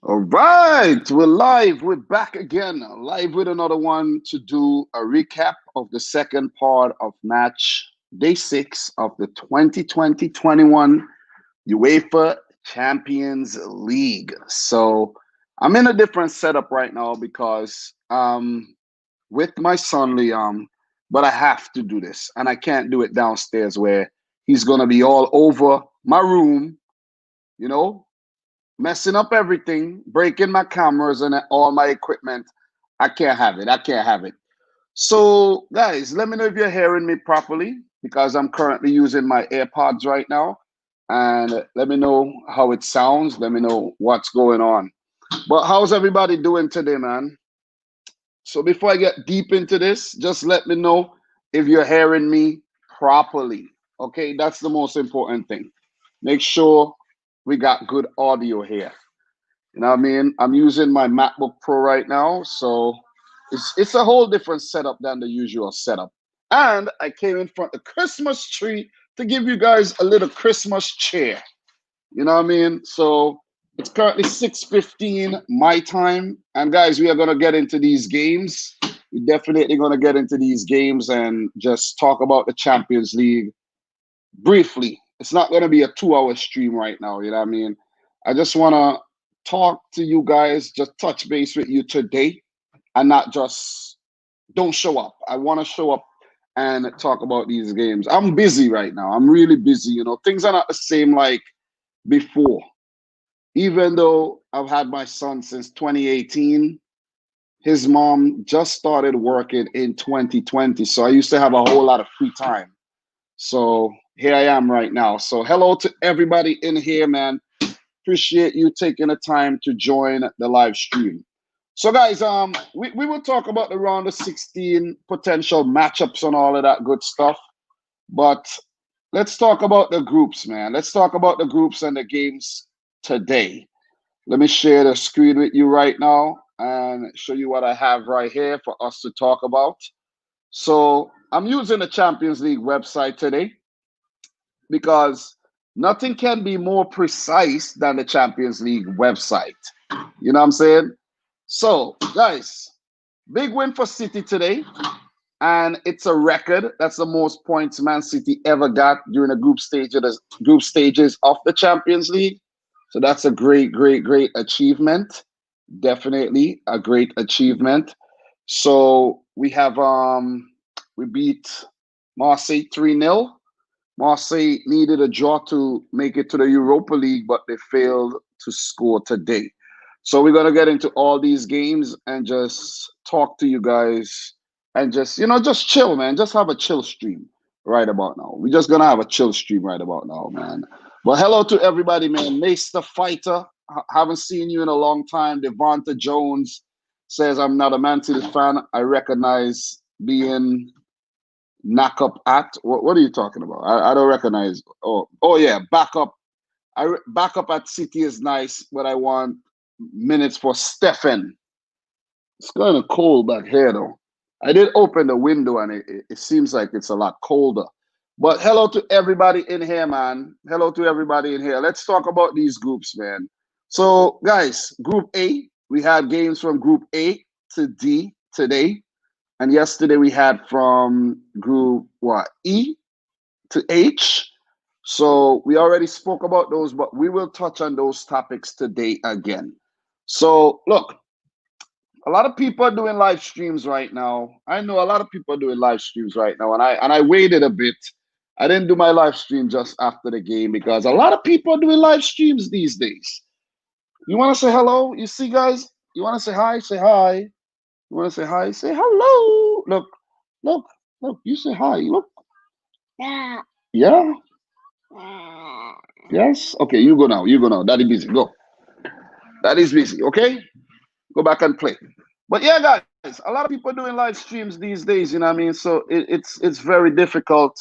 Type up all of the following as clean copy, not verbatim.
All right, we're live. We're back again, live with another one to do a recap of the second part of match day 6 of the 2020-21 UEFA Champions League. So I'm in a different setup right now because with my son Liam, but I have to do this, and I can't do it downstairs where he's gonna be all over my room, you know, messing up everything, breaking my cameras and all my equipment. I can't have it. I can't have it. So, guys, let me know if you're hearing me properly because I'm currently using my AirPods right now. And let me know how it sounds. Let me know what's going on. But how's everybody doing today, man? So, before I get deep into this, just let me know if you're hearing me properly. Okay, that's the most important thing. Make sure we got good audio here. You know what I mean? I'm using my MacBook Pro right now, so it's a whole different setup than the usual setup. And I came in front of the Christmas tree to give you guys a little Christmas cheer. You know what I mean? So it's currently 6:15 my time, and guys, we are gonna get into these games. We're definitely gonna get into these games and just talk about the Champions League briefly. It's not gonna be a 2 hour stream right now. You know what I mean? I just wanna talk to you guys, just touch base with you today, and not just don't show up. I want to show up and talk about these games. I'm busy right now. I'm really busy. You know, things are not the same like before. Even though I've had my son since 2018, his mom just started working in 2020. So I used to have a whole lot of free time. So here I am right now. So hello to everybody in here, man. Appreciate you taking the time to join the live stream. So, guys, we will talk about the round of 16 potential matchups and all of that good stuff. But let's talk about the groups, man. Let's talk about the groups and the games today. Let me share the screen with you right now and show you what I have right here for us to talk about. So, I'm using the Champions League website today because nothing can be more precise than the Champions League website. You know what I'm saying? So, guys, big win for City today, and it's a record. That's the most points Man City ever got during the group stages of the Champions League. So that's a great, great, great achievement. Definitely a great achievement. So we beat Marseille 3-0. Marseille needed a draw to make it to the Europa League, but they failed to score today. So we're gonna get into all these games and just talk to you guys and just just chill, man. Just have a chill stream right about now. We're just gonna have a chill stream right about now, man. But hello to everybody, man. Mace the Fighter, haven't seen you in a long time. Devonta Jones says I'm not a Man City fan. I recognize being knock up at what are you talking about? I don't recognize. Oh yeah, backup. Backup at City is nice, but I want minutes for Stefan. It's kind of cold back here though. I did open the window and it seems like it's a lot colder. But hello to everybody in here, man. Hello to everybody in here. Let's talk about these groups, man. So, guys, Group A, we had games from Group A to D today. And yesterday we had from Group E to H. So we already spoke about those, but we will touch on those topics today again. So look, a lot of people are doing live streams right now. I know a lot of people are doing live streams right now, and I waited a bit. I didn't do my live stream just after the game because a lot of people are doing live streams these days. You want to say hello? You see, guys? You want to say hi? Say hi. You want to say hi? Say hello. Look, look, look. You say hi. Look. Yeah. Yeah. Yes. Okay. You go now. You go now. Daddy busy. Go. Daddy's busy. Okay. Go back and play. But yeah, guys, a lot of people doing live streams these days. You know what I mean? So it's very difficult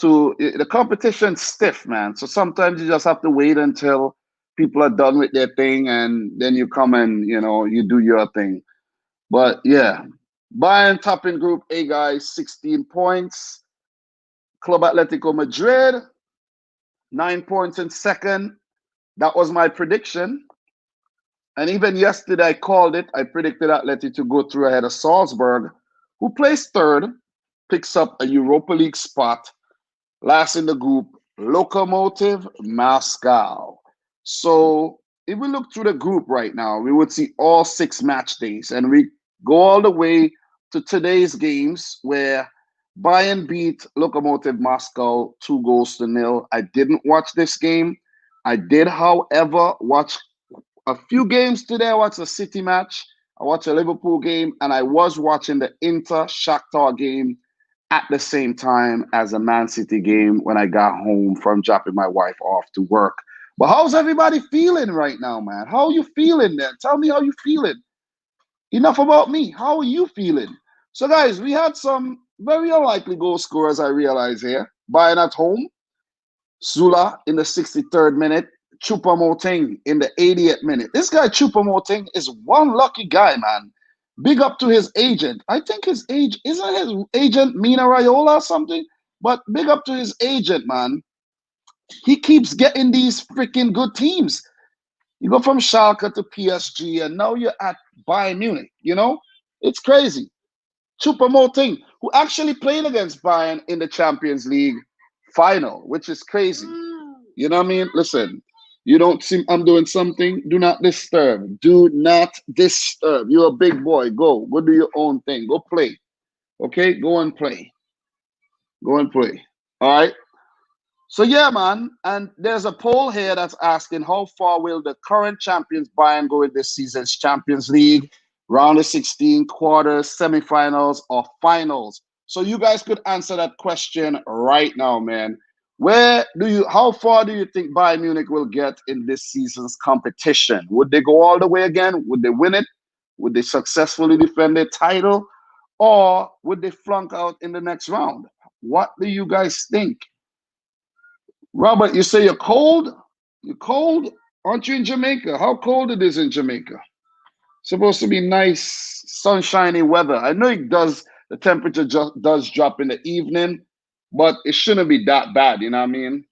the competition's stiff, man. So sometimes you just have to wait until people are done with their thing, and then you come and you do your thing. But yeah, Bayern top in Group A, guys, 16 points. Club Atletico Madrid, 9 points in second. That was my prediction. And even yesterday, I called it. I predicted Atleti to go through ahead of Salzburg, who placed third, picks up a Europa League spot. Last in the group, Lokomotiv Moscow. So if we look through the group right now, we would see all 6 match days. And we go all the way to today's games where Bayern beat Lokomotiv Moscow 2-0. I didn't watch this game. I did, however, watch a few games today. I watched a City match, I watched a Liverpool game, and I was watching the Inter Shakhtar game at the same time as a Man City game when I got home from dropping my wife off to work. But how's everybody feeling right now, man? How are you feeling then? Tell me how you feeling. Enough about me. How are you feeling? So, guys, we had some very unlikely goal scorers, I realize here. Bayern at home, Zula in the 63rd minute, Choupo-Moting in the 80th minute. This guy Choupo-Moting is one lucky guy, man. Big up to his agent. I think his isn't his agent Mina Raiola or something? But big up to his agent, man. He keeps getting these freaking good teams. You go from Schalke to PSG, and now you're at Bayern Munich. You know, it's crazy. Choupo-Moting, who actually played against Bayern in the Champions League final, which is crazy. You know what I mean? Listen, you don't see I'm doing something. Do not disturb. Do not disturb. You're a big boy. Go. Go do your own thing. Go play. Okay? Go and play. Go and play. All right? So, yeah, man. And there's a poll here that's asking how far will the current champions Bayern go in this season's Champions League? Round of 16, quarters, semifinals, or finals? So you guys could answer that question right now, man. How far do you think Bayern Munich will get in this season's competition? Would they go all the way again? Would they win it? Would they successfully defend their title? Or would they flunk out in the next round? What do you guys think? Robert, you say you're cold? You're cold? Aren't you in Jamaica? How cold it is in Jamaica? Supposed to be nice, sunshiny weather. I know the temperature does drop in the evening, but it shouldn't be that bad, you know what I mean?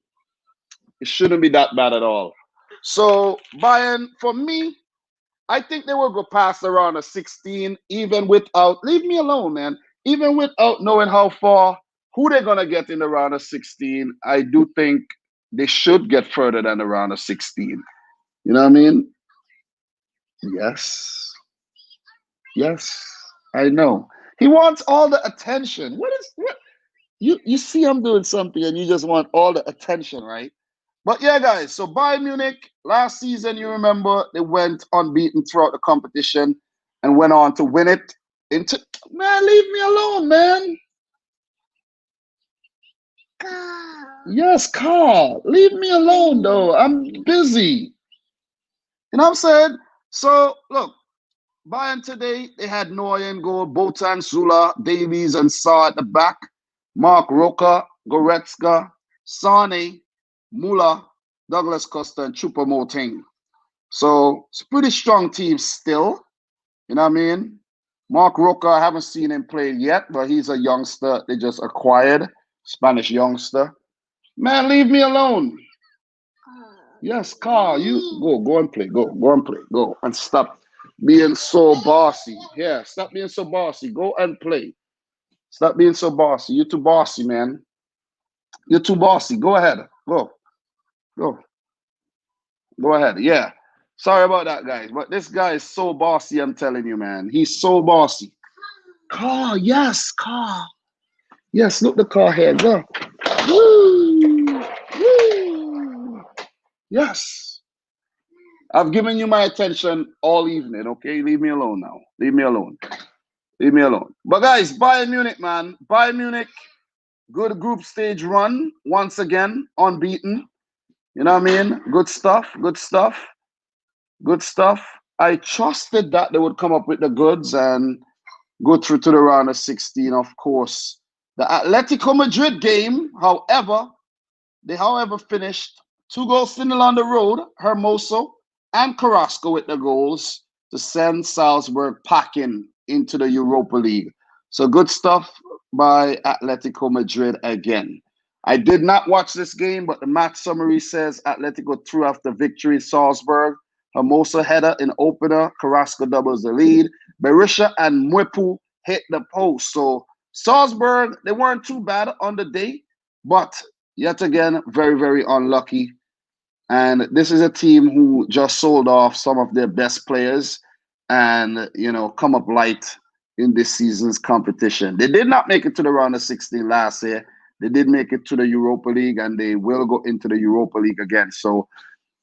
It shouldn't be that bad at all. So Bayern, for me, I think they will go past around a 16, even without, leave me alone, man. Even without knowing who they're going to get in the round of 16, I do think they should get further than the round of 16. You know what I mean? Yes. Yes, I know. He wants all the attention. What you see I'm doing something and you just want all the attention, right? But yeah, guys, so Bayern Munich, last season, you remember, they went unbeaten throughout the competition and went on to win it. Man, leave me alone, man. Carl. Yes, Carl. Leave me alone, though. I'm busy. You know what I'm saying? So, look, Bayern today, they had Neuer in goal, Botan, Zula, Davies, and Saar at the back. Mark Roca, Goretzka, Sane, Muller, Douglas Costa, and Choupo-Moting. So it's a pretty strong team still. You know what I mean? Mark Roca, I haven't seen him play yet, but he's a youngster they just acquired, Spanish youngster. Man, leave me alone. Yes, Carl, you go and play. Go and play. Go and stop being so bossy. Yeah, stop being so bossy. Go and play. Stop being so bossy. You're too bossy, man. You're too bossy. Go ahead. Go. Go. Go ahead. Yeah. Sorry about that, guys. But this guy is so bossy, I'm telling you, man. He's so bossy. Car, yes, car. Yes, look the car here. Go. Woo! Woo! Yes. I've given you my attention all evening, okay? Leave me alone now. Leave me alone. Leave me alone. But guys, Bayern Munich, man. Bayern Munich, good group stage run. Once again, unbeaten. You know what I mean? Good stuff. Good stuff. Good stuff. I trusted that they would come up with the goods and go through to the round of 16, of course. The Atletico Madrid game, however, they finished 2-0 on the road. Hermoso and Carrasco with the goals to send Salzburg packing into the Europa League. So good stuff by Atletico Madrid again. I did not watch this game, but the match summary says Atletico threw off the victory Salzburg Hermoso header in opener. Carrasco doubles the lead. Berisha and Mwepu hit the post. So Salzburg, they weren't too bad on the day, but yet again, very, very unlucky. And this is a team who just sold off some of their best players and, come up light in this season's competition. They did not make it to the round of 16 last year. They did make it to the Europa League, and they will go into the Europa League again. So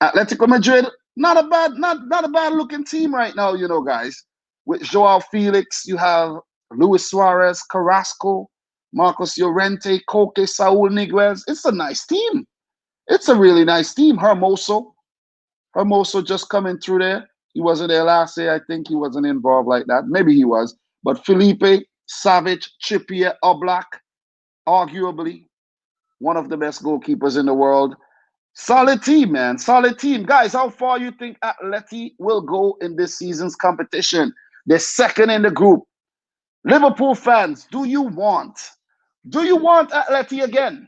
Atletico Madrid, not a bad looking team right now, guys. With Joao Felix, you have Luis Suarez, Carrasco, Marcos Llorente, Koke, Saul Niguez. It's a nice team. It's a really nice team. Hermoso just coming through there. He wasn't there last year. I think he wasn't involved like that. Maybe he was. But Felipe, Savic, Trippier, Oblak, arguably one of the best goalkeepers in the world. Solid team, man. Solid team. Guys, how far you think Atleti will go in this season's competition? They're second in the group. Liverpool fans, do you want Atleti again?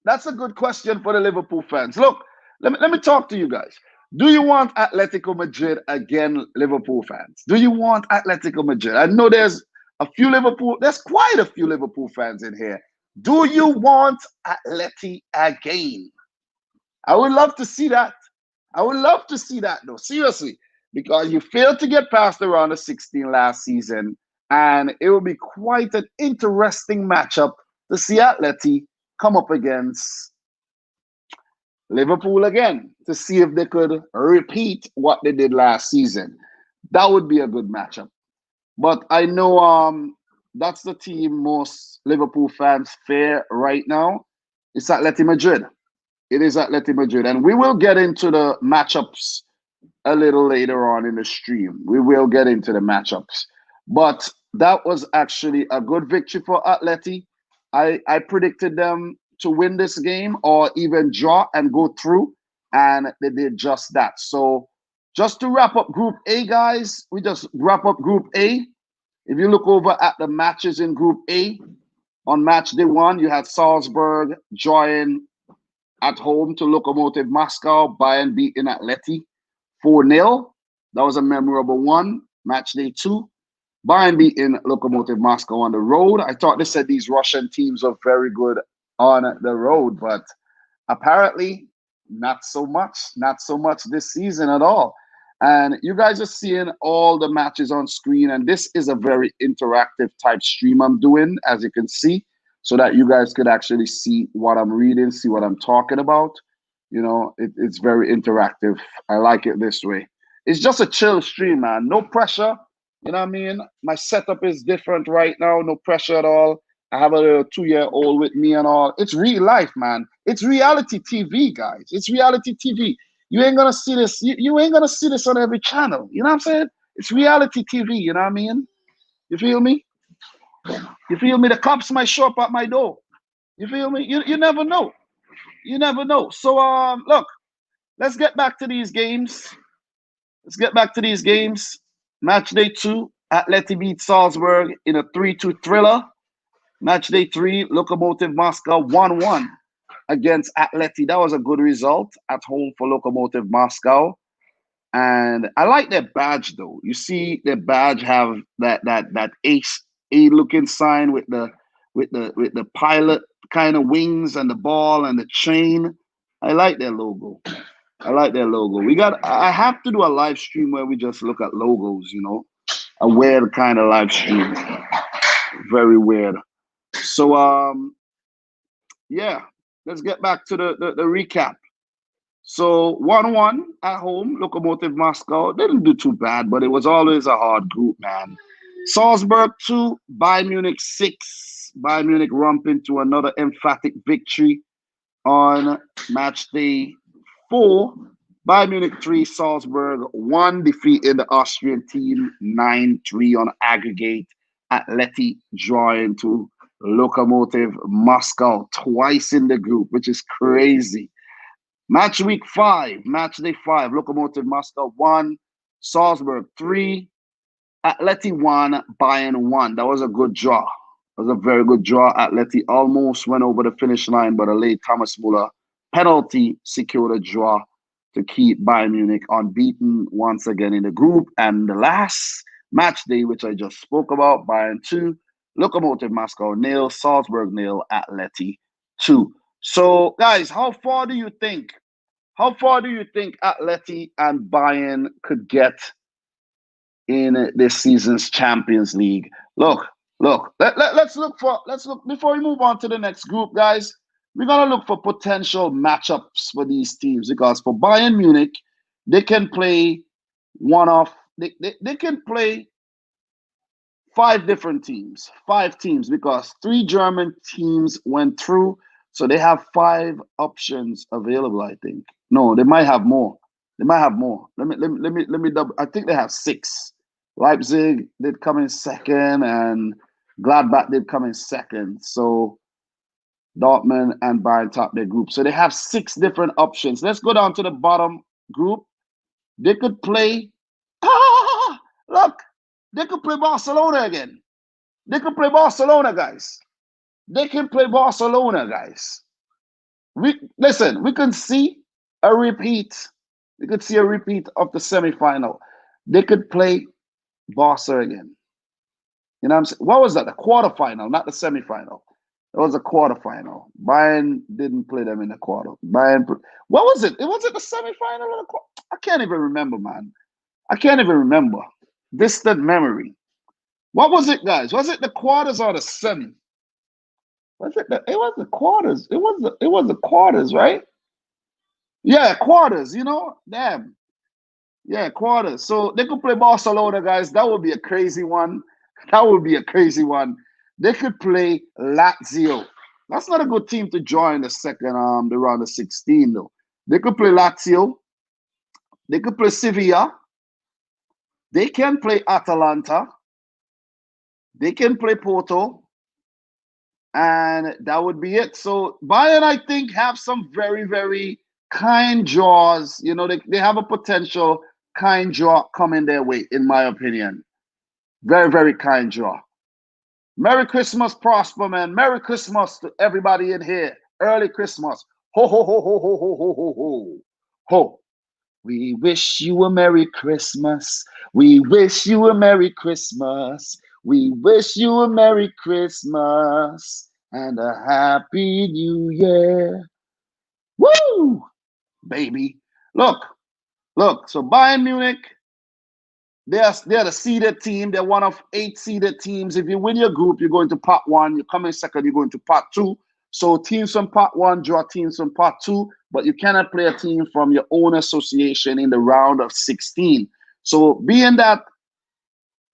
That's a good question for the Liverpool fans. Look, let me talk to you guys. Do you want Atletico Madrid again, Liverpool fans? Do you want Atletico Madrid? I know there's quite a few Liverpool fans in here. Do you want Atleti again? I would love to see that. I would love to see that, though, seriously, because you failed to get past the round of 16 last season, and it will be quite an interesting matchup to see Atleti come up against Liverpool again to see if they could repeat what they did last season. That would be a good matchup. But I know that's the team most Liverpool fans fear right now. It's Atleti Madrid. It is Atleti Madrid. And we will get into the matchups a little later on in the stream. We will get into the matchups. But that was actually a good victory for Atleti. I predicted them to win this game or even draw and go through, and they did just that. So just to wrap up Group A, guys, we just wrap up Group A. If you look over at the matches in Group A, on match day 1, you had Salzburg drawing at home to Lokomotiv Moscow. Bayern beating Atleti 4-0. That was a memorable one. Match day 2, Bayern beating Lokomotiv Moscow on the road. I thought they said these Russian teams are very good on the road, but apparently not so much this season at all. And you guys are seeing all the matches on screen, and this is a very interactive type stream I'm doing, as you can see, so that you guys could actually see what I'm reading, see what I'm talking about. It's very interactive. I like it this way. It's just a chill stream, man. No pressure. You know what I mean? My setup is different right now. No pressure at all. I have a little 2-year-old with me and all. It's real life, man. It's reality TV, guys. It's reality TV. You ain't gonna see this. You ain't gonna see this on every channel. You know what I'm saying? It's reality TV. You know what I mean? You feel me? You feel me? The cops might show up at my door. You feel me? You never know. You never know. So look, let's get back to these games. Match day 2, Atleti beat Salzburg in a 3-2 thriller. Match day 3, Lokomotiv Moscow 1-1 against Atleti. That was a good result at home for Lokomotiv Moscow. And I like their badge, though. You see their badge have that ace A looking sign with the pilot kind of wings and the ball and the chain. I like their logo. I have to do a live stream where we just look at logos, a weird kind of live stream. Very weird. So yeah, let's get back to the recap. So 1-1 at home, Lokomotiv Moscow didn't do too bad, but it was always a hard group, man. Salzburg 2, Bayern Munich 6. Bayern Munich romp into another emphatic victory on match day 4. Bayern Munich 3, Salzburg 1, defeating the Austrian team 9-3 on aggregate. Atleti drawing to Lokomotiv Moscow twice in the group, which is crazy. Match day 5, Lokomotiv Moscow 1, Salzburg 3, Atleti 1, Bayern 1. That was a good draw. It was a very good draw. Atleti almost went over the finish line, but a late Thomas Muller penalty secured a draw to keep Bayern Munich unbeaten once again in the group. And the last match day, which I just spoke about, Bayern 2, Lokomotiv Moscow 0, Salzburg 0, Atleti 2. So, guys, how far do you think Atleti and Bayern could get in this season's Champions League? Look, let's look before we move on to the next group, guys. We're gonna look for potential matchups for these teams, because for Bayern Munich, they can play they can play five teams, because 3 German teams went through, so they have 5 options available. I think no, they might have more. Let me double. I think they have 6. Leipzig did come in second, and Gladbach did come in second. So Dortmund and Bayern top their group. So they have 6 different options. Let's go down to the bottom group. They could play. Look, they could play Barcelona again. They could play Barcelona, guys. They can play Barcelona, guys. We can see a repeat. We could see a repeat of the semifinal. They could play Barca again. You know what I'm saying? What was that? The quarterfinal, not the semifinal. It was a quarterfinal. Bayern didn't play them in the quarter. What was it? Was it the semifinal or the quarter? I can't even remember, man. I can't even remember. Distant memory. What was it, guys? Was it the quarters or the semi? It was the quarters. It was the quarters, right? Yeah, quarters, Damn. Yeah, quarters. So they could play Barcelona, guys. That would be a crazy one. They could play Lazio. That's not a good team to join the round of 16, though. They could play Lazio. They could play Sevilla. They can play Atalanta. They can play Porto. And that would be it. So Bayern, I think, have some very, very kind draws. They have a potential kind draw coming their way, in my opinion. Very, very kind draw. Merry Christmas, Prosper, man. Merry Christmas to everybody in here. Early Christmas. Ho, ho, ho, ho, ho, ho, ho, ho, ho. Ho. We wish you a Merry Christmas. We wish you a Merry Christmas. We wish you a Merry Christmas and a Happy New Year. Woo! Baby. Look. So Bayern Munich, they're the seeded team. They're one of 8 seeded teams. If you win your group, you're going to part 1. You come in second, you're going to part 2. So teams from part 1 draw teams from part 2, but you cannot play a team from your own association in the round of 16. So being that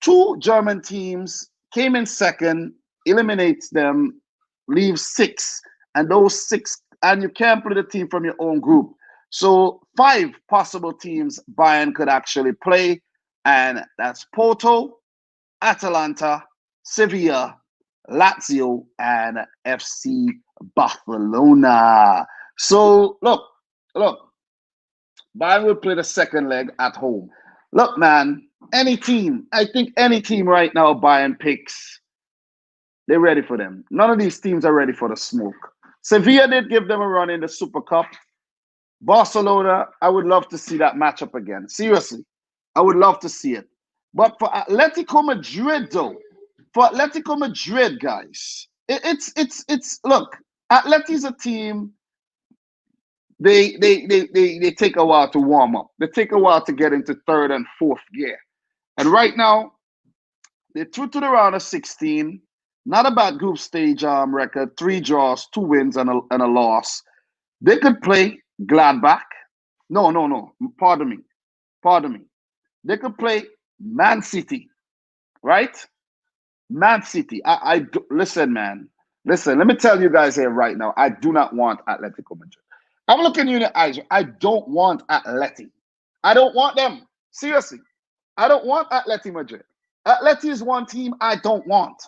2 German teams came in second, eliminates them, leaves 6, and those 6, and you can't play the team from your own group. So 5 possible teams Bayern could actually play, and that's Porto, Atalanta, Sevilla, Lazio, and FC Barcelona. So look, Bayern will play the second leg at home. Look, man, I think any team right now Bayern picks, they're ready for them. None of these teams are ready for the smoke. Sevilla did give them a run in the Super Cup. Barcelona, I would love to see that matchup again. Seriously, I would love to see it. But for Atletico Madrid, though, guys, it's look, Atleti's a team. They take a while to warm up. They take a while to get into 3rd and 4th gear. And right now, they're through to the round of 16. Not a bad group stage record. 3 draws, 2 wins, and a loss. They could play Gladbach. No. Pardon me. They could play Man City, right? Man City. Listen, man. Listen, let me tell you guys here right now. I do not want Atletico Madrid. I'm looking you in the eyes. I don't want Atleti. I don't want them. Seriously. I don't want Atleti Madrid. Atleti is one team I don't want.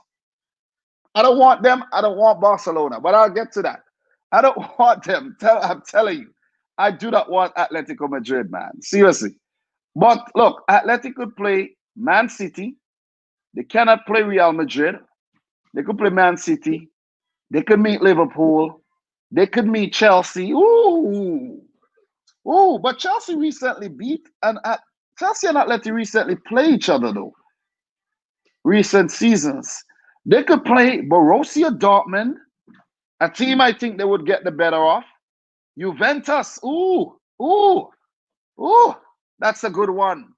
I don't want them. I don't want Barcelona. But I'll get to that. I don't want them. I'm telling you. I do not want Atletico Madrid, man. Seriously. But look, Atleti could play Man City. They cannot play Real Madrid. They could play Man City. They could meet Liverpool. They could meet Chelsea. Ooh. Oh, but Chelsea recently beat and Chelsea and Atleti recently play each other though. Recent seasons, they could play Borussia Dortmund, a team I think they would get the better of. Juventus, ooh, ooh, that's a good one.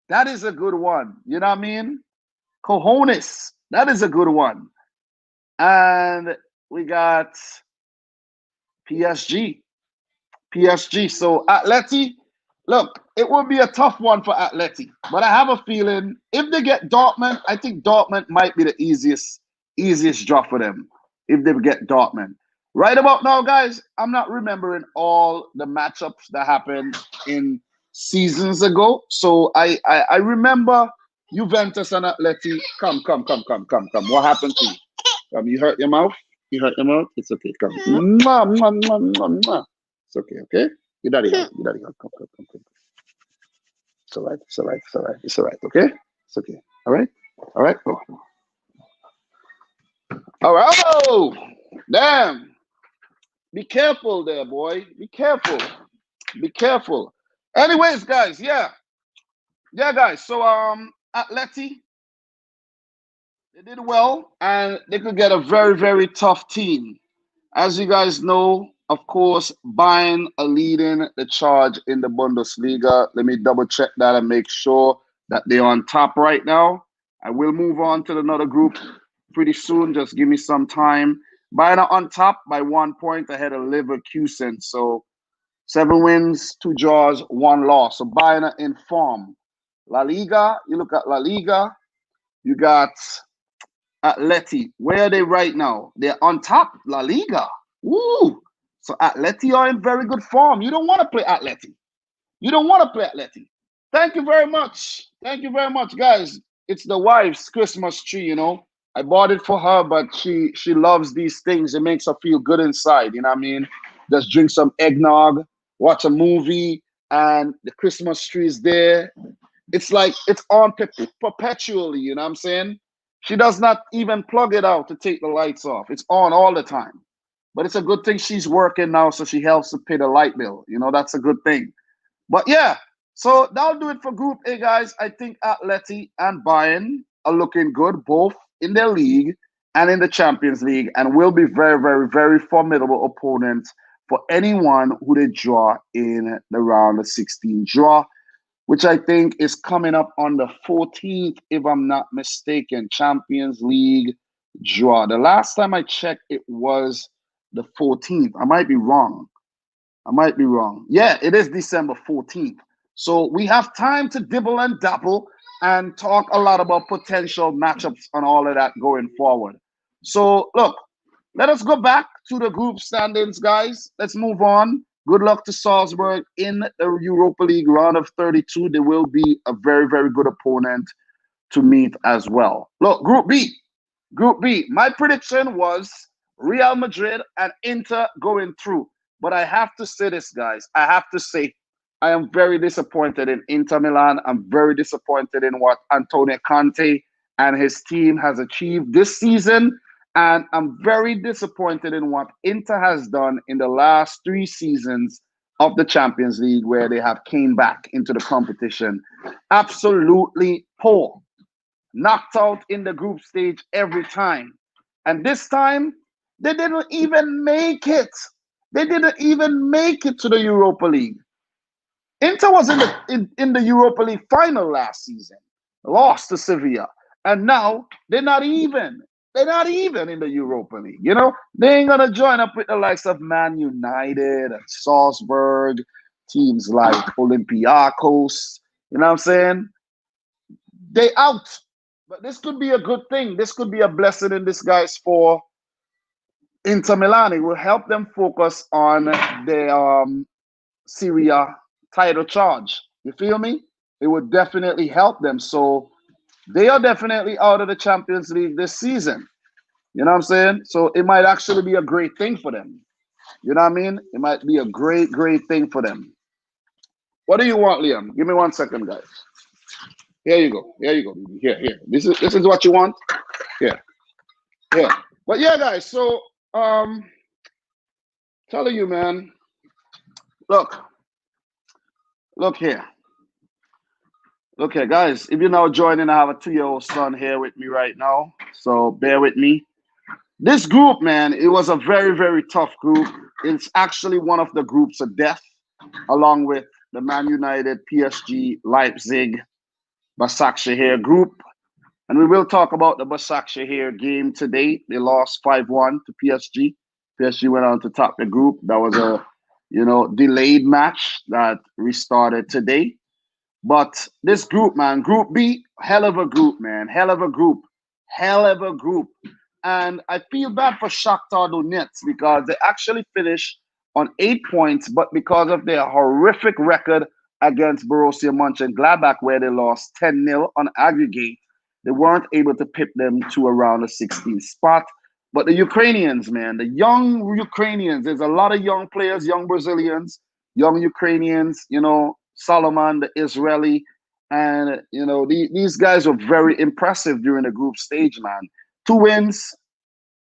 That is a good one. You know what I mean? Cojones, that is a good one. And we got PSG. PSG. So Atleti, look, it will be a tough one for Atleti, but I have a feeling if they get Dortmund, I think Dortmund might be the easiest draw for them if they get Dortmund. Right about now, guys, I'm not remembering all the matchups that happened in seasons ago. So I remember Juventus and Atleti. Come. What happened to you? You hurt your mouth? You hurt your mouth? It's okay. Come. Mwah, mwah, mwah, mwah, mwah. It's okay, okay? Your daddy hug. Your daddy hug. Come. It's all right. It's all right. It's all right. It's all right, okay? It's okay. All right? All right? Oh. All right. Oh, damn. Be careful there, boy. Be careful. Be careful. Anyways, guys, yeah. Yeah, guys. So Atleti, they did well, and they could get a very, very tough team. As you guys know, of course, Bayern are leading the charge in the Bundesliga. Let me double check that and make sure that they're on top right now. I will move on to another group pretty soon. Just give me some time. Bayern are on top by 1 point ahead of Leverkusen. So 7 wins, 2 draws, 1 loss. So Bayern are in form. La Liga, you look at La Liga, you got Atleti. Where are they right now? They're on top, La Liga. Woo! So Atleti are in very good form. You don't want to play Atleti. You don't want to play Atleti. Thank you very much. Thank you very much, guys. It's the wife's Christmas tree, you know. I bought it for her, but she loves these things. It makes her feel good inside, you know what I mean? Just drink some eggnog, watch a movie, and the Christmas tree is there. It's like it's on perpetually, you know what I'm saying? She does not even plug it out to take the lights off. It's on all the time. But it's a good thing she's working now, so she helps to pay the light bill. You know, that's a good thing. But yeah, so that'll do it for Group A, guys. I think Atleti and Bayern are looking good, both in their league and in the Champions League, and will be very, very, very formidable opponents for anyone who they draw in the round of 16 draw, which I think is coming up on the 14th, if I'm not mistaken. Champions League draw. The last time I checked, it was the 14th. I might be wrong. Yeah, it is December 14th. So we have time to dibble and dabble and talk a lot about potential matchups and all of that going forward. So look, let us go back to the group standings, guys. Let's move on. Good luck to Salzburg in the Europa League round of 32. They will be a very, very good opponent to meet as well. Look, Group B. My prediction was Real Madrid and Inter going through. But I have to say this, guys. I have to say I am very disappointed in Inter Milan. I'm very disappointed in what Antonio Conte and his team has achieved this season. And I'm very disappointed in what Inter has done in the last 3 seasons of the Champions League, where they have came back into the competition. Absolutely poor. Knocked out in the group stage every time. And this time, they didn't even make it. They didn't even make it to the Europa League. Inter was in the Europa League final last season, lost to Sevilla. And now they're not even. They're not even in the Europa League. You know, they ain't gonna join up with the likes of Man United and Salzburg, teams like Olympiacos. You know what I'm saying? They out. But this could be a good thing. This could be a blessing in disguise for Inter Milan. It will help them focus on their Serie A title charge. You feel me? It would definitely help them. So they are definitely out of the Champions League this season. You know what I'm saying? So it might actually be a great thing for them. You know what I mean? It might be a great, great thing for them. What do you want, Liam? Give me 1 second, guys. Here you go. Here you go. Here. This is what you want. Yeah. But yeah, guys. So telling you, man. Look, Look here. Look here, guys. If you're now joining, I have a 2-year-old son here with me right now. So bear with me. This group, man, it was a very, very tough group. It's actually one of the groups of death, along with the Man United, PSG, Leipzig, Başakşehir group. And we will talk about the Başakşehir game today. They lost 5-1 to PSG. PSG went on to top the group. That was a, delayed match that restarted today. But this group, man, Group B, hell of a group, man. Hell of a group. Hell of a group. And I feel bad for Shakhtar Donetsk because they actually finished on 8 points, but because of their horrific record against Borussia Monchengladbach, where they lost 10-0 on aggregate, they weren't able to pip them to around the 16th spot. But the Ukrainians, man, the young Ukrainians, there's a lot of young players, young Brazilians, young Ukrainians, Solomon, the Israeli, and these guys were very impressive during the group stage, man. 2 wins,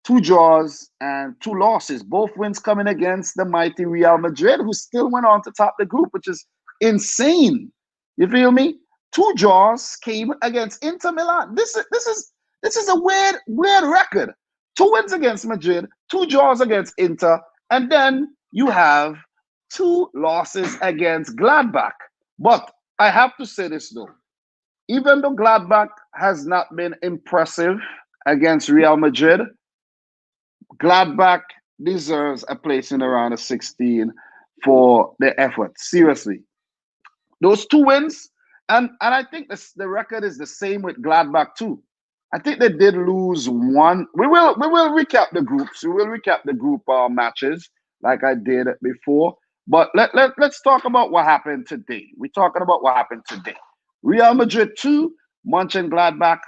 2 draws, and 2 losses. Both wins coming against the mighty Real Madrid, who still went on to top the group, which is insane. You feel me? 2 draws came against Inter Milan. This is a weird record. 2 wins against Madrid, 2 draws against Inter, and then you have 2 losses against Gladbach. But I have to say this though. Even though Gladbach has not been impressive against Real Madrid, Gladbach deserves a place in the round of 16 for their effort. Seriously. Those 2 wins, and I think the record is the same with Gladbach too. I think they did lose 1. We will recap the groups. We will recap the group matches like I did before. But let's talk about what happened today. We're talking about what happened today. Real Madrid 2, Monchengladbach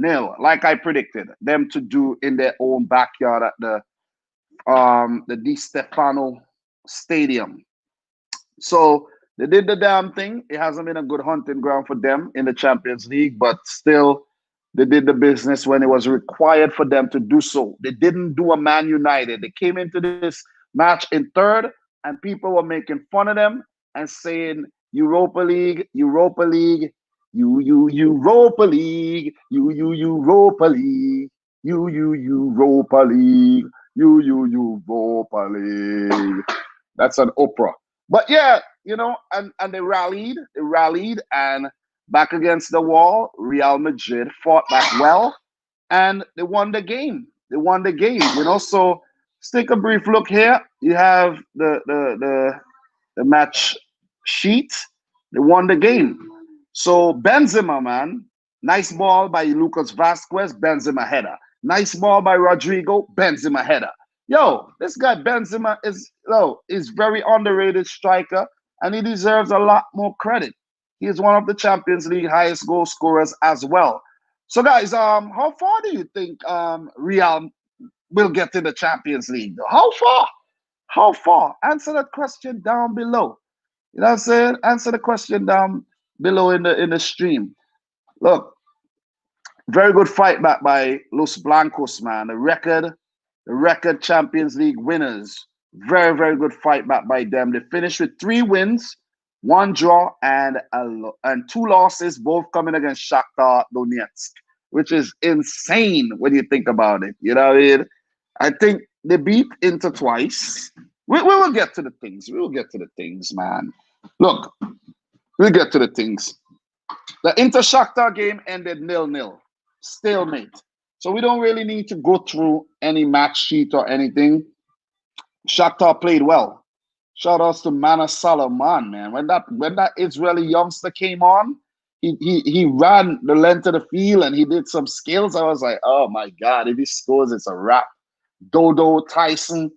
0, like I predicted them to do in their own backyard at the Di Stefano Stadium. So they did the damn thing. It hasn't been a good hunting ground for them in the Champions League, but still they did the business when it was required for them to do so. They didn't do a Man United. They came into this match in 3rd, and people were making fun of them and saying Europa League, Europa League, Europa League, Europa League, Europa League, Europa League. That's an opera. But yeah, and they rallied, and back against the wall, Real Madrid fought back well, and they won the game. So let's take a brief look here. You have the match sheet. They won the game. So Benzema, man, nice ball by Lucas Vasquez, Benzema header. Nice ball by Rodrigo, Benzema header. Yo, this guy Benzema is very underrated striker, and he deserves a lot more credit. He is one of the Champions League highest goal scorers as well. So guys, how far do you think Real will get in the Champions League? How far? How far? Answer that question down below. You know what I'm saying? Answer the question down below in the stream. Look, very good fight back by Los Blancos, man. The record Champions League winners. Very, very good fight back by them. They finished with 3 wins, 1 draw, and 2 losses, both coming against Shakhtar Donetsk, which is insane when you think about it. You know what I mean? I think they beat Inter twice. We will get to the things. We will get to the things, man. Look, we'll get to the things. The Inter-Shakhtar game ended 0-0. Stalemate. So we don't really need to go through any match sheet or anything. Shakhtar played well. Shout outs to Mana Salomon, man. When that Israeli youngster came on, he ran the length of the field and he did some skills. I was like, oh my God, if he scores, it's a wrap. Dodo, Tyson,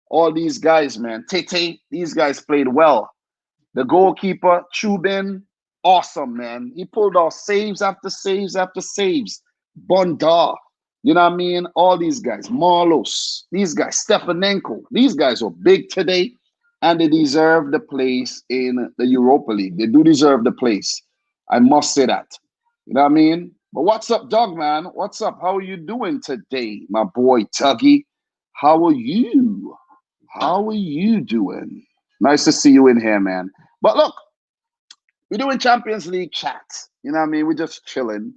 all these guys, man. Tete, these guys played well. The goalkeeper, Chubin, awesome, man. He pulled off saves after saves after saves. Bondar, you know what I mean? All these guys, Marlos, these guys, Stefanenko, these guys were big today, and they deserve the place in the Europa League. They do deserve the place. I must say that. You know what I mean? But what's up, dog, man? What's up? How are you doing today, my boy Tuggy? How are you? How are you doing? Nice to see you in here, man. But look, We're doing Champions League chat. You know what I mean? We're just chilling.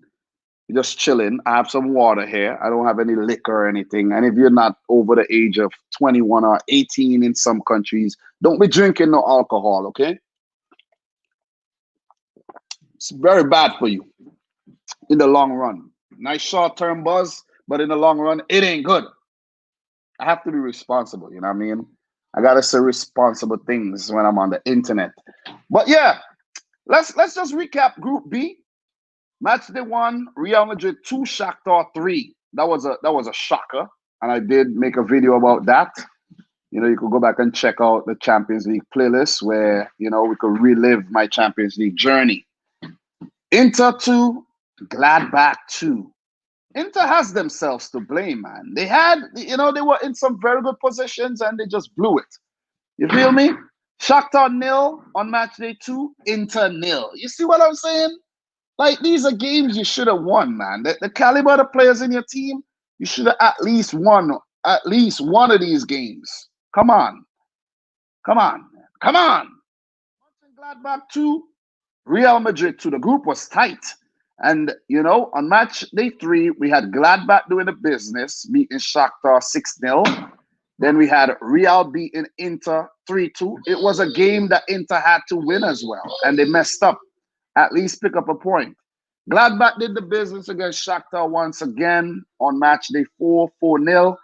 We're just chilling. I have some water here. I don't have any liquor or anything. And if you're not over the age of 21 or 18 in some countries, don't be drinking no alcohol, okay? It's very bad for you in the long run. Nice short-term buzz, but in the long run, it ain't good. I have to be responsible, you know what I mean? I gotta say responsible things when I'm on the internet. But yeah, let's just recap Group B. Match day 1, Real Madrid 2, Shakhtar 3. That was a shocker, and I did make a video about that. You know, you could go back and check out the Champions League playlist where, you know, we could relive my Champions League journey. Inter 2, Gladbach 2. Inter has themselves to blame, man. They had, you know, they were in some very good positions and they just blew it. You feel me? Shakhtar 0 on match day 2, Inter 0. You see what I'm saying? Like, these are games you should have won, man. The caliber of the players in your team, you should have at least won one of these games. Come on. Come on. Come on. Gladbach 2, Real Madrid 2. The group was tight. And, you know, on match day 3, we had Gladbach doing the business, beating Shakhtar 6-0. Then we had Real beating Inter 3-2. It was a game that Inter had to win as well, and they messed up. At least pick up a point. Gladbach did the business against Shakhtar once again on match day 4, 4-0.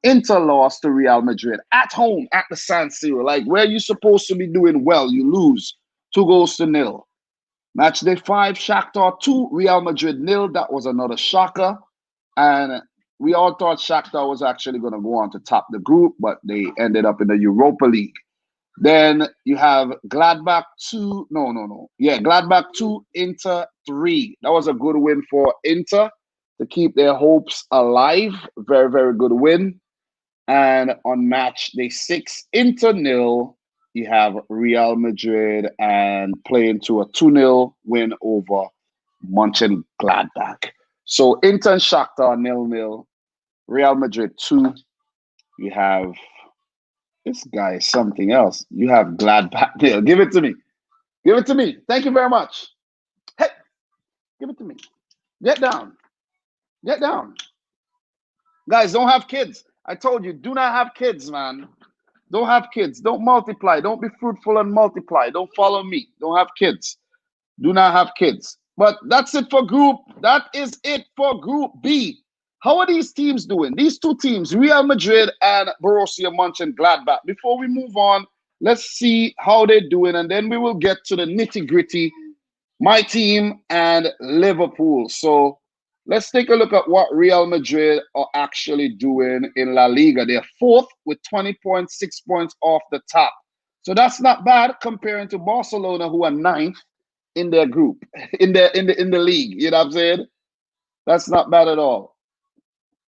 Inter lost to Real Madrid at home at the San Siro. Like, where you're supposed to be doing well, you lose 2-0. Match day 5, Shakhtar 2, Real Madrid 0. That was another shocker. And we all thought Shakhtar was actually going to go on to top the group, but they ended up in the Europa League. Then you have Gladbach 2. Yeah, Gladbach 2, Inter 3. That was a good win for Inter to keep their hopes alive. Very, very good win. And on match day 6, Inter 0. You have Real Madrid and playing to a 2-0 win over Monchengladbach. So Inter and Shakhtar 0-0. Real Madrid 2. You have, this guy is something else. You have Gladbach 0. Give it to me. Give it to me. Thank you very much. Hey, give it to me. Get down. Get down. Guys, don't have kids. I told you, do not have kids, man. Don't have kids. Don't multiply. Don't be fruitful and multiply. Don't follow me. Don't have kids. Do not have kids. But that's it for group. That is it for Group B. How are these teams doing? These two teams, Real Madrid and Borussia Mönchengladbach. Before we move on, let's see how they're doing, and then we will get to the nitty-gritty, my team and Liverpool. So let's take a look at what Real Madrid are actually doing in La Liga. They're 4th with 20.6 points off the top. So that's not bad comparing to Barcelona, who are 9th in their group, in the league. You know what I'm saying? That's not bad at all.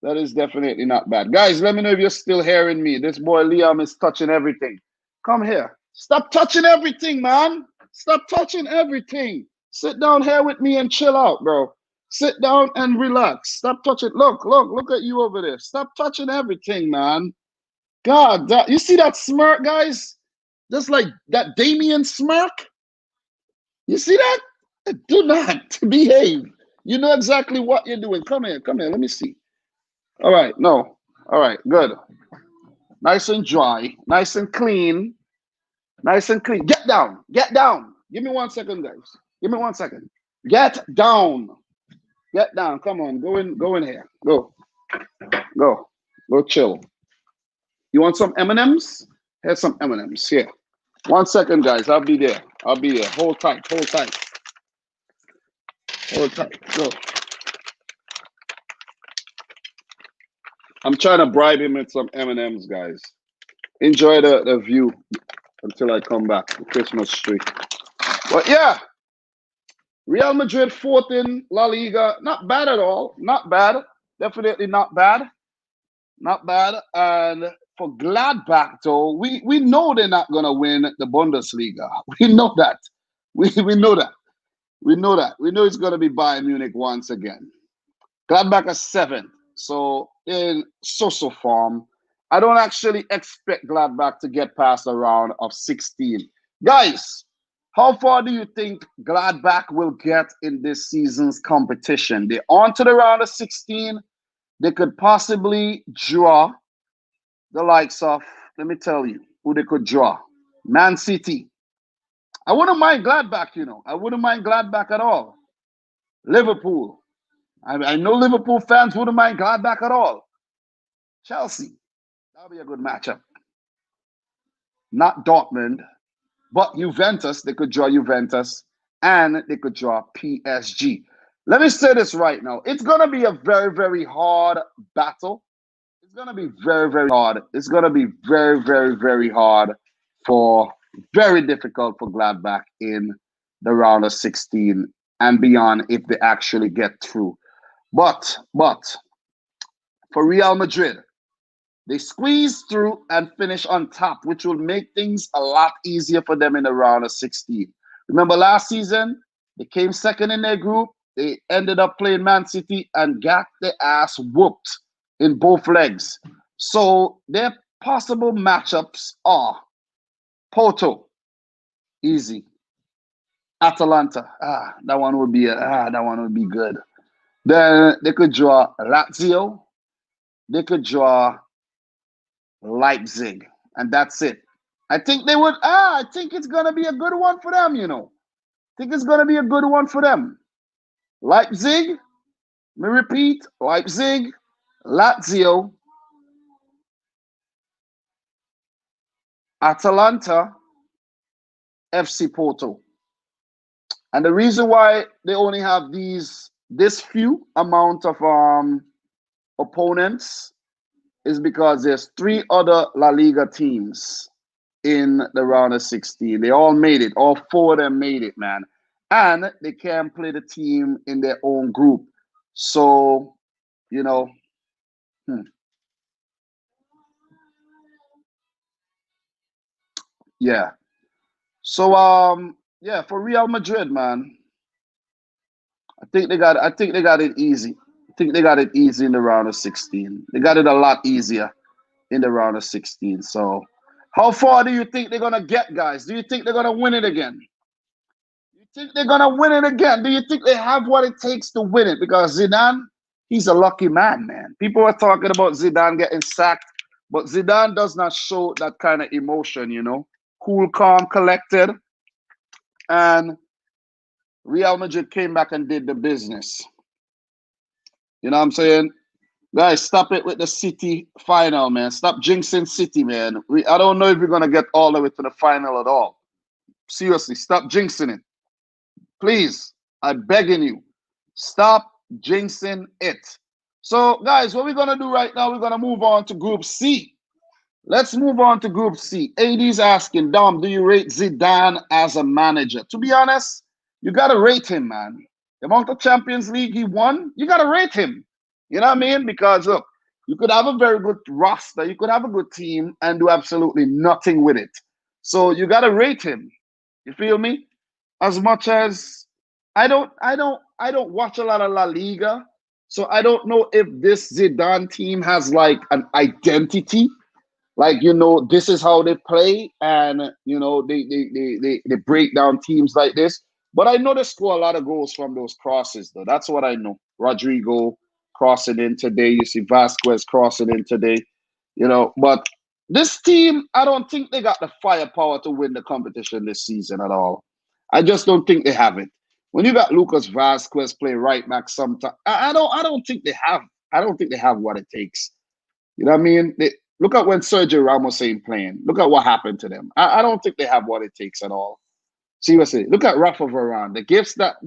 That is definitely not bad. Guys, let me know if you're still hearing me. This boy Liam is touching everything. Come here. Stop touching everything, man. Stop touching everything. Sit down here with me and chill out, bro. Sit down and relax. Stop touching. Look at you over there. Stop touching everything, man. God, you see that smirk, guys? Just like that Damien smirk. You see that? Do not behave. You know exactly what you're doing. Come here. Let me see. All right, no. All right, good. Nice and dry. Nice and clean. Nice and clean. Get down. Get down. Give me 1 second, guys. Give me 1 second. Get down. Get down. Come on. Go in here. Go. Go chill. You want some M&Ms? Here's some M&Ms. Here. 1 second, guys. I'll be there. Hold tight. Hold tight. Go. I'm trying to bribe him with some M&Ms, guys. Enjoy the view until I come back. The Christmas tree. But yeah, Real Madrid 4th in La Liga. Not bad at all. Not bad. Definitely not bad. Not bad. And for Gladbach, though, we know they're not going to win the Bundesliga. We know that. We know that. We know that. We know it's going to be Bayern Munich once again. Gladbach is 7th. So in so form, I don't actually expect Gladbach to get past the round of 16. Guys, How far do you think Gladbach will get in this season's competition? They're on to the round of 16. They could possibly draw the likes of, let me tell you, who they could draw. Man City. I wouldn't mind Gladbach, you know. I wouldn't mind Gladbach at all. Liverpool. I know Liverpool fans wouldn't mind Gladbach at all. Chelsea. That'll be a good matchup. Not Dortmund, but Juventus. They could draw Juventus and they could draw PSG. Let me say this right now. It's going to be a very, very hard battle. It's going to be very, very hard. It's going to be very, very, very hard very difficult for Gladbach in the round of 16 and beyond if they actually get through. But for Real Madrid, they squeeze through and finish on top, which will make things a lot easier for them in the round of 16. Remember last season, they came second in their group. They ended up playing Man City and got their ass whooped in both legs. So their possible matchups are Porto, easy. Atalanta, that one would be good. Then they could draw Lazio. They could draw Leipzig, and that's it. I think they would. I think it's gonna be a good one for them. You know, I think it's gonna be a good one for them. Leipzig. Let me repeat: Leipzig, Lazio, Atalanta, FC Porto. And the reason why they only have this few amount of opponents is because there's 3 other La Liga teams in the round of 16. They all made it. All 4 of them made it, man. And they can't play the team in their own group. So, you know, yeah. So, yeah, for Real Madrid, man, I think they got it easy. I think they got it easy in the round of 16. They got it a lot easier in the round of 16. So, how far do you think they're gonna get, guys? Do you think they're gonna win it again? You think they're gonna win it again? Do you think they have what it takes to win it? Because Zidane, he's a lucky man, man. People are talking about Zidane getting sacked, but Zidane does not show that kind of emotion, you know. Cool, calm, collected, and Real Madrid came back and did the business. You know what I'm saying? Guys, stop it with the City final, man. Stop jinxing City, man. I don't know if we're going to get all the way to the final at all. Seriously, stop jinxing it. Please, I'm begging you. Stop jinxing it. So, guys, what we're going to do right now, we're going to move on to Group C. Let's move on to Group C. AD's asking, Dom, do you rate Zidane as a manager? To be honest, you got to rate him, man. The amount of Champions League he won, you got to rate him. You know what I mean? Because, look, you could have a very good roster, you could have a good team and do absolutely nothing with it. So you got to rate him. You feel me? As much as I don't watch a lot of La Liga, so I don't know if this Zidane team has like an identity. Like, you know, this is how they play, and you know, they break down teams like this. But I know they score a lot of goals from those crosses, though. That's what I know. Rodrigo crossing in today. You see Vasquez crossing in today. You know, but this team, I don't think they got the firepower to win the competition this season at all. I just don't think they have it. When you got Lucas Vasquez play right back sometimes, I don't think they have. I don't think they have what it takes. You know what I mean? Look at when Sergio Ramos ain't playing. Look at what happened to them. I don't think they have what it takes at all. Seriously, look at Rafa Varane. The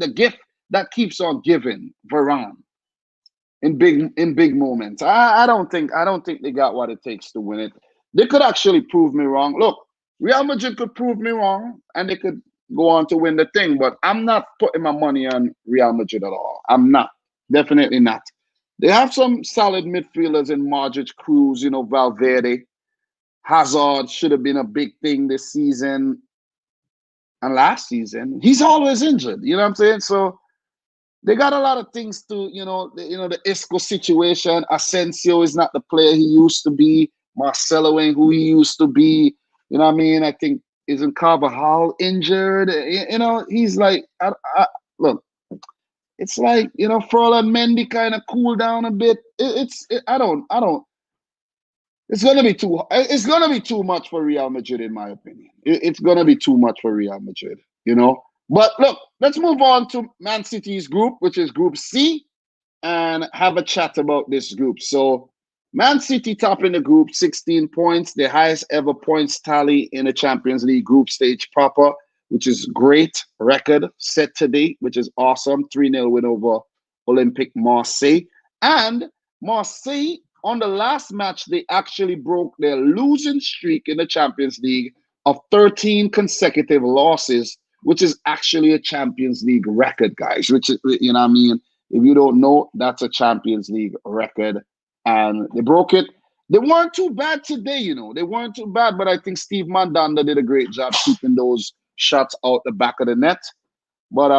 gift that keeps on giving, Varane, in big moments. I don't think they got what it takes to win it. They could actually prove me wrong. Look, Real Madrid could prove me wrong, and they could go on to win the thing. But I'm not putting my money on Real Madrid at all. I'm not. Definitely not. They have some solid midfielders in Modric, Cruz, you know, Valverde. Hazard should have been a big thing this season and last season. He's always injured, you know what I'm saying? So they got a lot of things to, the Isco situation. Asensio is not the player he used to be. Marcelo ain't who he used to be. You know what I mean? I think isn't Carvajal injured? You know, he's like, look, it's like, you know, Ferland Mendy kind of cool down a bit. I don't. It's gonna be too much for Real Madrid, in my opinion. It's gonna be too much for Real Madrid, you know. But look, let's move on to Man City's group, which is Group C, and have a chat about this group. So, Man City top in the group, 16 points, the highest ever points tally in the Champions League group stage proper, which is great record set today, which is awesome. 3-0 win over Olympique Marseille. And Marseille, on the last match, they actually broke their losing streak in the Champions League of 13 consecutive losses, which is actually a Champions League record, guys, which is, you know what I mean? If you don't know, that's a Champions League record. And they broke it. They weren't too bad today, you know. They weren't too bad, but I think Steve Mandanda did a great job keeping those shots out the back of the net. But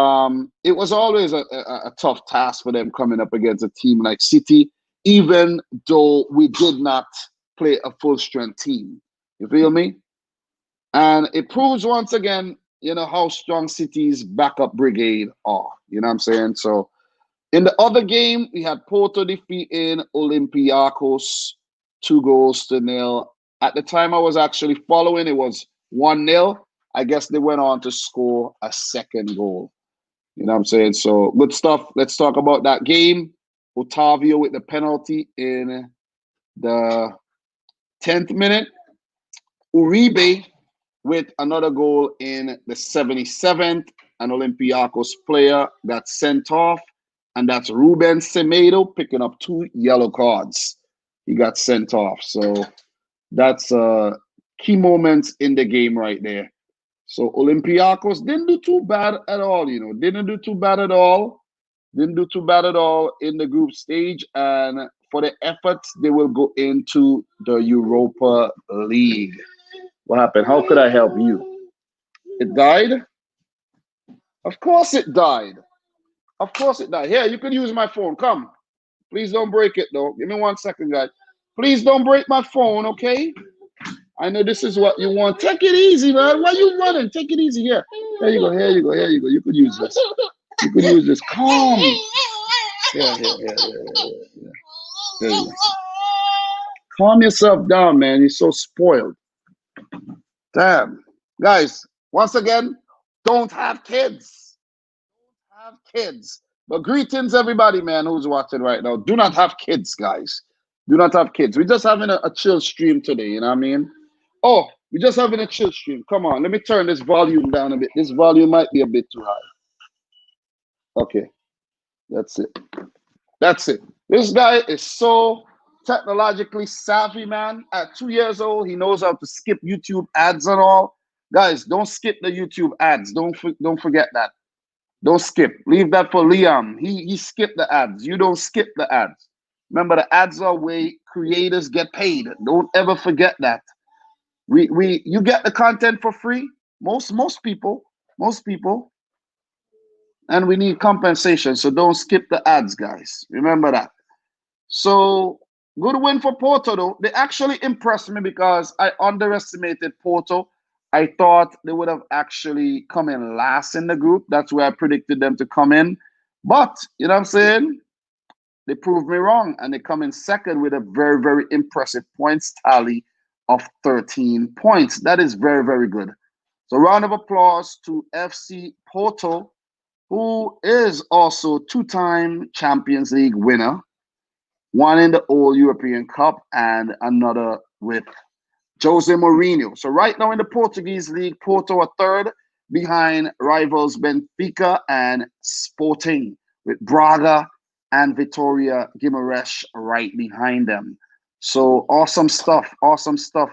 it was always a tough task for them coming up against a team like City, even though we did not play a full-strength team. You feel me? And it proves once again, you know, how strong City's backup brigade are. You know what I'm saying? So, in the other game, we had Porto defeating Olympiacos 2-0. At the time I was actually following, it was 1-0. I guess they went on to score a second goal. You know what I'm saying? So good stuff. Let's talk about that game. Otavio with the penalty in the 10th minute. Uribe with another goal in the 77th. An Olympiacos player got sent off. And that's Ruben Semedo picking up 2 yellow cards. He got sent off. So that's key moments in the game right there. So Olympiacos didn't do too bad at all, you know. Didn't do too bad at all. Didn't do too bad at all in the group stage. And for the efforts, they will go into the Europa League. What happened? How could I help you? It died? Of course it died. Of course it died. Here, you can use my phone. Come. Please don't break it, though. Give me 1 second, guys. Please don't break my phone, okay? I know this is what you want. Take it easy, man. Why are you running? Take it easy. Here. Here you go. Here you go. Here you go. You could use this. You could use this. Calm. Here. There you go. Calm yourself down, man. You're so spoiled. Damn. Guys, once again, don't have kids. Have kids. But greetings, everybody, man, who's watching right now. Do not have kids, guys. Do not have kids. We're just having a chill stream today, you know what I mean? Oh, we're just having a chill stream. Come on, let me turn this volume down a bit. This volume might be a bit too high. Okay, that's it. That's it. This guy is so technologically savvy, man. At 2 years old, he knows how to skip YouTube ads and all. Guys, don't skip the YouTube ads. Don't forget that. Don't skip. Leave that for Liam. He skipped the ads. You don't skip the ads. Remember, the ads are where creators get paid. Don't ever forget that. You get the content for free. Most people, and we need compensation. So don't skip the ads, guys. Remember that. So good win for Porto, though. They actually impressed me because I underestimated Porto. I thought they would have actually come in last in the group. That's where I predicted them to come in. But, you know what I'm saying? They proved me wrong, and they come in second with a very, very impressive points tally of 13 points. That is very, very good. So round of applause to FC Porto, who is also 2-time Champions League winner, one in the All European Cup and another with Jose Mourinho. So right now in the Portuguese league, Porto are third behind rivals Benfica and Sporting, with Braga and Vitória Guimarães right behind them. So awesome stuff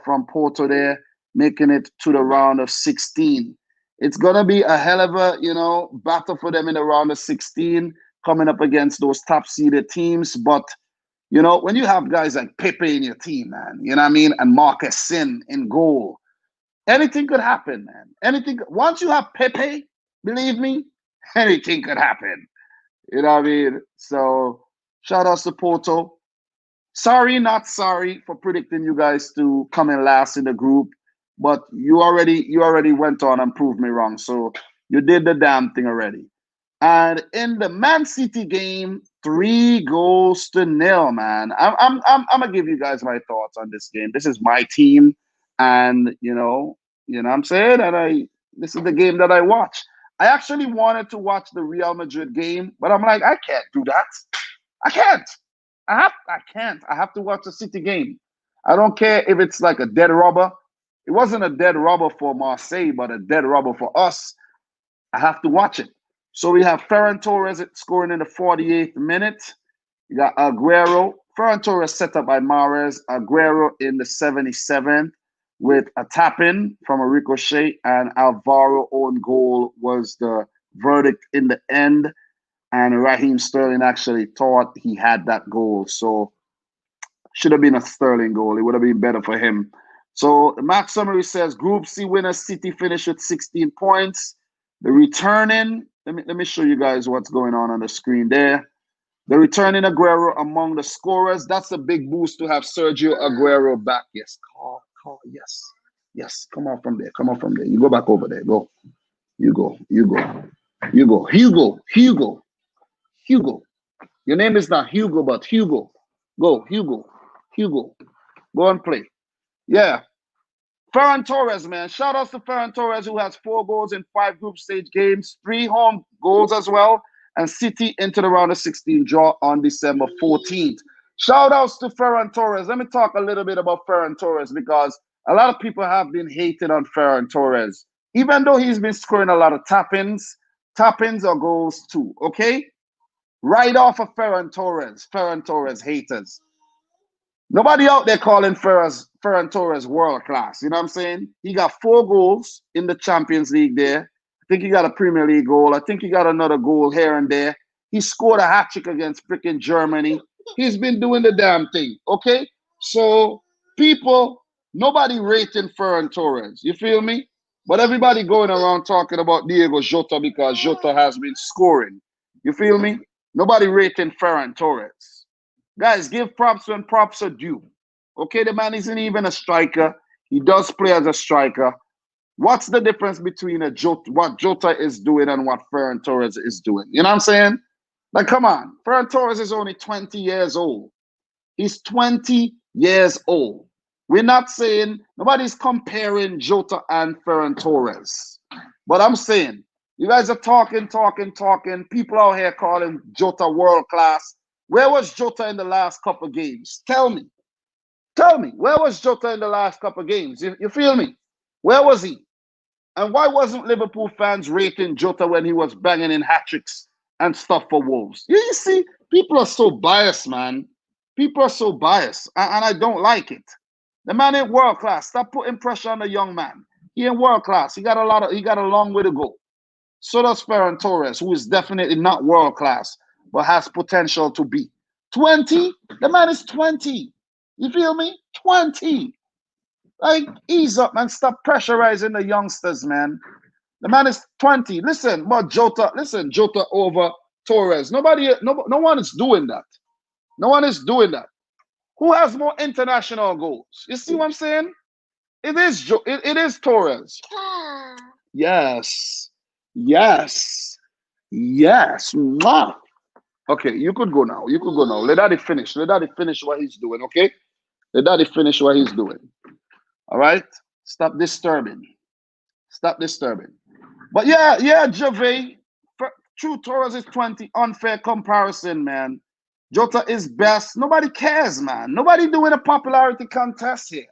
from Porto there, making it to the round of 16. It's going to be a hell of a, you know, battle for them in the round of 16, coming up against those top-seeded teams. But you know, when you have guys like Pepe in your team, man, you know what I mean, and Marcus Sin in goal, anything could happen, man. Anything. Once you have Pepe, believe me, anything could happen. You know what I mean? So, shout out to Porto. Sorry, not sorry for predicting you guys to come in last in the group. but you already went on and proved me wrong. So you did the damn thing already. And in the Man City game, 3-0, man. I'm gonna give you guys my thoughts on this game. This is my team, and what I'm saying, and this is the game that I watch. I actually wanted to watch the Real Madrid game, but I'm like, I can't do that. I can't. I can't. I have to watch the City game. I don't care if it's like a dead rubber. It wasn't a dead rubber for Marseille, but a dead rubber for us. I have to watch it. So we have Ferran Torres scoring in the 48th minute. You got Aguero. Ferran Torres set up by Mahrez. Aguero in the 77th with a tap-in from a ricochet, and Alvaro own goal was the verdict in the end. And Raheem Sterling actually thought he had that goal. So should have been a Sterling goal. It would have been better for him. So the match summary says Group C winner City finished with 16 points. The returning, let me show you guys what's going on the screen there. The returning Aguero among the scorers. That's a big boost to have Sergio Aguero back. Yes, call, yes. Yes, come on from there. Come on from there. You go back over there. Go. You go. Hugo. Your name is not Hugo, but Hugo. Go, Hugo. Go and play. Yeah. Ferran Torres, man. Shout outs to Ferran Torres, who has 4 goals in 5 group stage games, 3 home goals as well, and City into the round of 16 draw on December 14th. Shout outs to Ferran Torres. Let me talk a little bit about Ferran Torres, because a lot of people have been hating on Ferran Torres. Even though he's been scoring a lot of tap-ins or goals too, okay? Right off of Ferran Torres haters. Nobody out there calling Ferran Torres world class. You know what I'm saying? He got 4 goals in the Champions League there. I think he got a Premier League goal. I think he got another goal here and there. He scored a hat-trick against freaking Germany. He's been doing the damn thing, okay? So, people, nobody rating Ferran Torres. You feel me? But everybody going around talking about Diego Jota because Jota has been scoring. You feel me? Nobody rating Ferran Torres. Guys, give props when props are due. Okay, the man isn't even a striker. He does play as a striker. What's the difference between what Jota is doing and what Ferran Torres is doing? You know what I'm saying? Like, come on. Ferran Torres is only 20 years old. He's 20 years old. We're not saying, nobody's comparing Jota and Ferran Torres. But I'm saying, you guys are talking. People out here calling Jota world class. Where was Jota in the last couple games? Tell me, where was Jota in the last couple games? You feel me? Where was he? And why wasn't Liverpool fans rating Jota when he was banging in hat-tricks and stuff for Wolves? You see, people are so biased, man. People are so biased, and I don't like it. The man ain't world class. Stop putting pressure on the young man. He ain't world class. He got a long way to go. So does Ferran Torres, who is definitely not world class, but has potential to be. 20? The man is 20. You feel me? 20. Like, ease up, man. Stop pressurizing the youngsters, man. The man is 20. Listen, but Jota over Torres. No one is doing that. No one is doing that. Who has more international goals? You see what I'm saying? It is Torres. Yes. Mwah. Okay, you could go now. Let Daddy finish. Let Daddy finish what he's doing, okay? Let Daddy finish what he's doing. All right? Stop disturbing. But yeah, Javé. True, Torres is 20. Unfair comparison, man. Jota is best. Nobody cares, man. Nobody doing a popularity contest here.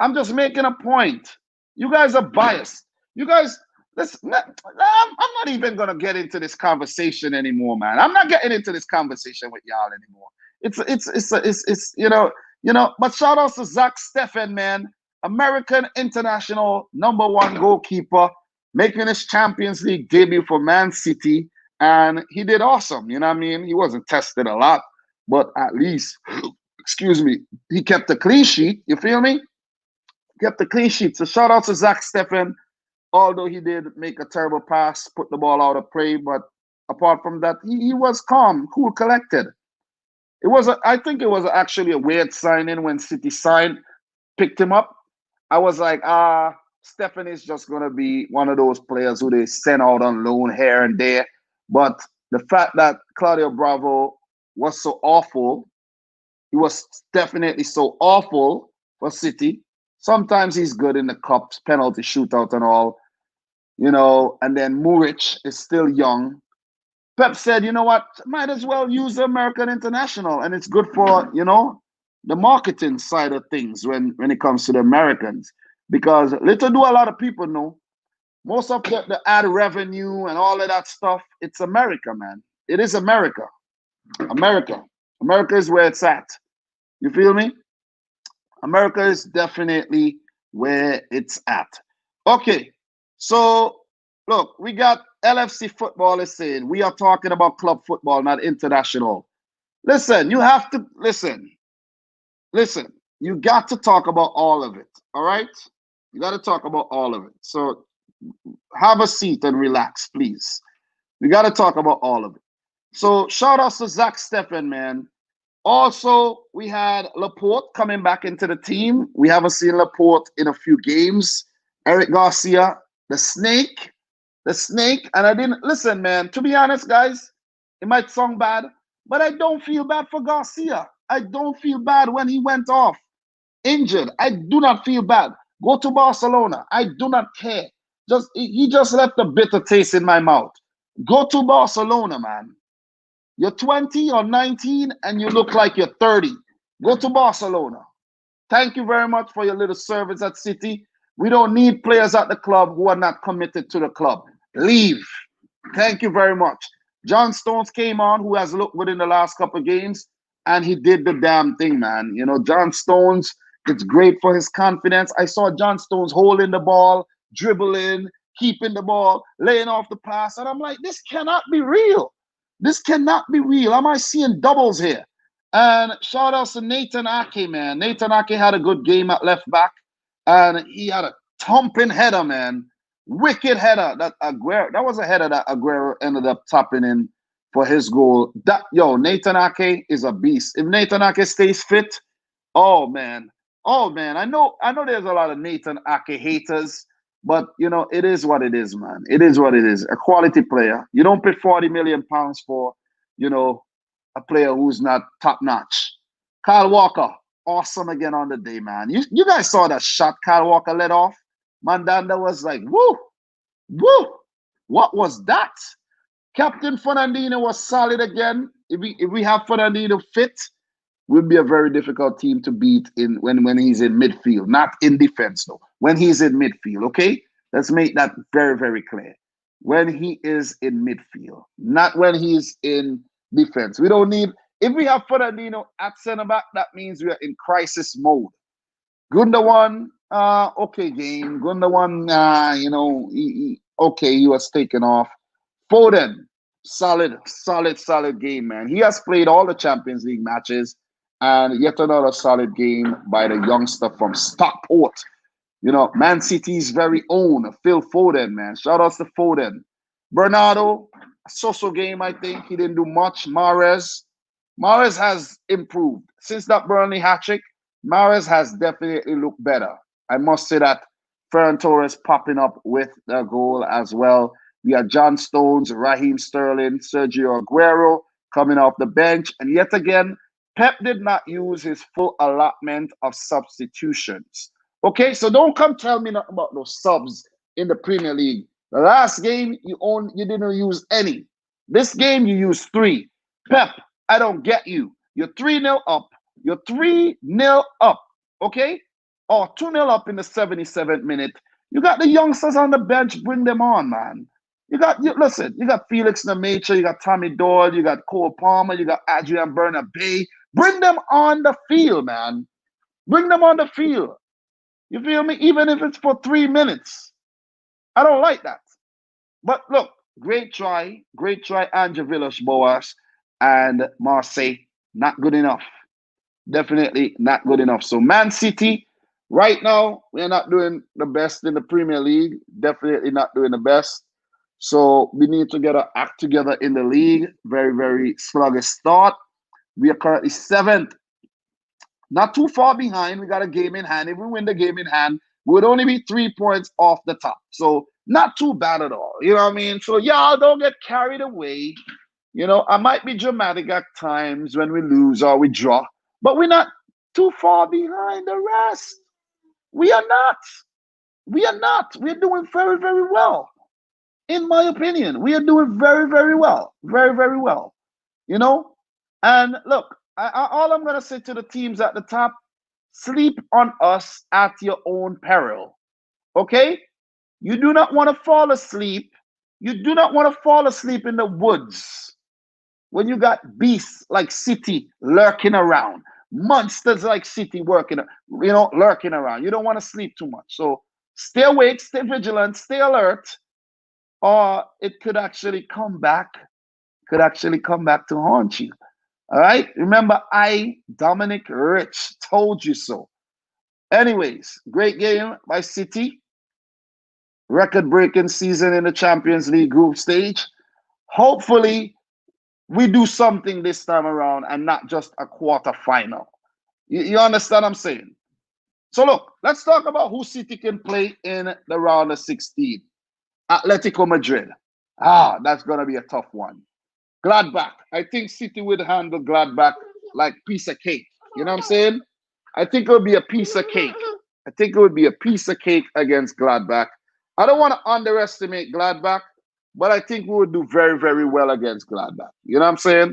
I'm just making a point. You guys are biased. You guys, listen, I'm not even going to get into this conversation anymore, man. I'm not getting into this conversation with y'all anymore. It's but shout out to Zach Steffen, man. American international #1 goalkeeper, making his Champions League debut for Man City. And he did awesome. You know what I mean? He wasn't tested a lot, but at least, he kept a clean sheet. You feel me? Kept the clean sheet. So shout out to Zach Steffen, although he did make a terrible pass, put the ball out of play. But apart from that, he was calm, cool, collected. I think it was actually a weird signing when City picked him up. I was like, Stephanie's just gonna be one of those players who they send out on loan here and there. But the fact that Claudio Bravo was so awful, he was definitely so awful for City. Sometimes he's good in the cups, penalty shootout and all, and then Muric is still young. Pep said, you know what, might as well use the American international, and it's good for, the marketing side of things when it comes to the Americans. Because little do a lot of people know, most of the ad revenue and all of that stuff, it's America, man. It is America. America. America is where it's at. You feel me? America is definitely where it's at. Okay, so look, we got LFC football is saying we are talking about club football, not international. Listen, you have to listen. Listen, you got to talk about all of it. All right? You got to talk about all of it. So have a seat and relax, please. We got to talk about all of it. So shout out to Zach Steffen, man. Also, we had Laporte coming back into the team. We haven't seen Laporte in a few games. Eric Garcia, the snake. And I didn't listen, man. To be honest, guys, it might sound bad, but I don't feel bad for Garcia. I don't feel bad when he went off injured. I do not feel bad. Go to Barcelona. I do not care. He just left a bitter taste in my mouth. Go to Barcelona, man. You're 20 or 19 and you look like you're 30. Go to Barcelona. Thank you very much for your little service at City. We don't need players at the club who are not committed to the club. Leave. Thank you very much. John Stones came on, who has looked good in the last couple of games, and he did the damn thing, man. John Stones, it's great for his confidence. I saw John Stones holding the ball, dribbling, keeping the ball, laying off the pass, and I'm like, this cannot be real. This cannot be real. Am I seeing doubles here? And shout out to Nathan Ake, man. Nathan Ake had a good game at left back, and he had a thumping header, man. Wicked header that was a header that Aguero ended up tapping in for his goal. Nathan Ake is a beast. If Nathan Ake stays fit, oh man. I know there's a lot of Nathan Ake haters, but it is what it is, man. It is what it is. A quality player. You don't pay 40 million pounds for, a player who's not top notch. Kyle Walker, awesome again on the day, man. You guys saw that shot Kyle Walker let off? Mandanda was like, woo, what was that? Captain Fernandinho was solid again. If we have Fernandinho fit, we'll be a very difficult team to beat when he's in midfield, not in defense though. When he's in midfield, okay? Let's make that very, very clear. When he is in midfield, not when he's in defense. We don't need, if we have Fernandinho at centre back, that means we are in crisis mode. Gundogan, okay game. Gundogan, he was taken off. Foden, solid game, man. He has played all the Champions League matches, and yet another solid game by the youngster from Stockport. Man City's very own Phil Foden, man. Shout outs to Foden. Bernardo, so-so game, I think. He didn't do much. Mahrez has improved. Since that Burnley hat-trick, Mahrez has definitely looked better. I must say that. Ferran Torres popping up with the goal as well. We have John Stones, Raheem Sterling, Sergio Aguero coming off the bench. And yet again, Pep did not use his full allotment of substitutions. Okay, so don't come tell me nothing about those subs in the Premier League. The last game, you didn't use any. This game, you used 3. Pep, I don't get you. You're 3-0 up. You're 3-0 up, okay? Or 2-0 up in the 77th minute. You got the youngsters on the bench. Bring them on, man. You got Felix Namacha, you got Tommy Doyle, you got Cole Palmer, you got Adrian Bernabé. Bring them on the field, man. Bring them on the field. You feel me? Even if it's for 3 minutes. I don't like that. But look, great try, Andre Villas-Boas and Marseille. Not good enough. Definitely not good enough. So Man City, right now, we're not doing the best in the Premier League. Definitely not doing the best. So we need to get our act together in the league. Very, very sluggish start. We are currently 7th. Not too far behind. We got a game in hand. If we win the game in hand, We would only be 3 points off the top. So not too bad at all. You know what I mean? So y'all don't get carried away. You know, I might be dramatic at times when we lose or we draw, but we're not too far behind the rest. We are not. We are not. We're doing very, very well. In my opinion, we are doing very, very well. Very, very well. You know? And look, all I'm going to say to the teams at the top, sleep on us at your own peril. Okay? You do not want to fall asleep. You do not want to fall asleep in the woods when you got beasts like City lurking around, monsters like City lurking around. You don't want to sleep too much. So stay awake, stay vigilant, stay alert, or it could actually come back to haunt you. All right? Remember, Dominic Rich, told you so. Anyways, great game by City. Record-breaking season in the Champions League group stage. Hopefully, we do something this time around and not just a quarter final. You understand what I'm saying? So look, let's talk about who City can play in the round of 16. Atletico Madrid. That's going to be a tough one. Gladbach. I think City would handle Gladbach like piece of cake. You know what I'm saying? I think it would be a piece of cake. I think it would be a piece of cake against Gladbach. I don't want to underestimate Gladbach, but I think we would do very, very well against Gladbach. You know what I'm saying?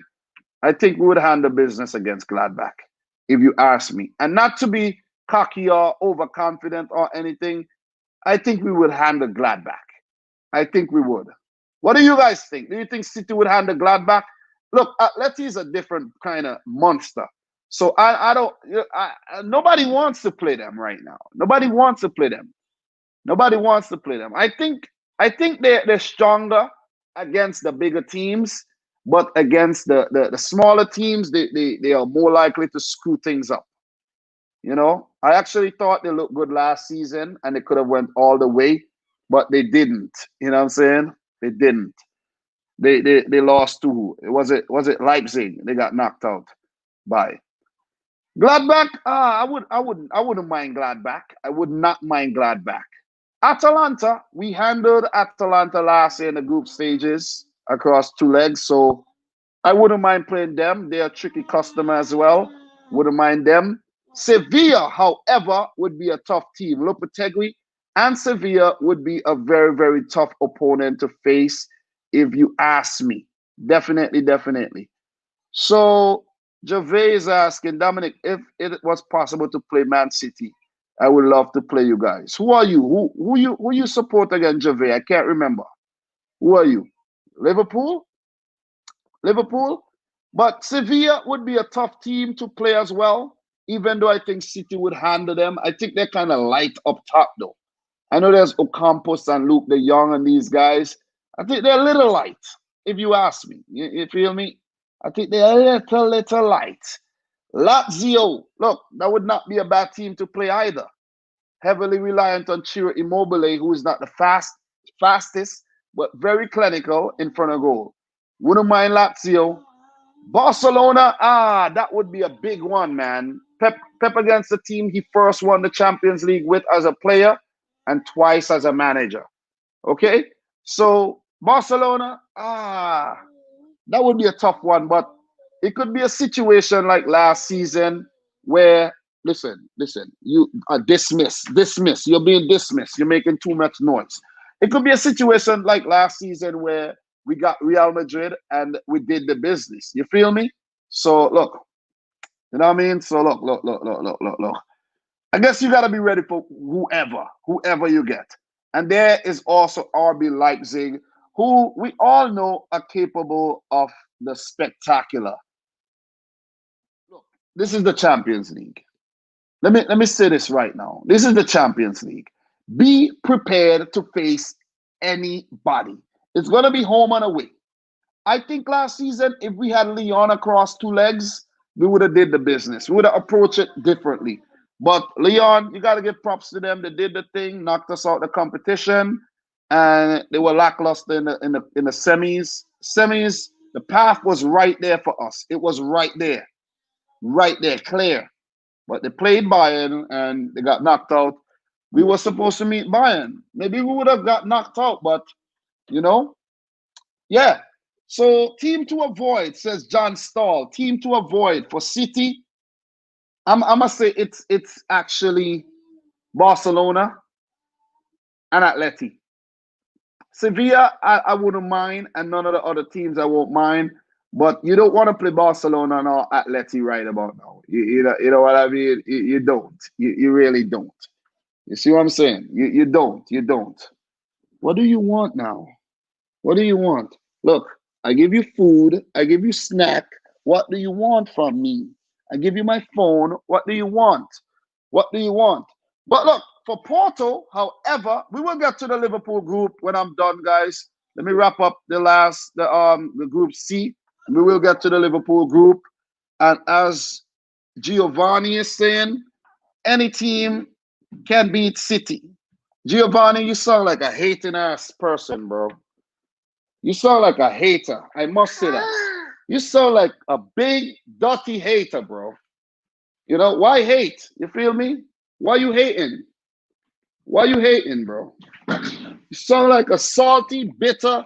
I think we would handle business against Gladbach, if you ask me. And not to be cocky or overconfident or anything, I think we would handle Gladbach. I think we would. What do you guys think? Do you think City would handle Gladbach? Look, Atleti is a different kind of monster. So nobody wants to play them right now. Nobody wants to play them. Nobody wants to play them. I think they're stronger against the bigger teams, but against the smaller teams, they are more likely to screw things up. You know, I actually thought they looked good last season and they could have went all the way, but they didn't. You know what I'm saying? They didn't. They lost to who? Was it Leipzig? They got knocked out by Gladbach. I wouldn't mind Gladbach. I would not mind Gladbach. Atalanta, we handled Atalanta last year in the group stages across 2 legs, so I wouldn't mind playing them. They're a tricky customer as well. Wouldn't mind them. Sevilla, however, would be a tough team. Lopetegui and Sevilla would be a very, very tough opponent to face, if you ask me. Definitely, definitely. So Gervais is asking, Dominic, if it was possible to play Man City, I would love to play you guys. Who are you? Who you support against Gervais? I can't remember. Who are you? Liverpool? Liverpool? But Sevilla would be a tough team to play as well, even though I think City would handle them. I think they're kind of light up top, though. I know there's Ocampos and Luke de Jong and these guys. I think they're a little light, if you ask me. You feel me? I think they're a little light. Lazio, look, that would not be a bad team to play either. Heavily reliant on Ciro Immobile, who is not the fastest, but very clinical in front of goal. Wouldn't mind Lazio. Barcelona, that would be a big one, man. Pep against the team he first won the Champions League with as a player and twice as a manager. Okay? So Barcelona, that would be a tough one, but it could be a situation like last season where, listen, you are dismissed. You're being dismissed. You're making too much noise. It could be a situation like last season where we got Real Madrid and we did the business. You feel me? So look, you know what I mean? So look. I guess you got to be ready for whoever you get. And there is also RB Leipzig, who we all know are capable of the spectacular. Look, this is the Champions League. Let me say this right now. This is the Champions League. Be prepared to face anybody. It's going to be home and away. I think last season, if we had Lyon across 2 legs, we would have did the business. We would have approached it differently. But Lyon, you got to give props to them. They did the thing, knocked us out the competition, and they were lackluster in the semis. Semis, the path was right there for us. It was right there, clear. But they played Bayern and they got knocked out. We were supposed to meet Bayern. Maybe we would have got knocked out, but you know, yeah. So team to avoid, says John Stahl. Team to avoid for City. I must say it's actually Barcelona and Atleti. Sevilla, I wouldn't mind, and none of the other teams I won't mind. But you don't want to play Barcelona or Atleti right about now. You know what I mean? You don't. You really don't. You see what I'm saying? You don't. You don't. What do you want now? What do you want? Look, I give you food. I give you snack. What do you want from me? I give you my phone. What do you want? What do you want? But look, for Porto, however, we will get to the Liverpool group when I'm done, guys. Let me wrap up the group C. We will get to the Liverpool group. And as Giovanni is saying, any team can beat City. Giovanni, you sound like a hating ass person, bro. You sound like a hater. I must say that. You sound like a big, dirty hater, bro. You know, why hate? You feel me? Why you hating? Why you hating, bro? You sound like a salty, bitter,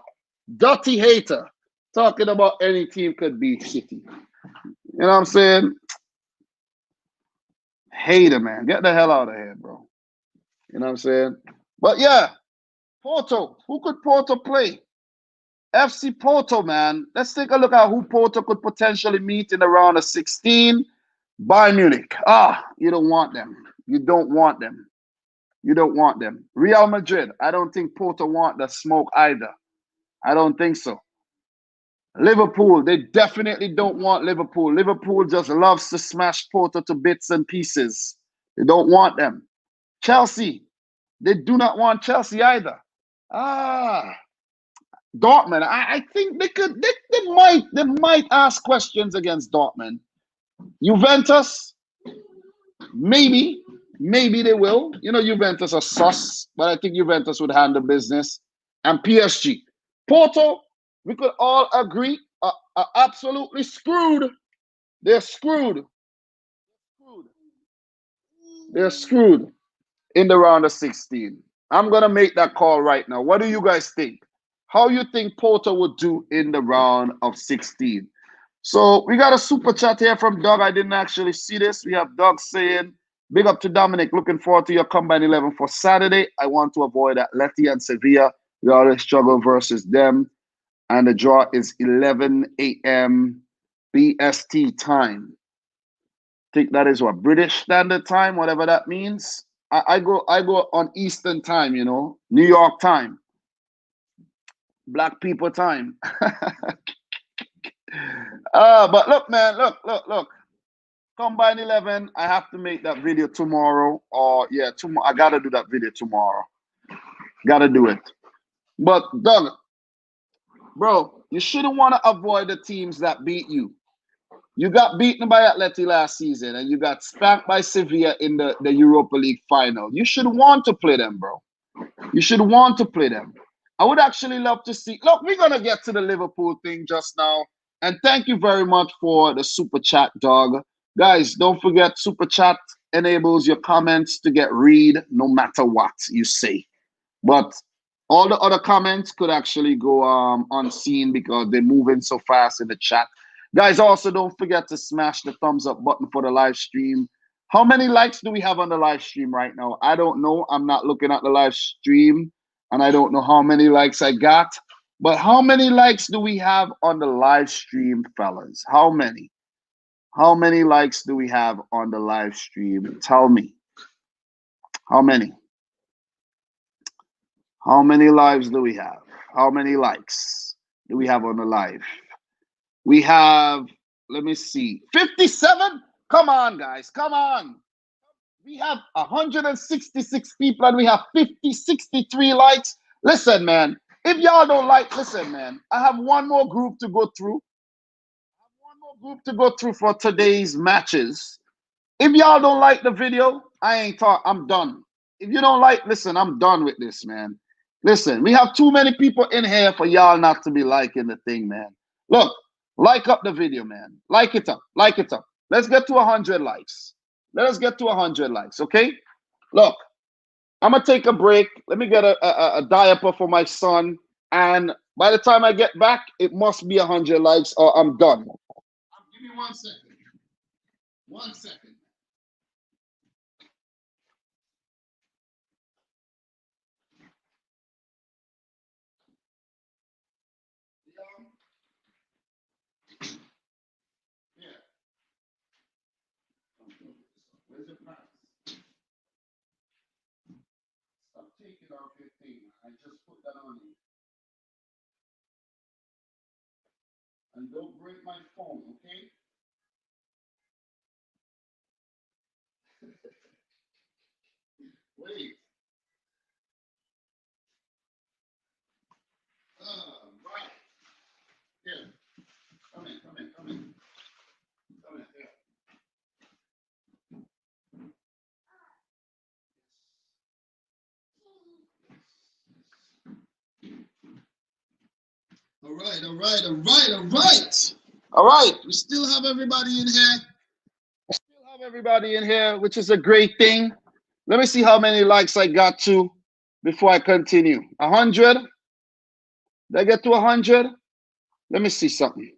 dirty hater talking about any team could beat City. You know what I'm saying? Hater, man. Get the hell out of here, bro. You know what I'm saying? But yeah, Porto. Who could Porto play? FC Porto, man. Let's take a look at who Porto could potentially meet in the round of 16. Bayern Munich. You don't want them. You don't want them. You don't want them. Real Madrid. I don't think Porto want the smoke either. I don't think so. Liverpool. They definitely don't want Liverpool. Liverpool just loves to smash Porto to bits and pieces. They don't want them. Chelsea. They do not want Chelsea either. Dortmund. I think they might ask questions against Dortmund. Juventus, maybe they will. You know, Juventus are sus, but I think Juventus would handle business. And PSG, Porto, we could all agree are absolutely screwed. They're screwed. They're screwed in the round of 16. I'm gonna make that call right now. What do you guys think? How you think Porto would do in the round of 16? So we got a super chat here from Doug. I didn't actually see this. We have Doug saying, big up to Dominic. Looking forward to your combine 11 for Saturday. I want to avoid Atleti and Sevilla. We always struggle versus them. And the draw is 11 a.m. BST time. I think that is what? British Standard Time, whatever that means. I go on Eastern time, you know, New York time. Black people time. But look, man, look. Combine 11, I have to make that video tomorrow. Or yeah, tomorrow. I gotta do that video tomorrow. Gotta do it. But Doug, bro, you shouldn't want to avoid the teams that beat you. You got beaten by Atleti last season, and you got spanked by Sevilla in the Europa League final. You should want to play them, bro. You should want to play them. I would actually love to see. Look, we're gonna get to the Liverpool thing just now. And thank you very much for the super chat, dog. Guys, don't forget, super chat enables your comments to get read no matter what you say. But all the other comments could actually go unseen because they're moving so fast in the chat. Guys, also don't forget to smash the thumbs up button for the live stream. How many likes do we have on the live stream right now? I don't know. I'm not looking at the live stream, and I don't know how many likes I got. But how many likes do we have on the live stream, fellas? How many? How many likes do we have on the live stream? Tell me. How many? How many lives do we have? How many likes do we have on the live? We have, let me see, 57? Come on, guys, come on. We have 166 people and we have 63 likes. Listen, man, if y'all don't like, listen, man, I have one more group to go through. For today's matches. If y'all don't like the video, I'm done. If you don't like, listen, I'm done with this, man. Listen, we have too many people in here for y'all not to be liking the thing, man. Look, like up the video, man. Like it up. Let's get to 100 likes. Let us get to 100 likes, okay? Look, I'm gonna take a break. Let me get a diaper for my son. And by the time I get back, it must be 100 likes or I'm done. Give me 1 second. 1 second. Yeah. Where's your pants? Stop taking off your thing. I just put that on you. And don't break my phone, okay? Wait. Right. Here. Come in, come in, come in. Come in, here. All right, all right, all right, all right. All right, we still have everybody in here. Still have everybody in here, which is a great thing. Let me see how many likes I got to before I continue. 100? Did I get to 100? Let me see something.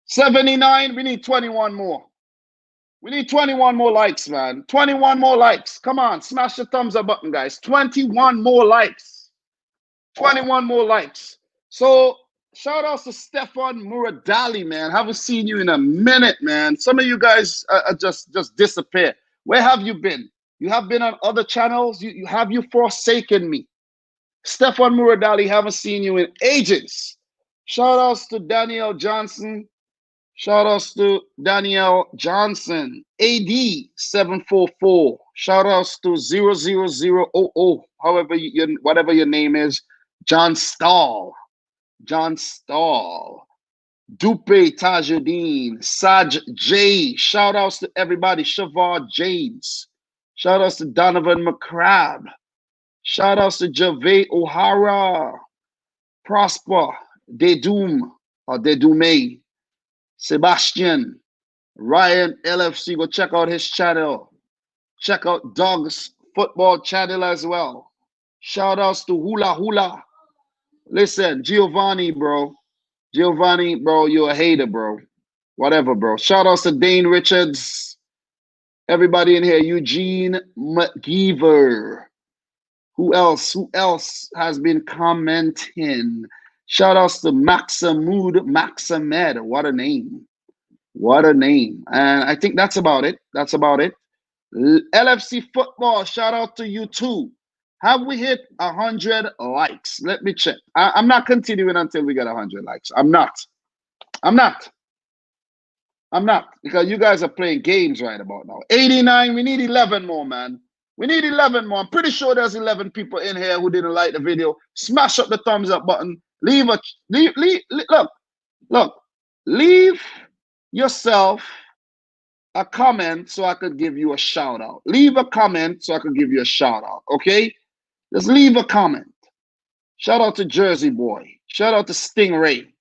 79, we need 21 more. We need 21 more likes, man. 21 more likes. Come on, smash the thumbs up button, guys. 21 more likes. 21 more likes. So shout out to Stefan Muradali, man. Haven't seen you in a minute, man. Some of you guys just disappear. Where have you been? You have been on other channels. Have you forsaken me? Stefan Muradali, haven't seen you in ages. Shout outs to Danielle Johnson. Shout outs to Danielle Johnson. AD 744. Shout outs to 00000. However, whatever your name is. John Stahl. John Stahl. Dupe Tajuddin. Saj J. Shout outs to everybody. Shavar James. Shout outs to Donovan McCrabb. Shout outs to Javay O'Hara. Prosper. Dedum or Dedume. Sebastian. Ryan LFC. Go check out his channel. Check out Doug's football channel as well. Shout outs to Hula Hula. Listen, Giovanni, bro. Giovanni, bro, you're a hater, bro. Whatever, bro. Shout outs to Dane Richards. Everybody in here. Eugene McGeever. Who else? Who else has been commenting? Shout outs to Maximud Maximed. What a name. What a name. And I think that's about it. That's about it. LFC football, shout out to you too. Have we hit 100 likes? Let me check. I'm not continuing until we get 100 likes. I'm not. I'm not. I'm not. Because you guys are playing games right about now. 89, we need 11 more, man. We need 11 more. I'm pretty sure there's 11 people in here who didn't like the video. Smash up the thumbs up button. Leave, look, leave yourself a comment so I could give you a shout out. Leave a comment so I could give you a shout out, okay? Just leave a comment. Shout out to Jersey Boy. Shout out to Stingray.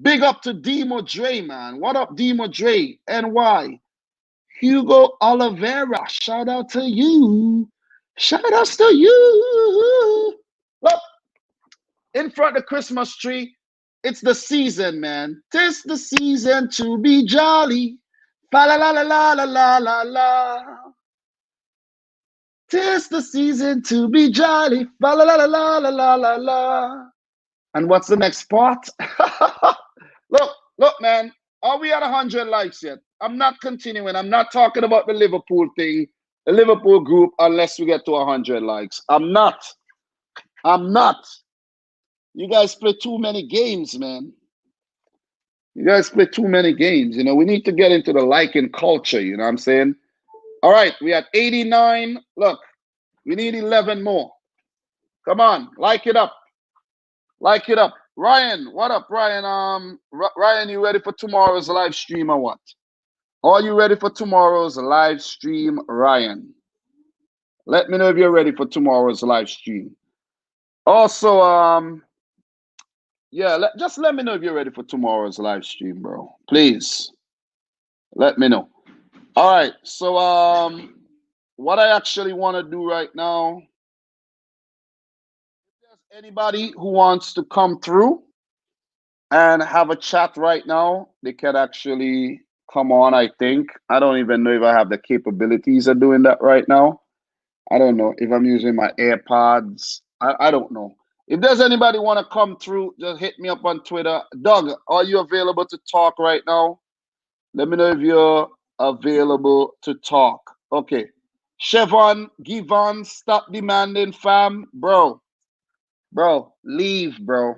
Big up to Demo Dre, man. What up, Demo Dre? NY. Hugo Oliveira. Shout out to you. Shout outs to you. Look, in front of the Christmas tree, it's the season, man. 'Tis the season to be jolly. Fa la la la la la la la la. 'Tis the season to be jolly. Fa la la la la la la la la. And what's the next part? look, man. Are we at 100 likes yet? I'm not continuing. I'm not talking about the Liverpool thing, the Liverpool group, unless we get to 100 likes. I'm not. I'm not. You guys play too many games, man. You guys play too many games. You know, we need to get into the liking culture. You know what I'm saying? All right, we at 89. Look, we need 11 more. Come on, like it up. Like it up. Ryan, what up, Ryan? Ryan, you ready for tomorrow's live stream or what? Are you ready for tomorrow's live stream, Ryan? Let me know if you're ready for tomorrow's live stream. Also, yeah, just let me know if you're ready for tomorrow's live stream, bro. Please. Let me know. All right. So what I actually want to do right now, if there's anybody who wants to come through and have a chat right now, they can actually come on, I think. I don't even know if I have the capabilities of doing that right now. I don't know if I'm using my AirPods. I don't know. If there's anybody want to come through, just hit me up on Twitter. Doug, are you available to talk right now? Let me know if you're available to talk. Okay. Chevon, Givon, stop demanding, fam. Bro, leave, bro.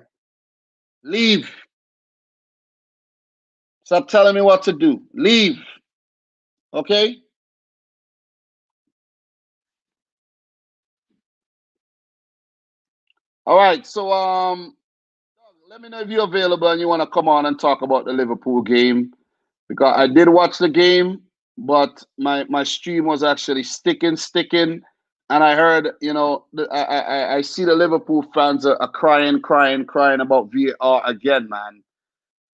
Leave. Stop telling me what to do. Leave. Okay? All right. So let me know if you're available and you want to come on and talk about the Liverpool game. Because I did watch the game, but my stream was actually sticking, and I heard, I see the Liverpool fans are crying about VAR again, man.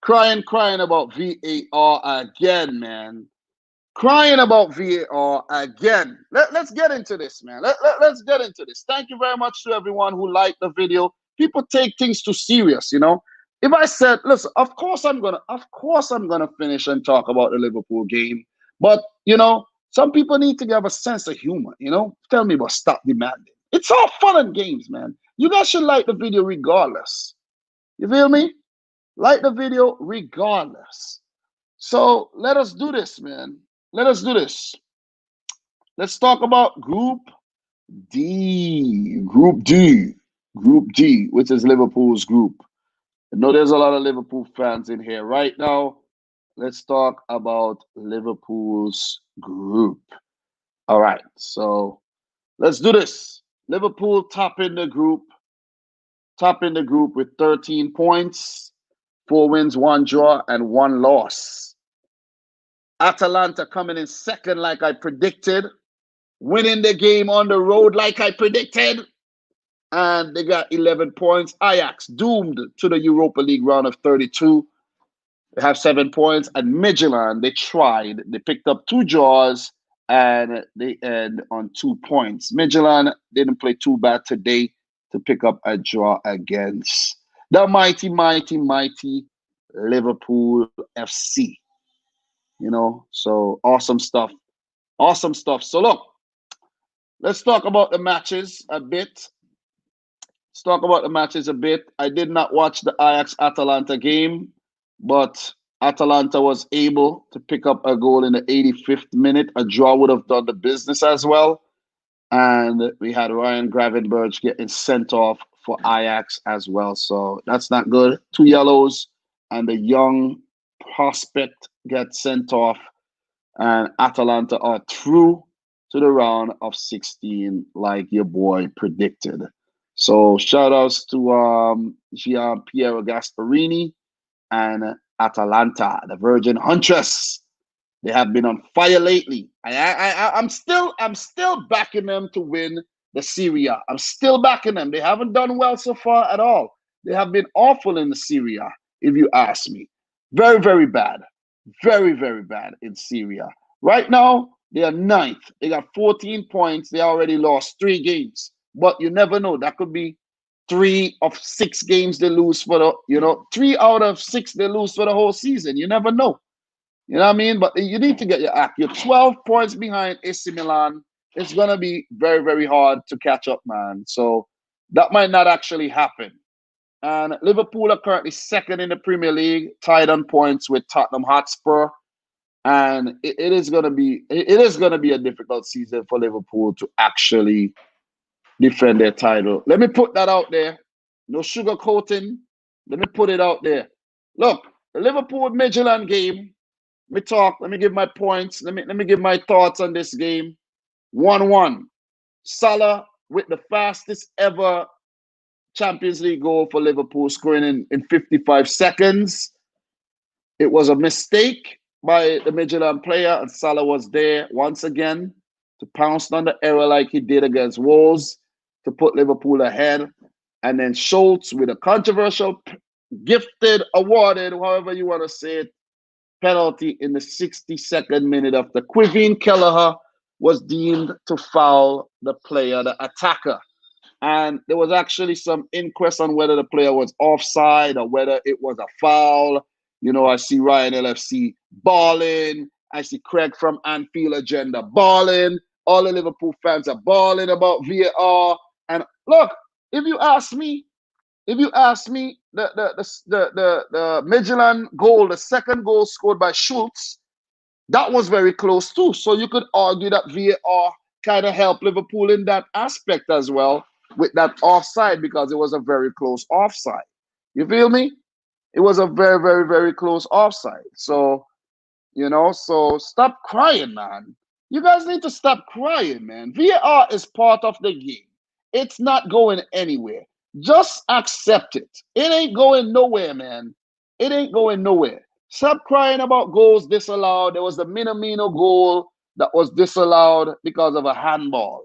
Crying about VAR again, man. Crying about VAR again. Let's get into this, man. Let's get into this. Thank you very much to everyone who liked the video. People take things too serious, you know. If I said, listen, of course I'm gonna finish and talk about the Liverpool game. But some people need to have a sense of humor, Tell me about stop demanding. It's all fun and games, man. You guys should like the video regardless. You feel me? Like the video regardless. So let us do this, man. Let us do this. Let's talk about Group D. Group D, which is Liverpool's group. I know there's a lot of Liverpool fans in here right now. Let's talk about Liverpool's group. All right, so let's do this. Liverpool top in the group with 13 points, 4 wins, 1 draw, and 1 loss. Atalanta coming in second like I predicted, winning the game on the road like I predicted, and they got 11 points. Ajax doomed to the Europa League round of 32. They have 7 points. And Midtjylland, they tried. They picked up 2 draws and they end on 2 points. Midtjylland didn't play too bad today to pick up a draw against the mighty Liverpool FC. So awesome stuff. Awesome stuff. So look, let's talk about the matches a bit. I did not watch the Ajax-Atalanta game, but Atalanta was able to pick up a goal in the 85th minute. A draw would have done the business as well. And we had Ryan Gravenberch getting sent off for Ajax as well. So that's not good. 2 yellows, and the young prospect gets sent off. And Atalanta are through to the round of 16 like your boy predicted. So shout outs to Gian Piero Gasparini and Atalanta, the Virgin Huntress. They have been on fire lately. I'm still backing them to win the Serie A. I'm still backing them. They haven't done well so far at all. They have been awful in the Serie A, if you ask me. Very, very bad. Very, very bad in Serie A. Right now, they are 9th. They got 14 points. They already lost 3 games. But you never know. That could be 3 of 6 games they lose for 3 out of 6 they lose for the whole season. You never know. You know what I mean? But you need to get your act. You're 12 points behind AC Milan. It's going to be very, very hard to catch up, man. So that might not actually happen. And Liverpool are currently 2nd in the Premier League, tied on points with Tottenham Hotspur. And it is going to be a difficult season for Liverpool to actually defend their title. Let me put that out there. No sugarcoating. Let me put it out there. Look, the Liverpool Midtjylland game. Let me give my points. Let me give my thoughts on this game. 1-1. Salah with the fastest ever Champions League goal for Liverpool, scoring in 55 seconds. It was a mistake by the Midtjylland player, and Salah was there once again to pounce on the error like he did against Wolves to put Liverpool ahead. And then Schultz with a controversial, gifted, awarded, however you want to say it, penalty in the 62nd minute after Quiveen Kelleher was deemed to foul the player, the attacker. And there was actually some inquest on whether the player was offside or whether it was a foul. You know, I see Ryan LFC balling. I see Craig from Anfield Agenda balling. All the Liverpool fans are balling about VAR. And look, if you ask me, the Midtjylland goal, the second goal scored by Schultz, that was very close too. So you could argue that VAR kind of helped Liverpool in that aspect as well with that offside, because it was a very close offside. You feel me? It was a very, very, very close offside. So, so stop crying, man. You guys need to stop crying, man. VAR is part of the game. It's not going anywhere. Just accept it. It ain't going nowhere, man. It ain't going nowhere. Stop crying about goals disallowed. There was the Minamino goal that was disallowed because of a handball.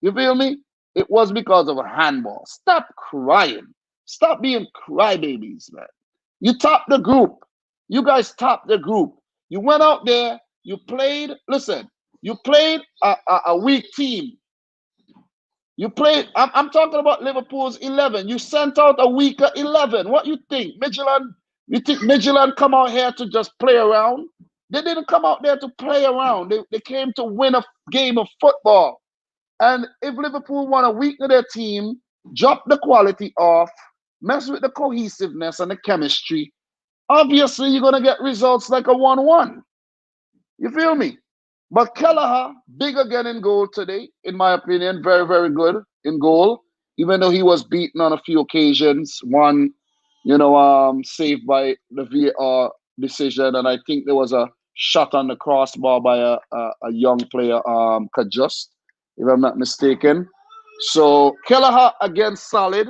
You feel me? It was because of a handball. Stop crying. Stop being crybabies, man. You topped the group. You guys topped the group. You went out there. You played. Listen, you played a weak team. You played. I'm talking about Liverpool's 11. You sent out a weaker 11. What you think, Midtjylland? You think Midtjylland come out here to just play around? They didn't come out there to play around. They came to win a game of football. And if Liverpool want to weaken their team, drop the quality off, mess with the cohesiveness and the chemistry, obviously you're going to get results like a 1-1. You feel me? But Kelleher, big again in goal today, in my opinion. Very, very good in goal, even though he was beaten on a few occasions. One, saved by the VAR decision. And I think there was a shot on the crossbar by a young player, Kajust, if I'm not mistaken. So Kelleher, again, solid.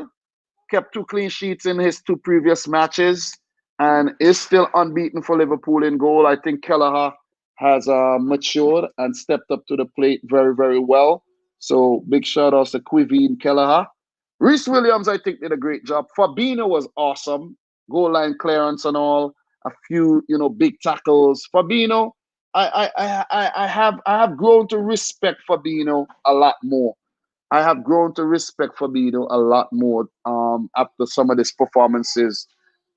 Kept 2 clean sheets in his 2 previous matches and is still unbeaten for Liverpool in goal. I think Kelleher has matured and stepped up to the plate very, very well. So big shout outs to Quivine Kelleher. Reece Williams, I think, did a great job. Fabinho was awesome. Goal line clearance and all. A few, big tackles. Fabinho, I have grown to respect Fabinho a lot more. I have grown to respect Fabinho a lot more after some of his performances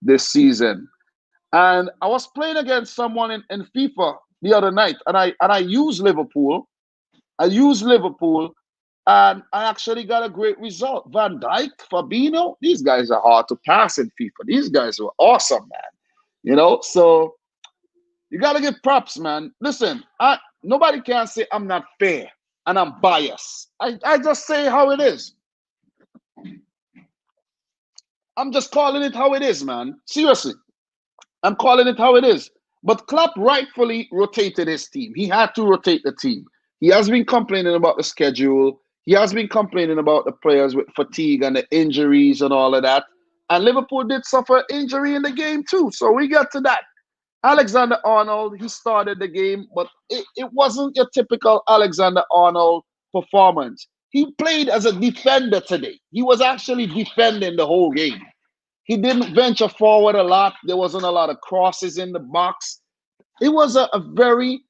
this season. And I was playing against someone in FIFA the other night, and I used Liverpool. And I actually got a great result. Van Dijk, Fabinho, these guys are hard to pass in FIFA. These guys were awesome, man. So you got to give props, man. Listen, nobody can say I'm not fair and I'm biased. I just say how it is. I'm just calling it how it is, man. Seriously. I'm calling it how it is. But Klopp rightfully rotated his team. He had to rotate the team. He has been complaining about the schedule. He has been complaining about the players with fatigue and the injuries and all of that. And Liverpool did suffer injury in the game too. So we got to that. Alexander-Arnold, he started the game, but it wasn't your typical Alexander-Arnold performance. He played as a defender today. He was actually defending the whole game. He didn't venture forward a lot. There wasn't a lot of crosses in the box. It was a very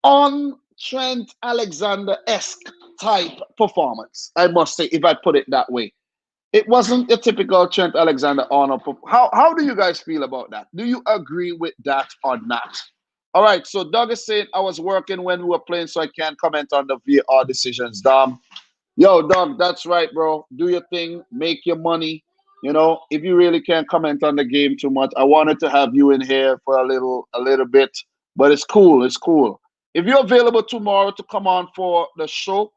on-Trent Alexander-esque type performance, I must say, if I put it that way. It wasn't a typical Trent Alexander-Arnold. How do you guys feel about that? Do you agree with that or not? All right, so Doug is saying I was working when we were playing, so I can't comment on the VAR decisions. Yo, Doug, that's right, bro. Do your thing, make your money. If you really can't comment on the game too much, I wanted to have you in here for a little bit, but it's cool. It's cool. If you're available tomorrow to come on for the show,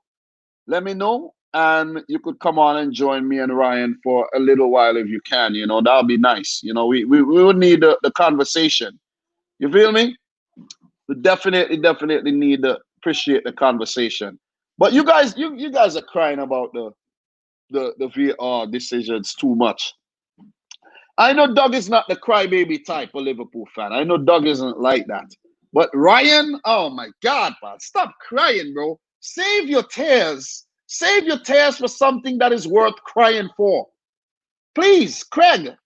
let me know, and you could come on and join me and Ryan for a little while if you can. That would be nice. We would need the conversation. You feel me? We definitely need to appreciate the conversation. But you guys are crying about the VAR decisions too much. I know Doug is not the crybaby type of Liverpool fan. I know Doug isn't like that. But Ryan, oh my God, man, stop crying, bro. Save your tears. Save your tears for something that is worth crying for. Please, Craig,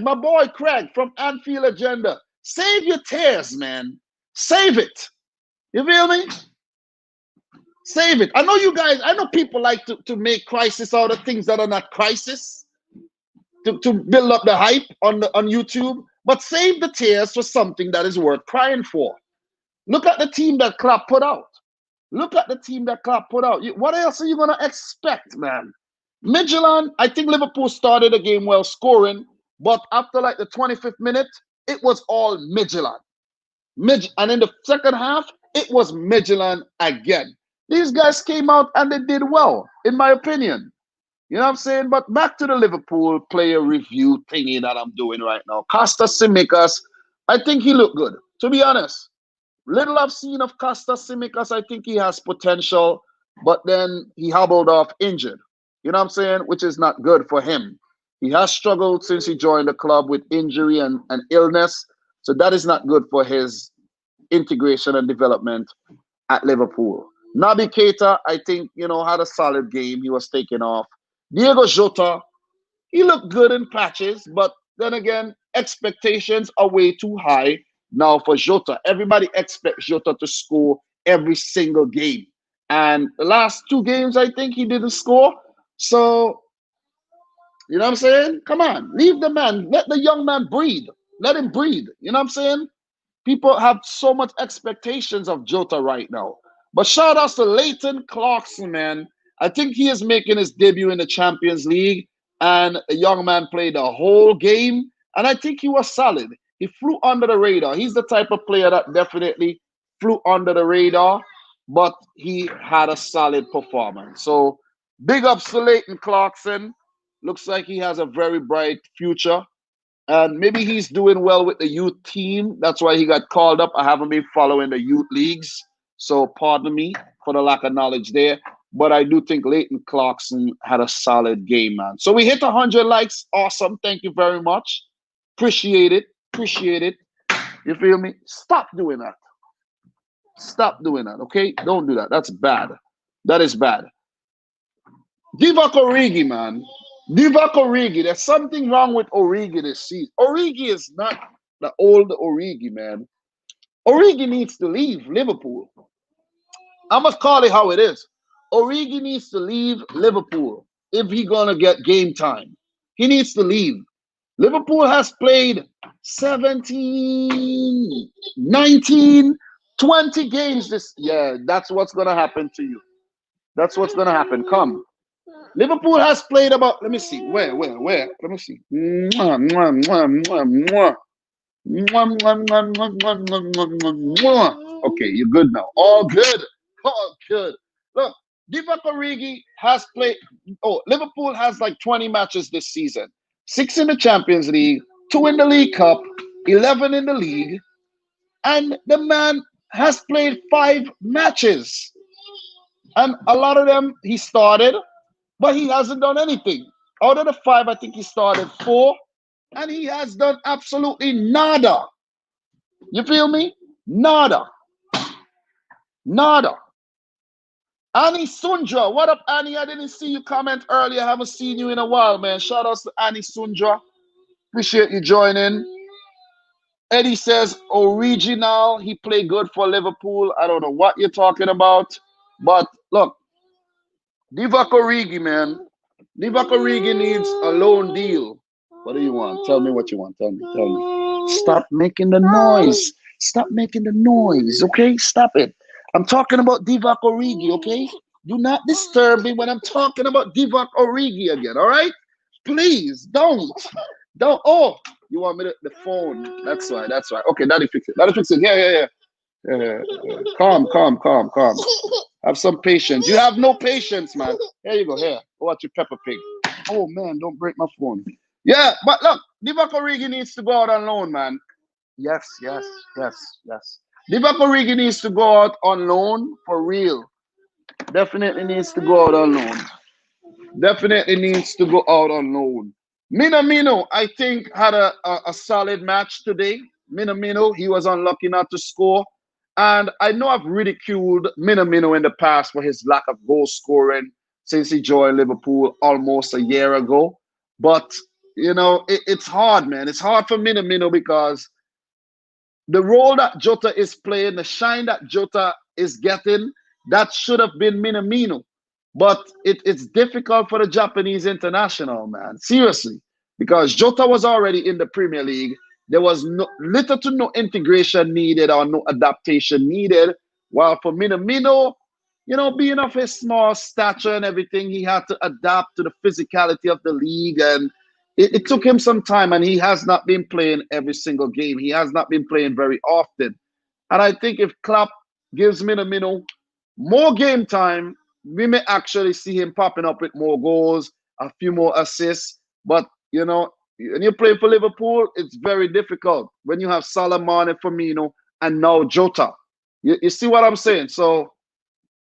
my boy Craig from Anfield Agenda, save your tears, man. Save it. You feel me? Save it. I know you guys, I know people like to make crisis out of things that are not crisis, to build up the hype on YouTube, but save the tears for something that is worth crying for. Look at the team that Klopp put out. Look at the team that Klopp put out. What else are you going to expect, man? Midtjylland, I think Liverpool started the game well scoring, but after like the 25th minute, it was all Midtjylland. And in the second half, it was Midtjylland again. These guys came out and they did well, in my opinion. You know what I'm saying? But back to the Liverpool player review thingy that I'm doing right now. Kostas Tsimikas, I think he looked good, to be honest. Little I've seen of Kostas Tsimikas, I think he has potential, but then he hobbled off injured. You know what I'm saying? Which is not good for him. He has struggled since he joined the club with injury and illness. So that is not good for his integration and development at Liverpool. Naby Keita, I think, had a solid game. He was taken off. Diego Jota, he looked good in patches, but then again, expectations are way too high now for Jota. Everybody expects Jota to score every single game. And the last 2 games, I think he didn't score. So, you know what I'm saying? Come on, leave the man. Let the young man breathe. Let him breathe. You know what I'm saying? People have so much expectations of Jota right now. But shout out to Leighton Clarkson, man. I think he is making his debut in the Champions League. And the young man played the whole game. And I think he was solid. He flew under the radar. He's the type of player that definitely flew under the radar. But he had a solid performance. So big ups to Leighton Clarkson. Looks like he has a very bright future. And maybe he's doing well with the youth team. That's why he got called up. I haven't been following the youth leagues. So pardon me for the lack of knowledge there. But I do think Leighton Clarkson had a solid game, man. So we hit 100 likes. Awesome. Thank you very much. Appreciate it. Appreciate it. You feel me? Stop doing that. Stop doing that, okay? Don't do that. That's bad. That is bad. Divock Origi, man. Divock Origi. There's something wrong with Origi this season. Origi is not the old Origi, man. Origi needs to leave Liverpool. I must call it how it is. Origi needs to leave Liverpool if he's going to get game time. He needs to leave. Liverpool has played 17, 19, 20 games this. Yeah, that's what's going to happen to you. That's what's going to happen. Come. Liverpool has played about, let me see, where? Let me see. Okay, you're good now. All good. All good. Look, Divock Origi has played, Liverpool has like 20 matches this season. 6 in the Champions League, 2 in the League Cup, 11 in the league. And the man has played 5 matches. And a lot of them he started, but he hasn't done anything. Out of the 5, I think he started 4, and he has done absolutely nada. You feel me? Nada. Nada. Annie Sundra. What up, Annie? I didn't see you comment earlier. I haven't seen you in a while, man. Shout out to Annie Sundra. Appreciate you joining. Eddie says, original. He played good for Liverpool. I don't know what you're talking about. But look, Divock Origi, man. Divock Origi needs a loan deal. What do you want? Tell me what you want. Tell me. Stop making the noise. Stop making the noise, okay? Stop it. I'm talking about Divock Origi, okay? Do not disturb me when I'm talking about Divock Origi again, all right? Please, don't. Don't. Oh, you want me to, the phone. That's right. Okay, that'll fix it. Yeah. Calm. Have some patience. You have no patience, man. Here you go. Here. Watch your Peppa Pig. Oh, man, don't break my phone. Yeah, but look, Divock Origi needs to go out on loan, man. Yes. Divock Origi needs to go out on loan for real. Definitely needs to go out on loan. Minamino, I think, had a solid match today. Minamino, he was unlucky not to score. And I know I've ridiculed Minamino in the past for his lack of goal scoring since he joined Liverpool almost a year ago. But, it's hard, man. It's hard for Minamino because the role that Jota is playing, the shine that Jota is getting, that should have been Minamino. But it's difficult for the Japanese international, man. Seriously. Because Jota was already in the Premier League. There was little to no integration needed or no adaptation needed. While for Minamino, being of his small stature and everything, he had to adapt to the physicality of the league. And it took him some time, and he has not been playing every single game. He has not been playing very often. And I think if Klopp gives Minamino more game time, we may actually see him popping up with more goals, a few more assists. But, when you play for Liverpool, it's very difficult when you have Salah, Mane, Firmino, and now Jota. You see what I'm saying? So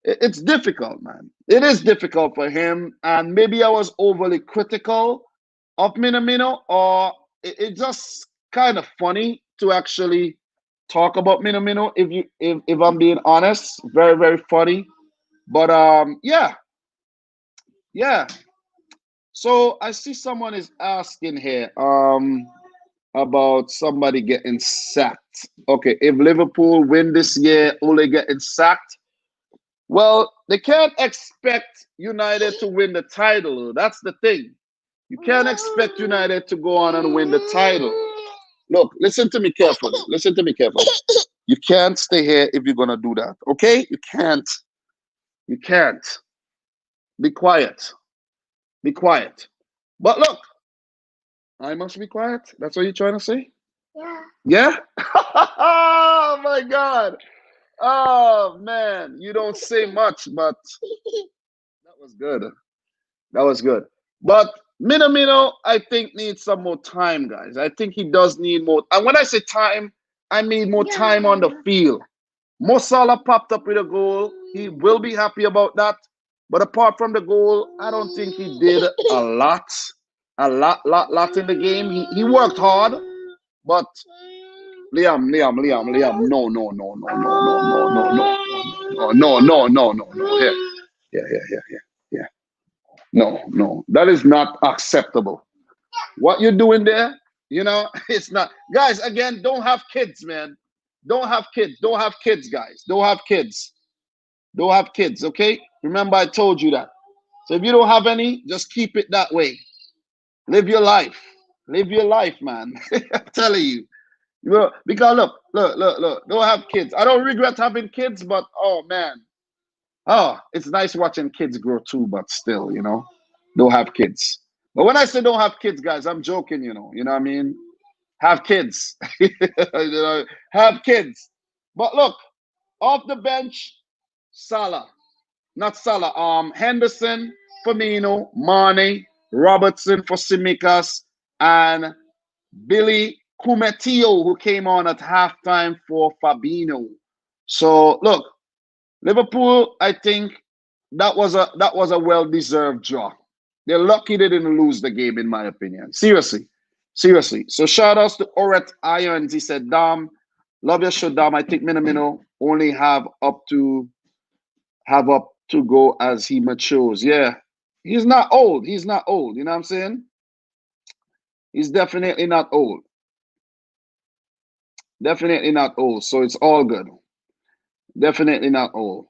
it's difficult, man. It is difficult for him. And maybe I was overly critical of Minamino, or it's just kind of funny to actually talk about Minamino, if I'm being honest. Very, very funny. But yeah. So I see someone is asking here about somebody getting sacked. Okay, if Liverpool win this year, Ole getting sacked. Well, they can't expect United to win the title. That's the thing. You can't expect United to go on and win the title. Look, listen to me carefully. Listen to me carefully. You can't stay here if you're going to do that. Okay? You can't. You can't. Be quiet. Be quiet. But look, I must be quiet. That's what you're trying to say? Yeah. Yeah? Oh, my God. Oh, man. You don't say much, but that was good. That was good. But Minamino, I think, needs some more time, guys. I think he does need more. And when I say time, I mean more time on the field. Mo Salah popped up with a goal. He will be happy about that. But apart from the goal, I don't think he did a lot in the game. He worked hard, but Liam, no. Here. No. That is not acceptable. What you're doing there, it's not. Guys, again, don't have kids, man. Don't have kids, guys. Don't have kids, okay? Remember, I told you that. So if you don't have any, just keep it that way. Live your life. Live your life, man. I'm telling you. Because look. Don't have kids. I don't regret having kids, but oh, man. Oh, it's nice watching kids grow too, but still, don't have kids. But when I say don't have kids, guys, I'm joking, you know what I mean? Have kids. Have kids. But look, off the bench, Salah. Not Salah. Henderson, Firmino, Mane, Robertson for Simicas, and Billy Kumetio, who came on at halftime for Fabinho. So look, Liverpool, I think that was a well-deserved draw. They're lucky they didn't lose the game, in my opinion. Seriously. So shout outs to Oret Irons. He said, Dom, love your show, Dom. I think Minamino only have up to go as he matures. Yeah. He's not old. You know what I'm saying? He's definitely not old. So it's all good. Definitely not old.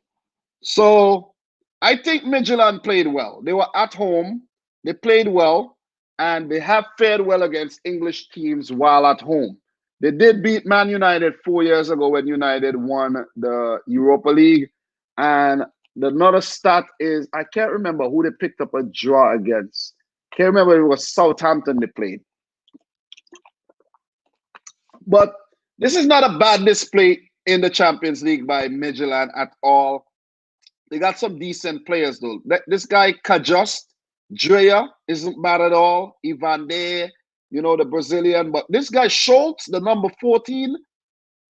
So I think Midtjylland played well. They were at home. They played well. And they have fared well against English teams while at home. They did beat Man United 4 years ago when United won the Europa League. And another stat is, I can't remember who they picked up a draw against. Can't remember if it was Southampton they played. But this is not a bad display in the Champions League by Midtjylland at all. They got some decent players, though. This guy, Kajust, Dreyer, isn't bad at all. Ivan De, the Brazilian. But this guy, Schultz, the number 14,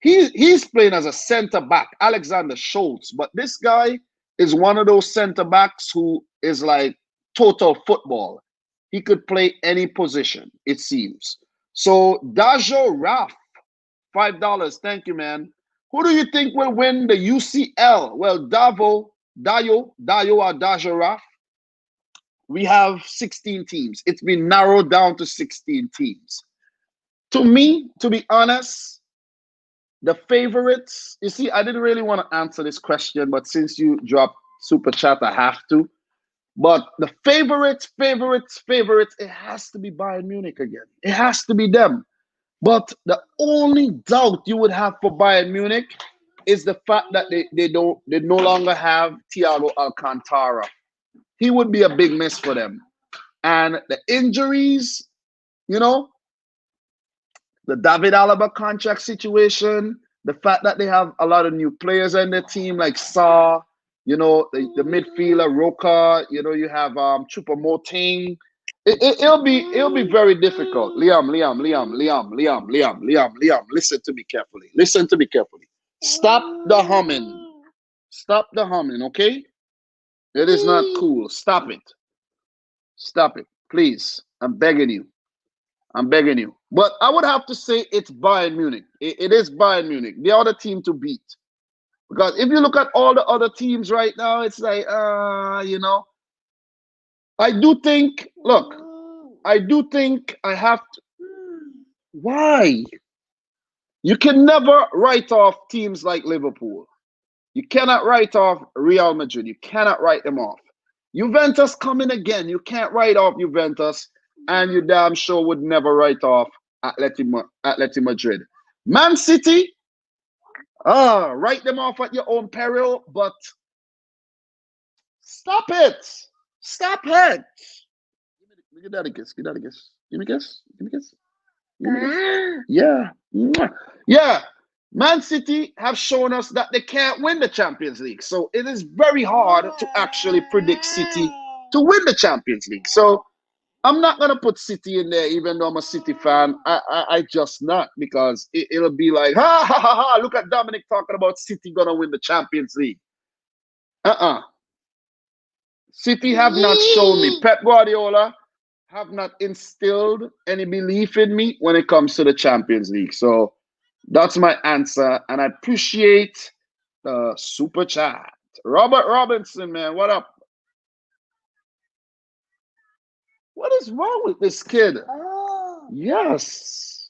he's playing as a center-back, Alexander Schultz. But this guy is one of those center-backs who is like total football. He could play any position, it seems. So, Dajo Raf, $5. Thank you, man. Who do you think will win the UCL? Well, Dayo, or Dajo Raf. We have 16 teams. It's been narrowed down to 16 teams. To me, to be honest, The favorites, you see, I didn't really want to answer this question, but since you dropped super chat, I have to. But the favorites, it has to be Bayern Munich again. It has to be them. But the only doubt you would have for Bayern Munich is the fact that they no longer have Thiago Alcantara. He would be a big miss for them. And the injuries, you know, the David Alaba contract situation, the fact that they have a lot of new players in their team, like Saar, you know, the midfielder Roca, you know, you have Choupo-Moting. It'll be very difficult. Liam. Listen to me carefully. Listen to me carefully. Stop the humming. Stop the humming, okay? It is not cool. Stop it. Stop it. Please. I'm begging you. I'm begging you. But I would have to say it's Bayern Munich. It is Bayern Munich. The other team to beat. Because if you look at all the other teams right now, it's like, you know, I do think, look, I do think I have to. Why? You can never write off teams like Liverpool. You cannot write off Real Madrid. You cannot write them off. Juventus coming again. You can't write off Juventus. And you damn sure would never write off Atleti Madrid. Man City, write them off at your own peril, but stop it. Stop it. Give that a kiss. Give that a kiss. Give me a kiss. Give me a kiss. Give me a kiss. Yeah. Yeah. Man City have shown us that they can't win the Champions League. So it is very hard to actually predict City to win the Champions League. So I'm not going to put City in there, even though I'm a City fan. I just not, because it'll be like, ha, ha, ha, ha, look at Dominic talking about City going to win the Champions League. City have not shown me. Pep Guardiola have not instilled any belief in me when it comes to the Champions League. So that's my answer, and I appreciate the super chat. Robert Robinson, man, what up? What is wrong with this kid? Yes.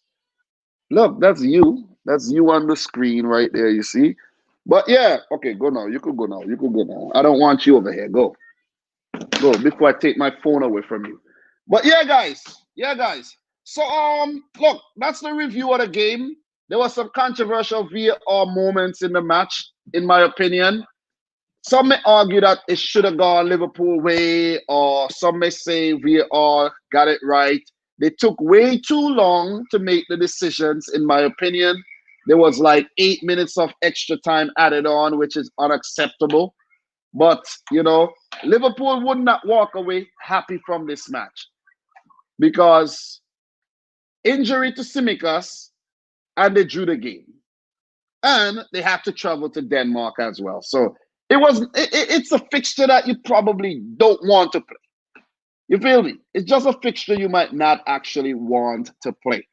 Look, that's you. That's you on the screen right there, you see? But yeah, okay, go now. You could go now. You could go now. I don't want you over here. Go. Go before I take my phone away from you. But yeah, guys. Yeah, guys. So, look, that's the review of the game. There was some controversial VAR moments in the match, in my opinion. Some may argue that it should have gone Liverpool way, or some may say VAR got it right. They took way too long to make the decisions, in my opinion. There was like 8 minutes of extra time added on, which is unacceptable. But, you know, Liverpool would not walk away happy from this match, because injury to Tsimikas, and they drew the game. And they have to travel to Denmark as well. So it's a fixture that you probably don't want to play. You feel me? It's just a fixture you might not actually want to play.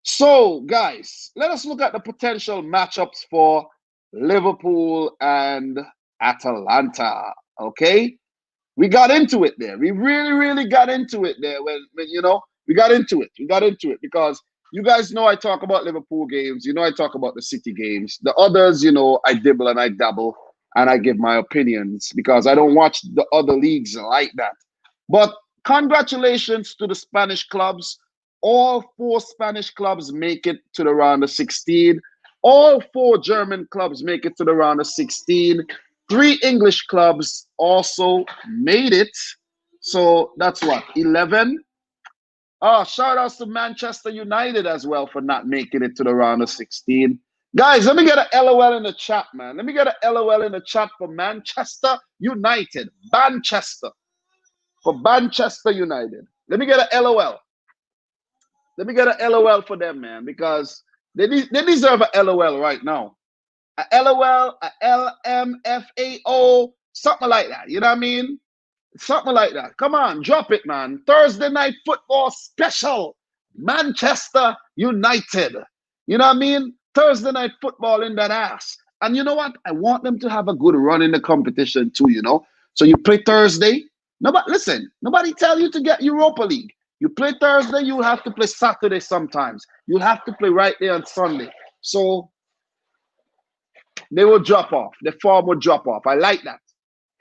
So, guys, let us look at the potential matchups for Liverpool and Atalanta. Okay? We got into it there. We really, really got into it there when you know, we got into it. We got into it because you guys know I talk about Liverpool games. You know I talk about the City games. The others, you know, I dibble and I dabble and I give my opinions because I don't watch the other leagues like that. But congratulations to the Spanish clubs. All 4 Spanish clubs make it to the round of 16. All 4 German clubs make it to the round of 16. 3 English clubs also made it. So that's what, 11? Shout outs to Manchester United as well for not making it to the round of 16. Guys, let me get a LOL in the chat, man. Let me get a LOL in the chat for Manchester United. Manchester. For Manchester United. Let me get a LOL. Let me get a LOL for them, man, because they deserve a LOL right now. A LOL, a LMFAO, something like that. You know what I mean? Something like that. Come on, drop it, man. Thursday night football special. Manchester United. You know what I mean? Thursday night football in that ass. And you know what? I want them to have a good run in the competition too, you know? So you play Thursday. Nobody tell you to get Europa League. You play Thursday, you'll have to play Saturday sometimes. You'll have to play right there on Sunday. So they will drop off. The form will drop off. I like that.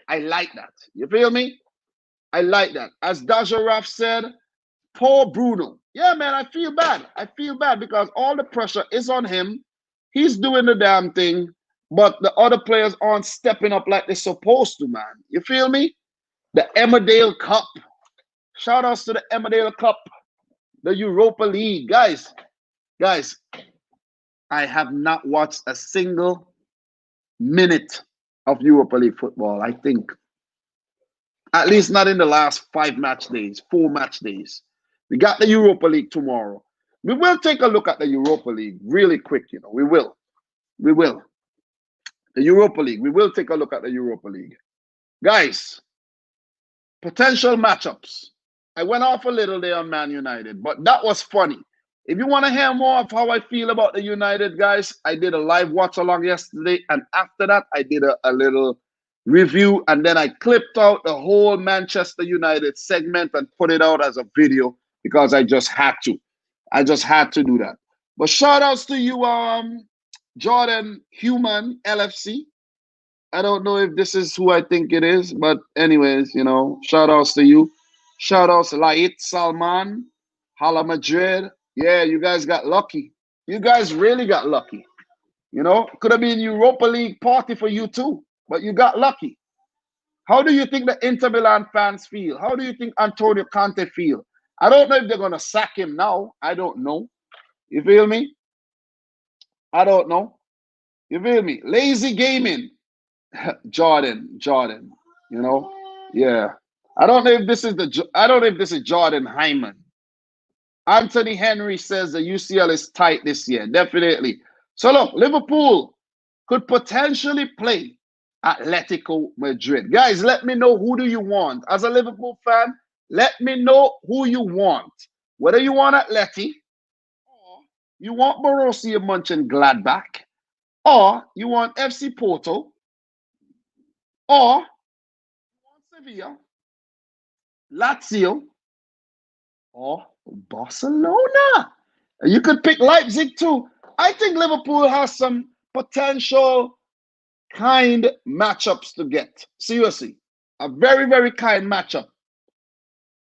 I like that. You feel me? I like that. As Dajaraf said, poor Bruno. Yeah, man, I feel bad. I feel bad because all the pressure is on him. He's doing the damn thing, but the other players aren't stepping up like they're supposed to, man. You feel me? The Emmerdale Cup. Shout outs to the Emmerdale Cup, the Europa League. Guys, I have not watched a single minute of Europa League football, I think. At least not in the last 4 match days. We got the Europa League tomorrow. We will take a look at the Europa League really quick, you know. We will. The Europa League. We will take a look at the Europa League. Guys, potential matchups. I went off a little there on Man United, but that was funny. If you want to hear more of how I feel about the United guys, I did a live watch along yesterday, and after that, I did a little review, and then I clipped out the whole Manchester United segment and put it out as a video because I just had to. I just had to do that. But shout outs to you, Jordan Human LFC. I don't know if this is who I think it is, but anyways, you know, shout outs to you. Shout outs to Lait Salman, Hala Madrid. Yeah, you guys got lucky. You guys really got lucky. You know, could have been Europa League party for you too, but you got lucky. How do you think the Inter Milan fans feel? How do you think Antonio Conte feel? I don't know if they're going to sack him now. I don't know. You feel me? I don't know. You feel me? Lazy gaming. Jordan, you know? Yeah. I don't know if this is Jordan Hyman. Anthony Henry says the UCL is tight this year. Definitely. So look, Liverpool could potentially play Atletico Madrid. Guys, let me know, who do you want? As a Liverpool fan, let me know who you want. Whether you want Atleti, or you want Borussia Monchengladbach, or you want FC Porto, or you want Sevilla, Lazio, or Barcelona. You could pick Leipzig too. I think Liverpool has some potential kind matchups to get. Seriously, a very, very kind matchup.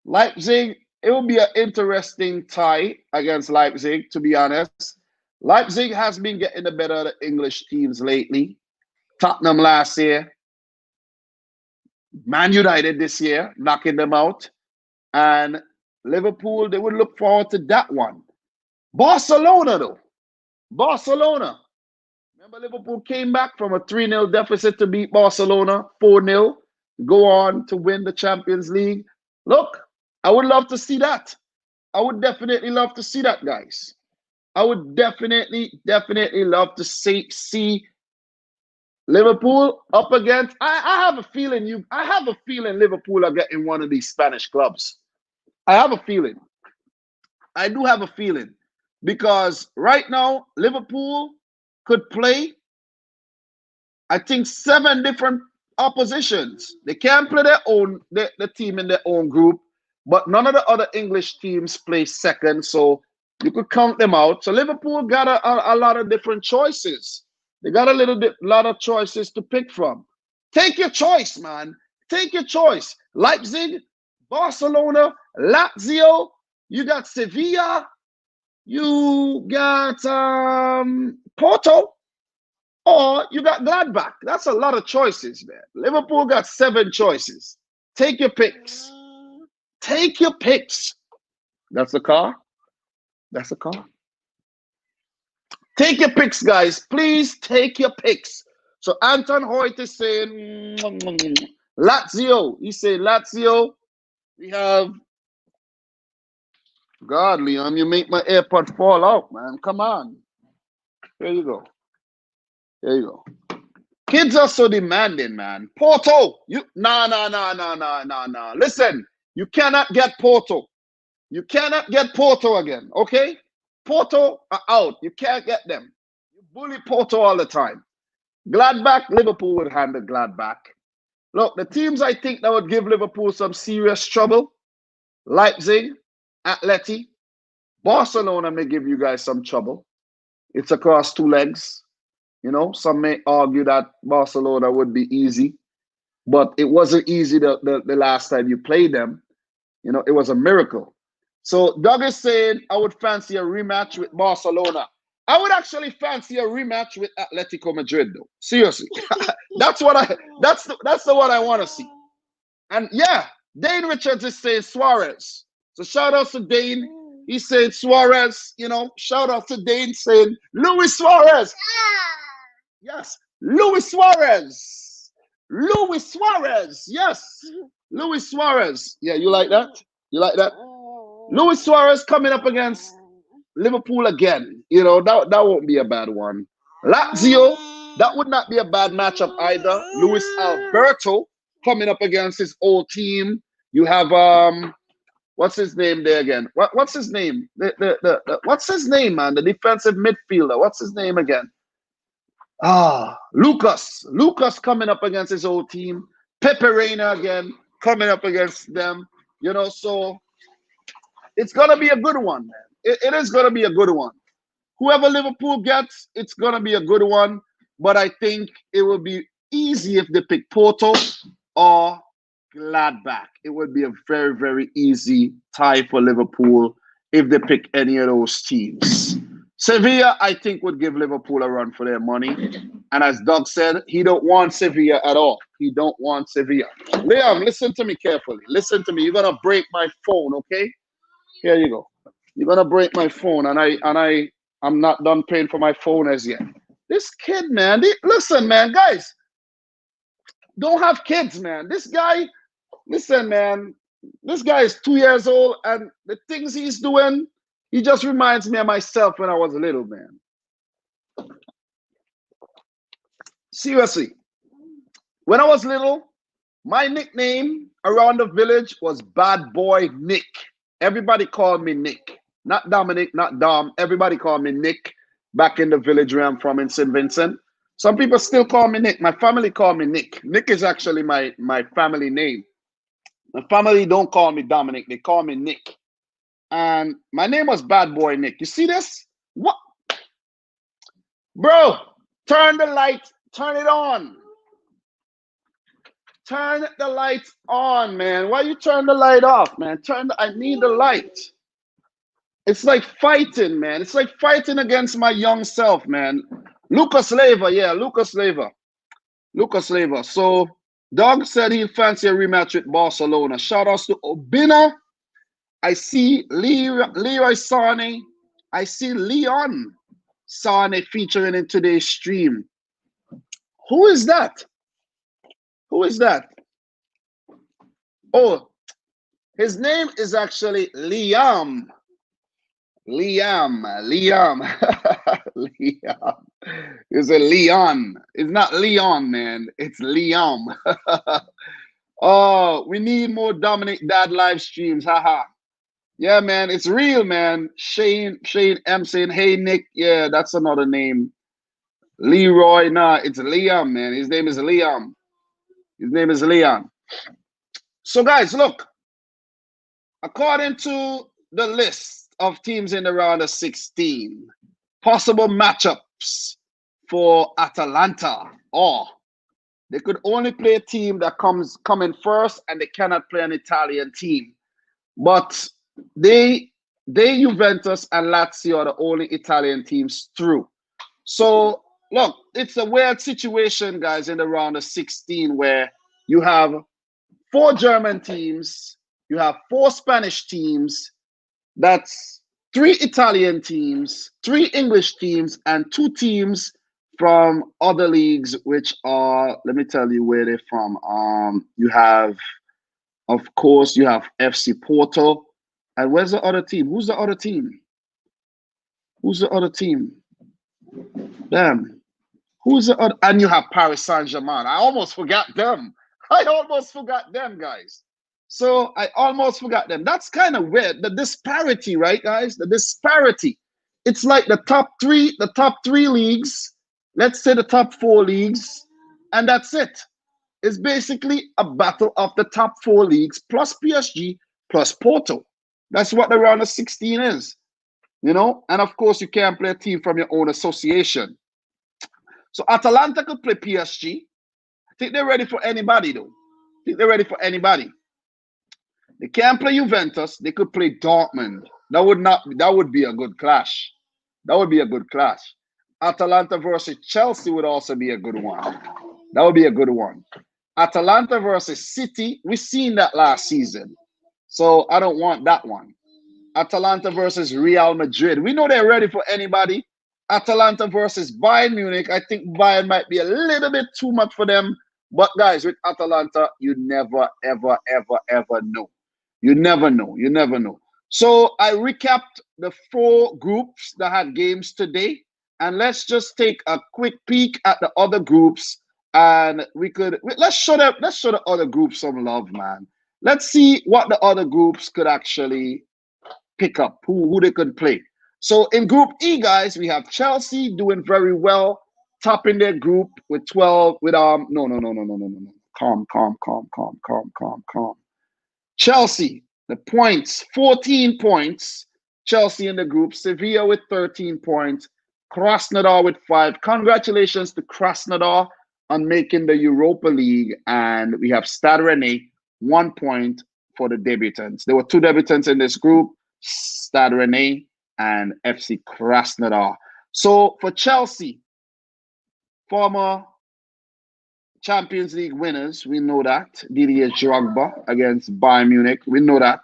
Leipzig, it will be an interesting tie against Leipzig, to be honest. Leipzig has been getting the better of the English teams lately. Tottenham last year. Man United this year, knocking them out. And Liverpool, they would look forward to that one. Barcelona, though. Barcelona. Remember, Liverpool came back from a 3-0 deficit to beat Barcelona, 4-0, go on to win the Champions League. Look, I would love to see that. I would definitely love to see that, guys. I would definitely love to see Liverpool up against. I have a feeling Liverpool are getting one of these Spanish clubs. I have a feeling. I do have a feeling. Because right now, Liverpool could play, I think, 7 different oppositions. They can't play the team in their own group, but none of the other English teams play second, so you could count them out. So Liverpool got a lot of different choices. They got a lot of choices to pick from. Take your choice, man. Take your choice. Leipzig, Barcelona, Lazio, you got Sevilla, you got Porto, or you got Gladbach. That's a lot of choices, man. Liverpool got 7 choices. Take your picks. Take your picks. That's a car. That's a car. Take your picks, guys. Please take your picks. So Anton Hoyt is saying Lazio. He said Lazio. We have God, Liam, you make my AirPod fall out, man. Come on. There you go. There you go. Kids are so demanding, man. Porto. Nah. Listen, you cannot get Porto. You cannot get Porto again, okay? Porto are out. You can't get them. You bully Porto all the time. Gladbach, Liverpool would handle Gladbach. Look, the teams I think that would give Liverpool some serious trouble, Leipzig, Atleti, Barcelona may give you guys some trouble. It's across 2 legs. You know, some may argue that Barcelona would be easy, but it wasn't easy the last time you played them. You know, it was a miracle. So Doug is saying I would fancy a rematch with Barcelona. I would actually fancy a rematch with Atletico Madrid, though. Seriously, that's the one I want to see. And yeah, Dane Richards is saying Suarez. So shout out to Dane. He's saying Suarez. You know, shout out to Dane saying Luis Suarez. Yes, Luis Suarez. Luis Suarez. Yes, Luis Suarez. Yeah, you like that? You like that? Luis Suarez coming up against Liverpool again. You know, that won't be a bad one. Lazio, that would not be a bad matchup either. Luis Alberto coming up against his old team. You have what's his name there again? What's his name? What's his name, man? The defensive midfielder. What's his name again? Lucas. Lucas coming up against his old team. Pepe Reina again coming up against them. You know, so it's gonna be a good one, man. It is gonna be a good one. Whoever Liverpool gets, it's gonna be a good one. But I think it will be easy if they pick Porto or Gladbach. It would be a very, very easy tie for Liverpool if they pick any of those teams. Sevilla, I think, would give Liverpool a run for their money. And as Doug said, he don't want Sevilla at all. He don't want Sevilla. Liam, listen to me carefully. Listen to me. You're gonna break my phone, okay? Here you go. You're gonna break my phone, and I'm not done paying for my phone as yet. This kid, man. Listen, man, guys. Don't have kids, man. This guy, listen, man. This guy is 2 years old, and the things he's doing, he just reminds me of myself when I was a little man. Seriously. When I was little, my nickname around the village was Bad Boy Nick. Everybody called me Nick. Not Dominic, not Dom. Everybody called me Nick back in the village where I'm from in St. Vincent. Some people still call me Nick. My family call me Nick. Nick is actually my family name. My family don't call me Dominic. They call me Nick. And my name was Bad Boy Nick. You see this? What? Bro, turn the light. Turn it on. Turn the light on, man. Why you turn the light off, man? I need the light. It's like fighting, man. It's like fighting against my young self, man. Lucas Leiva, yeah, Lucas Leiva. Lucas Leiva. So, Doug said he'd fancy a rematch with Barcelona. Shout outs to Obina. I see Leroy Sane. I see Leon Sane featuring in today's stream. Who is that? Who is that? Oh, his name is actually Liam. Liam. Liam. It's a Leon. It's not Leon, man. It's Liam. Oh, we need more Dominic Dad live streams. Haha. Yeah, man. It's real, man. Shane M saying, hey, Nick. Yeah, that's another name. Leroy. Nah, it's Liam, man. His name is Liam. His name is Leon. So, guys, look. According to the list of teams in the round of 16, possible matchups for Atalanta, or they could only play a team that comes in first, and they cannot play an Italian team. But they Juventus and Lazio are the only Italian teams through. So, look, it's a weird situation, guys, in the round of 16 where you have 4 German teams, you have 4 Spanish teams, that's 3 Italian teams, 3 English teams, and 2 teams from other leagues, which are, let me tell you where they're from. You have, of course, you have FC Porto. And where's the other team? Who's the other team? Who's the other team? Damn. Who's the other? And you have Paris Saint-Germain. I almost forgot them. I almost forgot them, guys. So I almost forgot them. That's kind of weird. The disparity, right, guys? The disparity. It's like the top three leagues, let's say the top 4 leagues, and that's it. It's basically a battle of the top 4 leagues plus PSG plus Porto. That's what the round of 16 is, you know? And of course, you can't play a team from your own association. So Atalanta could play PSG. I think they're ready for anybody, though. I think they're ready for anybody. They can't play Juventus. They could play Dortmund. That would be a good clash. That would be a good clash. Atalanta versus Chelsea would also be a good one. That would be a good one. Atalanta versus City. We've seen that last season. So I don't want that one. Atalanta versus Real Madrid. We know they're ready for anybody. Atalanta versus Bayern Munich. I think Bayern might be a little bit too much for them. But guys, with Atalanta, you never, ever, ever, ever know. You never know. You never know. So I recapped the 4 groups that had games today. And let's just take a quick peek at the other groups. And let's show the other groups some love, man. Let's see what the other groups could actually pick up, who they could play. So in Group E, guys, we have Chelsea doing very well, topping their group with 12. No. Calm. Chelsea, the points, 14 points. Chelsea in the group. Sevilla with 13 points. Krasnodar with 5. Congratulations to Krasnodar on making the Europa League. And we have Stade Rennais, 1 point for the debutants. There were 2 debutants in this group, Stade Rennais and FC Krasnodar. So for Chelsea, former Champions League winners, we know that. Didier Drogba against Bayern Munich, we know that.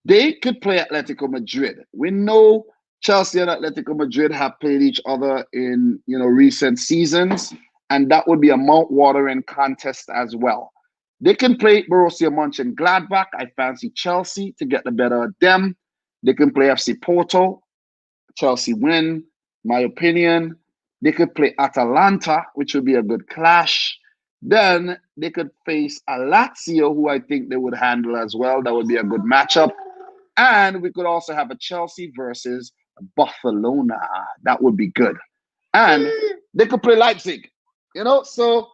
They could play Atletico Madrid. We know Chelsea and Atletico Madrid have played each other in recent seasons, and that would be a mouth-watering contest as well. They can play Borussia Monchengladbach. I fancy Chelsea to get the better of them. They can play FC Porto. Chelsea win, my opinion. They could play Atalanta, which would be a good clash. Then they could face a Lazio, who I think they would handle as well. That would be a good matchup. And we could also have a Chelsea versus Barcelona. That would be good. And they could play Leipzig. So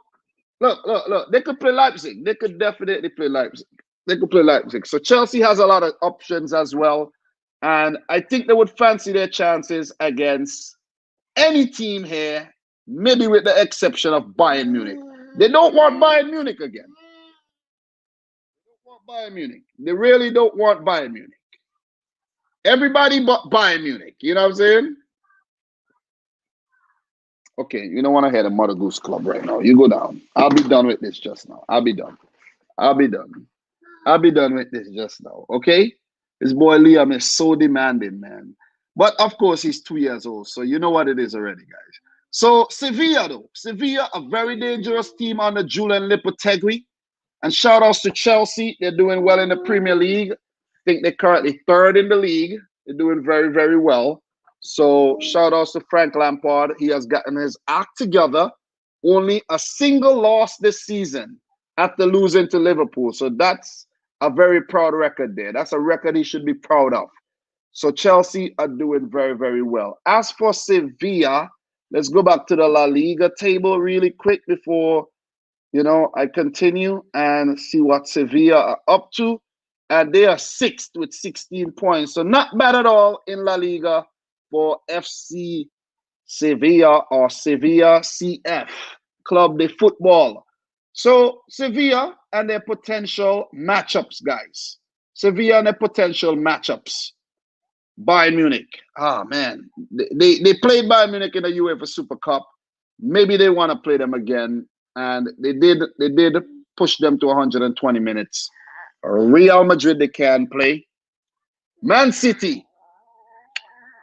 look. They could play Leipzig. They could definitely play Leipzig. They could play Leipzig. So Chelsea has a lot of options as well. And I think they would fancy their chances against any team here, maybe with the exception of Bayern Munich. They don't want Bayern Munich again. They don't want Bayern Munich. They really don't want Bayern Munich. Everybody but Bayern Munich. You know what I'm saying? Okay, you don't want to hear the Mother Goose Club right now. You go down. I'll be done with this just now. I'll be done with this just now. Okay? This boy Liam is so demanding, man. But of course, he's 2 years old, so you know what it is already, guys. So Sevilla, though. Sevilla, a very dangerous team under Julian Lopetegui. And shout outs to Chelsea. They're doing well in the Premier League. I think they're currently 3rd in the league. They're doing very, very well. So shout outs to Frank Lampard. He has gotten his act together. Only a single loss this season after losing to Liverpool. So that's a very proud record there. That's a record he should be proud of. So Chelsea are doing very, very well. As for Sevilla, let's go back to the La Liga table really quick before, I continue and see what Sevilla are up to. And they are 6th with 16 points. So not bad at all in La Liga for FC Sevilla or Sevilla CF, Club de Football. So Sevilla and their potential matchups, guys. Sevilla and their potential matchups. Bayern Munich. Oh, man. They played Bayern Munich in the UEFA Super Cup. Maybe they want to play them again. And they did push them to 120 minutes. Real Madrid, they can play. Man City.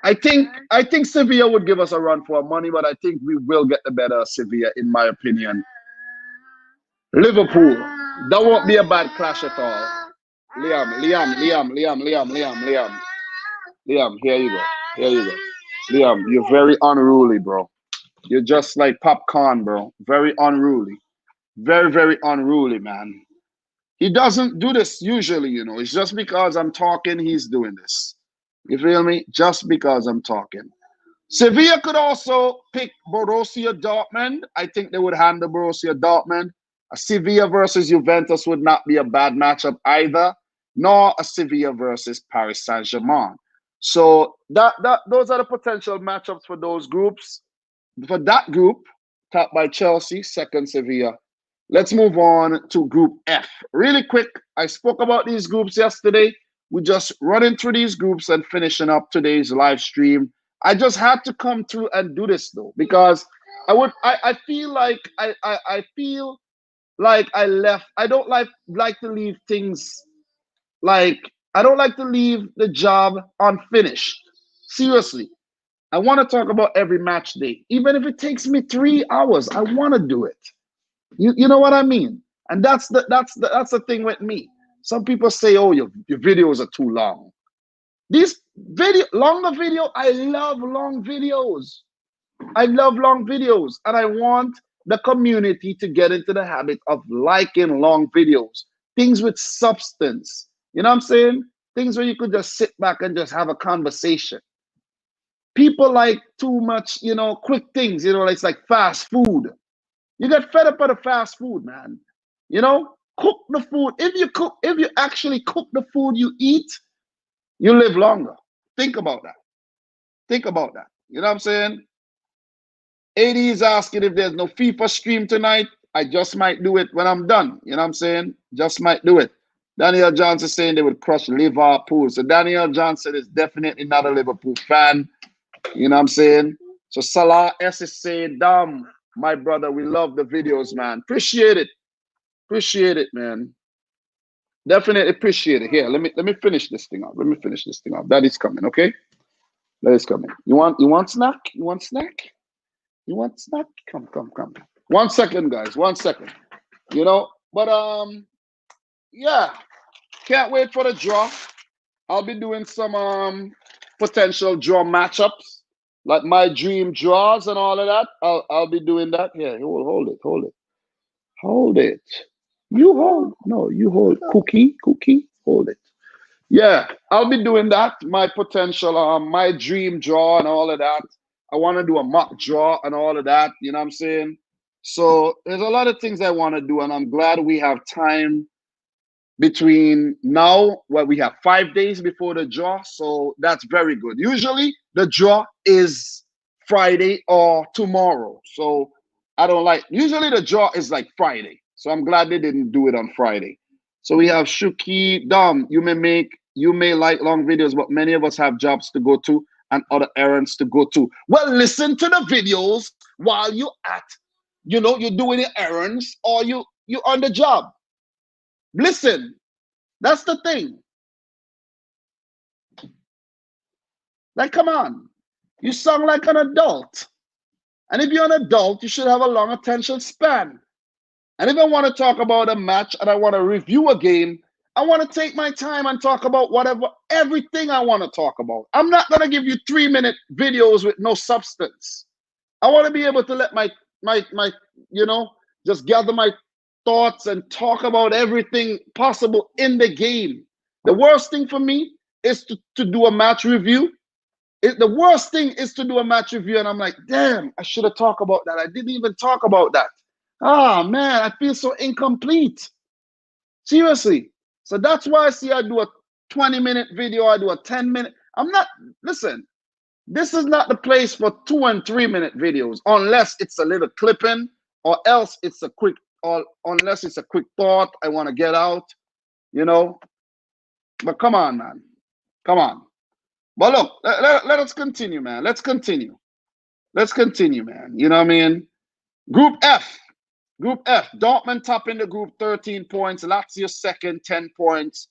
I think Sevilla would give us a run for our money, but I think we will get the better of Sevilla, in my opinion. Liverpool. That won't be a bad clash at all. Liam, here you go. Liam, you're very unruly, bro. You're just like popcorn, bro. Very unruly. Very, very unruly, man. He doesn't do this usually, It's just because I'm talking, he's doing this. You feel me? Just because I'm talking. Sevilla could also pick Borussia Dortmund. I think they would handle Borussia Dortmund. A Sevilla versus Juventus would not be a bad matchup either, nor a Sevilla versus Paris Saint-Germain. So those are the potential matchups for those groups. For that group, top by Chelsea, second Sevilla. Let's move on to Group F. Really quick, I spoke about these groups yesterday. We're just running through these groups and finishing up today's live stream. I just had to come through and do this though, because I feel like I feel like I left. I don't like to leave things like I don't like to leave the job unfinished. Seriously. I want to talk about every match day. Even if it takes me 3 hours, I want to do it. You know what I mean? And that's the thing with me. Some people say, oh, your videos are too long. These longer video, I love long videos. I love long videos, and I want the community to get into the habit of liking long videos, things with substance. You know what I'm saying? Things where you could just sit back and just have a conversation. People like too much, quick things. It's like fast food. You get fed up of the fast food, man. Cook the food. If you actually cook the food you eat, you live longer. Think about that. Think about that. You know what I'm saying? AD is asking if there's no FIFA stream tonight. I just might do it when I'm done. You know what I'm saying? Just might do it. Daniel Johnson saying they would crush Liverpool. So Daniel Johnson is definitely not a Liverpool fan. You know what I'm saying? So Salah S is saying, damn, my brother, we love the videos, man. Appreciate it. Appreciate it, man. Definitely appreciate it. Here, let me finish this thing up. Let me finish this thing up. That is coming, okay? That is coming. You want snack? You want snack? You want snack? Come. 1 second, guys. 1 second. But yeah. Can't wait for the draw. I'll be doing some potential draw matchups, like my dream draws and all of that. I'll be doing that. Yeah, hold it. You hold. No, you hold. Cookie, hold it. Yeah, I'll be doing that. My potential, my dream draw and all of that. I want to do a mock draw and all of that. You know what I'm saying? So there's a lot of things I want to do, and I'm glad we have time between now, we have 5 days before the draw. So that's very good. Usually the draw is Friday or tomorrow. So usually the draw is like Friday. So I'm glad they didn't do it on Friday. So we have Shuki, Dom, you may like long videos, but many of us have jobs to go to and other errands to go to. Well, listen to the videos while you're doing your errands or you're on the job. Listen, that's the thing. Like, come on. You sound like an adult. And if you're an adult, you should have a long attention span. And if I want to talk about a match and I want to review a game, I want to take my time and talk about everything I want to talk about. I'm not going to give you 3-minute videos with no substance. I want to be able to let my just gather my thoughts and talk about everything possible in the game. The worst thing for me is to do a match review. The worst thing is to do a match review and I'm like, damn, I should have talked about that. I didn't even talk about that. Ah, man, I feel so incomplete. Seriously. So that's why I do a 20-minute video. I do a 10-minute. Listen, this is not the place for 2 and 3-minute videos unless it's a little clipping or else it's a quick, or unless it's a quick thought I want to get out, But come on, man. Come on. But look, let us continue, man. Let's continue, man. You know what I mean? Group F, Dortmund top in the group, 13 points. Lazio second, 10 points.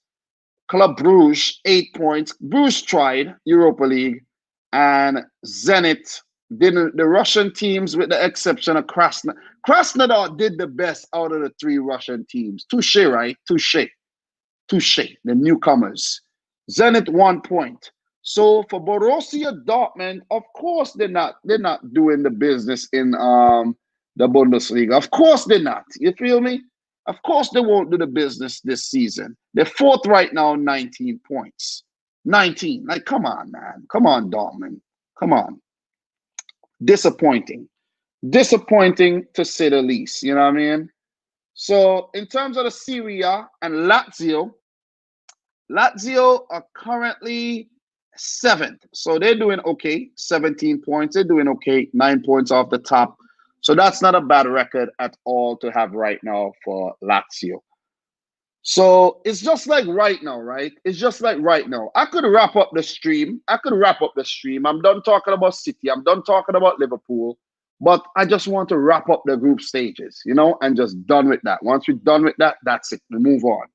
Club Bruges, 8 points. Bruges tried Europa League, and Zenit didn't. The Russian teams, with the exception of Krasnodar, did the best out of the 3 Russian teams. Touche, right? Touche. The newcomers. Zenit 1 point. So for Borussia Dortmund, of course they're not doing the business in the Bundesliga. Of course they're not. You feel me? Of course they won't do the business this season. They're 4th right now, 19 points. 19. Like, come on, man. Come on, Dortmund. Come on. Disappointing. Disappointing to say the least. You know what I mean? So in terms of the Serie A and Lazio are currently 7th. So they're doing okay. 17 points. They're doing okay. 9 points off the top. So that's not a bad record at all to have right now for Lazio. So it's just like right now, right? It's just like right now. I could wrap up the stream. I'm done talking about City. I'm done talking about Liverpool. But I just want to wrap up the group stages, and just done with that. Once we're done with that, that's it. We move on.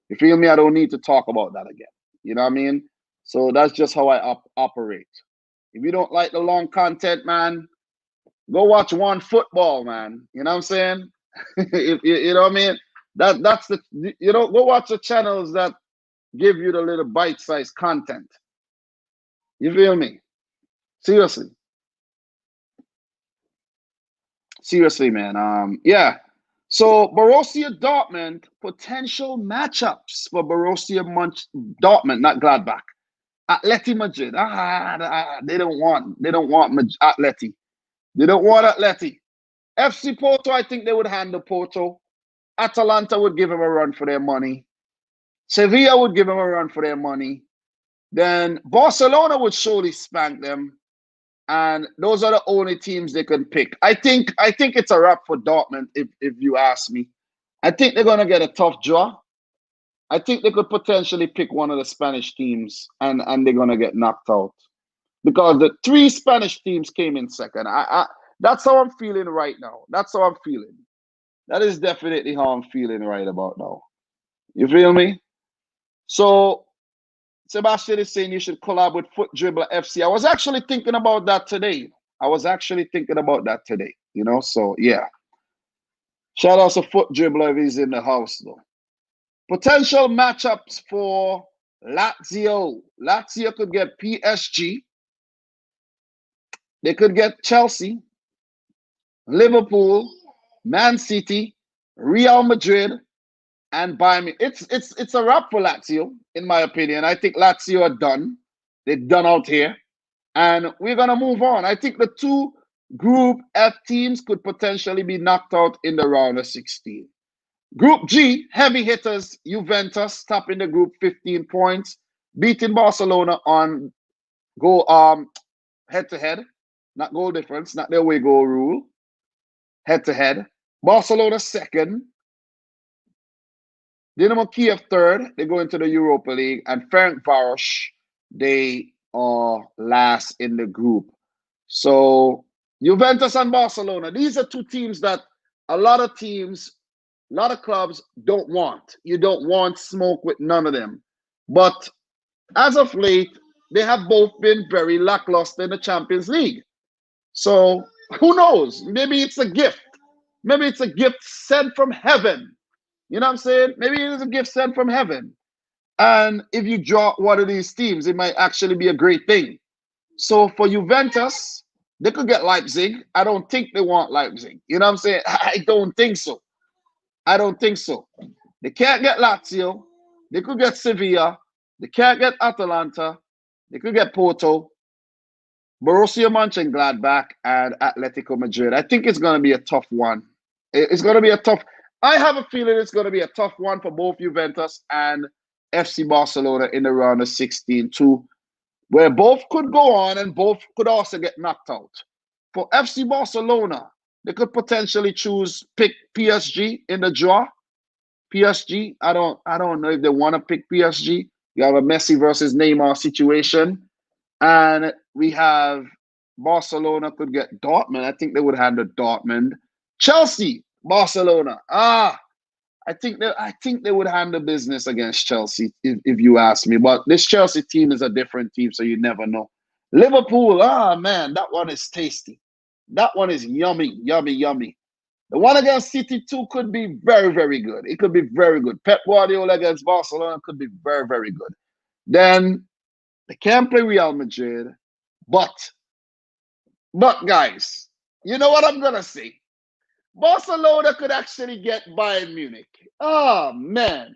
You feel me? I don't need to talk about that again. You know what I mean? So that's just how I operate. If you don't like the long content, man, go watch one football, man. You know what I'm saying? if you know what I mean? That's the go watch the channels that give you the little bite-sized content. You feel me? Seriously. Seriously, man. Yeah. So Borussia Dortmund, potential matchups for Borussia Dortmund, not Gladbach. Atleti Madrid. They don't want Atleti. They don't want Atleti. FC Porto, I think they would handle Porto. Atalanta would give him a run for their money. Sevilla would give him a run for their money. Then Barcelona would surely spank them. And those are the only teams they can pick. I think it's a wrap for Dortmund, if you ask me. I think they're going to get a tough draw. I think they could potentially pick one of the Spanish teams, and they're going to get knocked out. Because the 3 Spanish teams came in second. That's how I'm feeling right now. That's how I'm feeling. That is definitely how I'm feeling right about now. You feel me? So Sebastian is saying you should collab with Foot Dribbler FC. I was actually thinking about that today. So yeah. Shout out to Foot Dribbler if he's in the house, though. Potential matchups for Lazio. Lazio could get PSG. They could get Chelsea, Liverpool, Man City, Real Madrid, and Bayern. It's a wrap for Lazio, in my opinion. I think Lazio are done. They're done out here. And we're going to move on. I think the 2 Group F teams could potentially be knocked out in the round of 16. Group G, heavy hitters, Juventus, top in the group, 15 points, beating Barcelona on head-to-head, not goal difference, not their away goal rule, head-to-head. Barcelona second, Dynamo Kiev third, they go into the Europa League, and Ferencváros, they are last in the group. So Juventus and Barcelona, these are 2 teams that a lot of clubs don't want. You don't want smoke with none of them. But as of late, they have both been very lackluster in the Champions League. So who knows? Maybe it's a gift. Maybe it's a gift sent from heaven. You know what I'm saying? Maybe it is a gift sent from heaven. And if you draw one of these teams, it might actually be a great thing. So for Juventus, they could get Leipzig. I don't think they want Leipzig. You know what I'm saying? I don't think so. They can't get Lazio. They could get Sevilla. They can't get Atalanta. They could get Porto, Borussia Monchengladbach, and Atletico Madrid. I think it's going to be a tough one. It's going to be a tough. I have a feeling it's going to be a tough one for both Juventus and FC Barcelona in the round of 16 too, where both could go on and both could also get knocked out. For FC Barcelona, they could potentially pick PSG in the draw. PSG, I don't know if they want to pick PSG. You have a Messi versus Neymar situation. And we have Barcelona could get Dortmund. I think they would handle Dortmund. Chelsea, Barcelona. I think they would handle business against Chelsea, if you ask me. But this Chelsea team is a different team, so you never know. Liverpool, man, that one is tasty. That one is yummy, yummy, yummy. The one against City too could be very, very good. It could be very good. Pep Guardiola against Barcelona could be very, very good. Then they can't play Real Madrid, but guys, you know what I'm gonna say? Barcelona could actually get Bayern Munich. Oh man.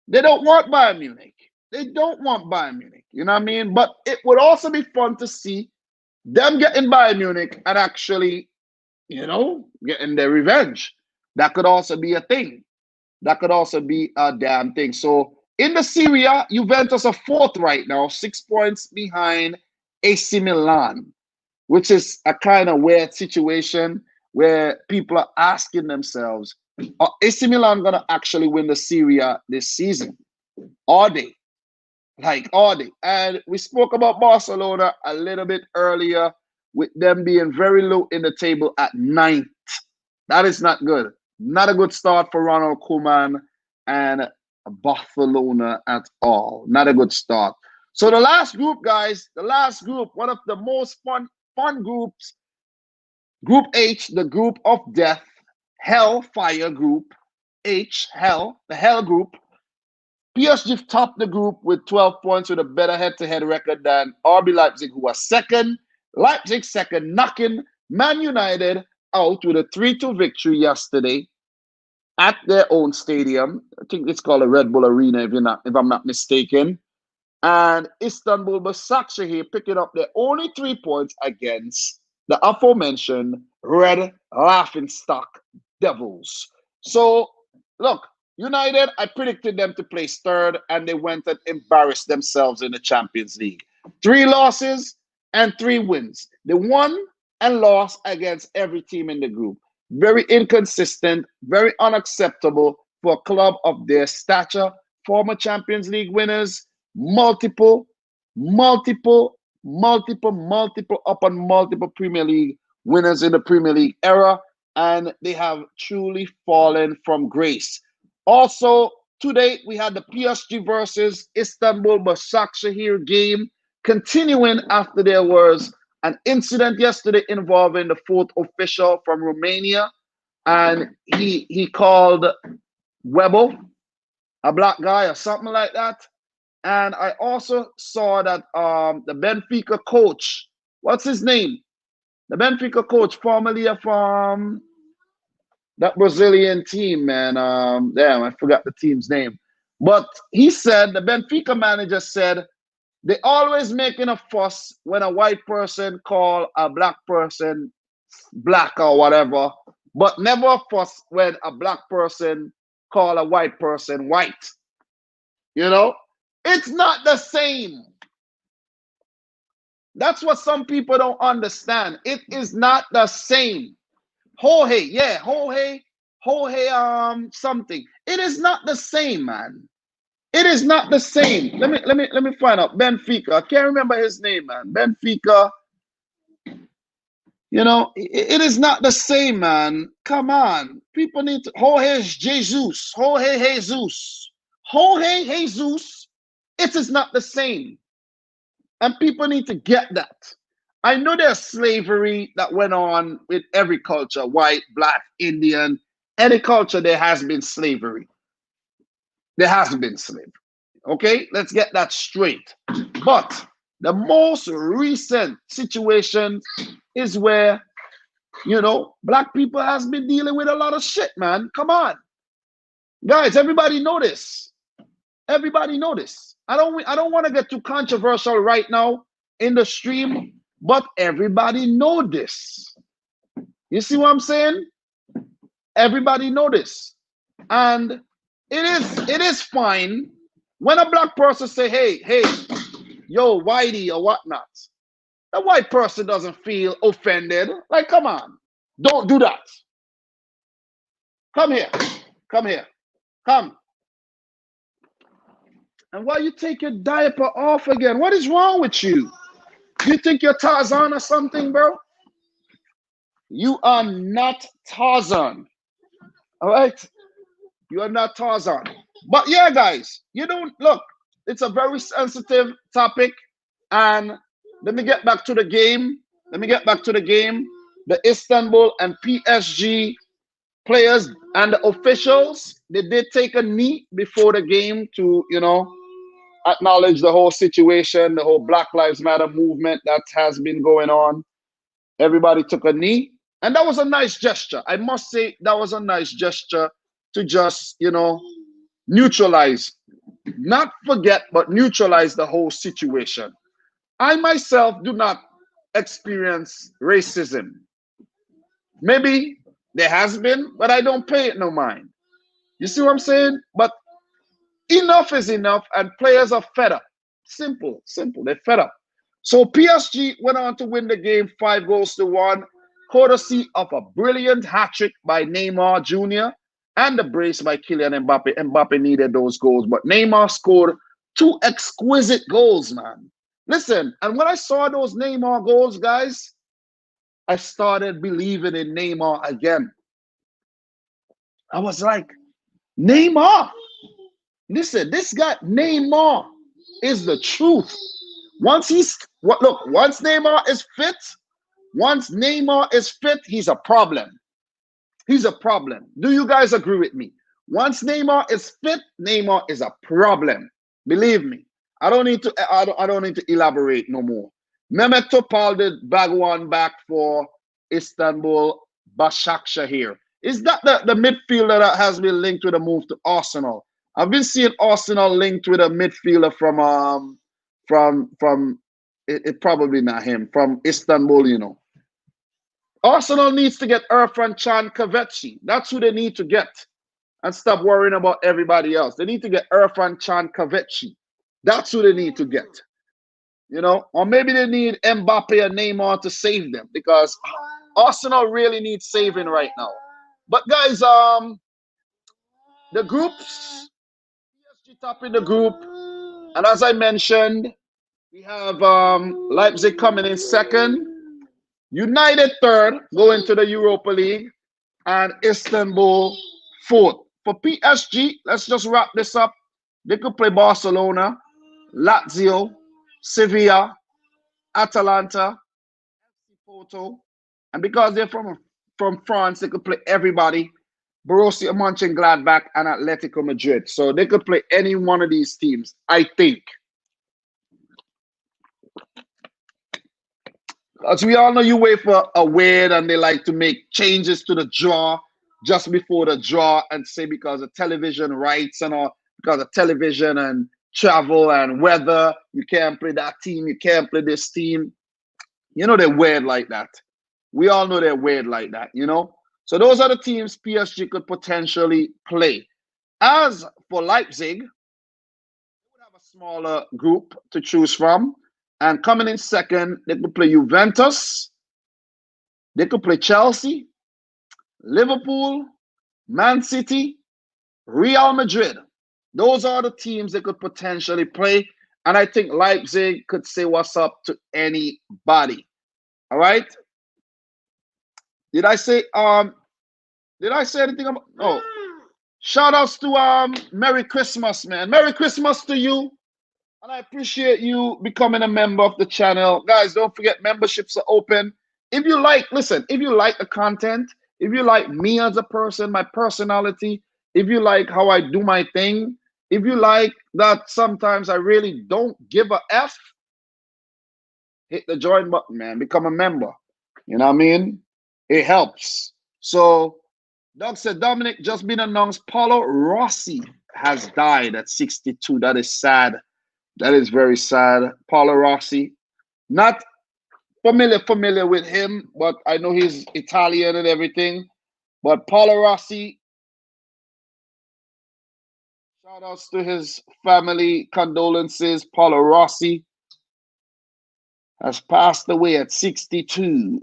They don't want Bayern Munich. You know what I mean? But it would also be fun to see them getting Bayern Munich and actually, getting their revenge. That could also be a thing. That could also be a damn thing. So in the Serie A, Juventus are 4th right now, 6 points behind AC Milan. which is a kind of weird situation where people are asking themselves, are AC Milan going to actually win the Serie A this season? Are they? Like, are they? And we spoke about Barcelona a little bit earlier with them being very low in the table at 9th. That is not good. Not a good start for Ronald Koeman and Barcelona at all. Not a good start. So the last group, guys, the last group, one of the most fun groups, Group H, the group of death, Hellfire Group, H, Hell, the Hell Group. PSG topped the group with 12 points with a better head-to-head record than RB Leipzig, who was second. Leipzig second, knocking Man United out with a 3-2 victory yesterday at their own stadium. I think it's called a Red Bull Arena, if I'm not mistaken. And Istanbul Başakşehir picking up their only 3 points against the aforementioned Red Laughingstock Devils. So, look, United, I predicted them to place third, and they went and embarrassed themselves in the Champions League. 3 losses and 3 wins. They won and lost against every team in the group. Very inconsistent, very unacceptable for a club of their stature. Former Champions League winners, multiple Premier League winners in the Premier League era, and they have truly fallen from grace. Also, today we had the PSG versus Istanbul Başakşehir game continuing after there was an incident yesterday involving the 4th official from Romania, and he called Webel a black guy or something like that. And I also saw that the Benfica coach, what's his name? The Benfica coach, formerly from that Brazilian team, man. Damn, I forgot the team's name. But he said, the Benfica manager said, they always making a fuss when a white person call a black person black or whatever, but never a fuss when a black person call a white person white. You know? It's not the same. That's what some people don't understand. It is not the same. Jorge, yeah, Jorge, something. It is not the same, man. It is not the same. Let me find out. Benfica. I can't remember his name, man. Benfica. You know, it is not the same, man. Come on. People need to. Jorge Jesus. Jorge Jesus. Jorge Jesus. It is not the same. And people need to get that. I know there's slavery that went on with every culture, white, black, Indian, any culture, there has been slavery. There has been slavery. Okay, let's get that straight. But the most recent situation is where, you know, black people has been dealing with a lot of shit, man. Come on. Guys, everybody know this. Everybody know this. I don't want to get too controversial right now in the stream, but everybody know this. You see what I'm saying? Everybody know this. And it is fine when a black person say, hey, yo, whitey or whatnot. The white person doesn't feel offended. Like, come on. Don't do that. Come here. Come here. Come. And why you take your diaper off again? What is wrong with you? You think you're Tarzan or something, bro? You are not Tarzan. All right? You are not Tarzan. But yeah, guys, you don't look. It's a very sensitive topic. And let me get back to the game. The Istanbul and PSG players and the officials, they did take a knee before the game to, you know, acknowledge the whole situation, the whole Black Lives Matter movement that has been going on. Everybody took a knee. And that was a nice gesture. I must say that was a nice gesture to just, you know, neutralize, not forget, but neutralize the whole situation. I myself do not experience racism. Maybe there has been, but I don't pay it no mind. You see what I'm saying? But enough is enough, and players are fed up. Simple. They're fed up. So PSG went on to win the game 5-1, courtesy of a brilliant hat-trick by Neymar Jr. and the brace by Kylian Mbappe. Mbappe needed those goals, but Neymar scored two exquisite goals, man. Listen, and when I saw those Neymar goals, guys, I started believing in Neymar again. I was like, Neymar. Listen, this guy, Neymar, is the truth. Once Neymar is fit, he's a problem. He's a problem. Do you guys agree with me? Once Neymar is fit, Neymar is a problem. Believe me. I don't need to elaborate no more. Mehmet Topal did bag one back for Istanbul Başakşehir. Is that the midfielder that has been linked with a move to Arsenal? I've been seeing Arsenal linked with a midfielder from it probably not him, from Istanbul, you know. Arsenal needs to get Irfan Can Kahveci. That's who they need to get. And stop worrying about everybody else. They need to get Irfan Can Kahveci. That's who they need to get. You know, or maybe they need Mbappe and Neymar to save them, because Arsenal really needs saving right now. But guys, the groups, PSG top in the group, and as I mentioned, we have Leipzig coming in second, United third, going to the Europa League, and Istanbul fourth. For PSG, let's just wrap this up. They could play Barcelona, Lazio, Sevilla, Atalanta, Porto, and because they're from France, they could play everybody. Borussia Monchengladbach and Atletico Madrid. So they could play any one of these teams, I think. As we all know, UEFA are weird and they like to make changes to the draw just before the draw and say because of television rights and all, because of television and travel and weather, you can't play that team, you can't play this team. You know, they're weird like that. We all know they're weird like that, you know? So those are the teams PSG could potentially play. As for Leipzig, they would have a smaller group to choose from. And coming in second, they could play Juventus, they could play Chelsea, Liverpool, Man City, Real Madrid. Those are the teams they could potentially play. And I think Leipzig could say what's up to anybody. All right? Did I say anything about? Oh, shout outs to Merry Christmas, man. Merry Christmas to you. And I appreciate you becoming a member of the channel. Guys, don't forget memberships are open. If you like, listen, if you like the content, if you like me as a person, my personality, if you like how I do my thing, if you like that sometimes I really don't give a F, hit the join button, man. Become a member. You know what I mean? It helps. So, Doug said, Dominic, just been announced, Paulo Rossi has died at 62. That is sad. That is very sad. Paulo Rossi. Not familiar with him, but I know he's Italian and everything. But Paulo Rossi, shout outs to his family, condolences. Paulo Rossi has passed away at 62.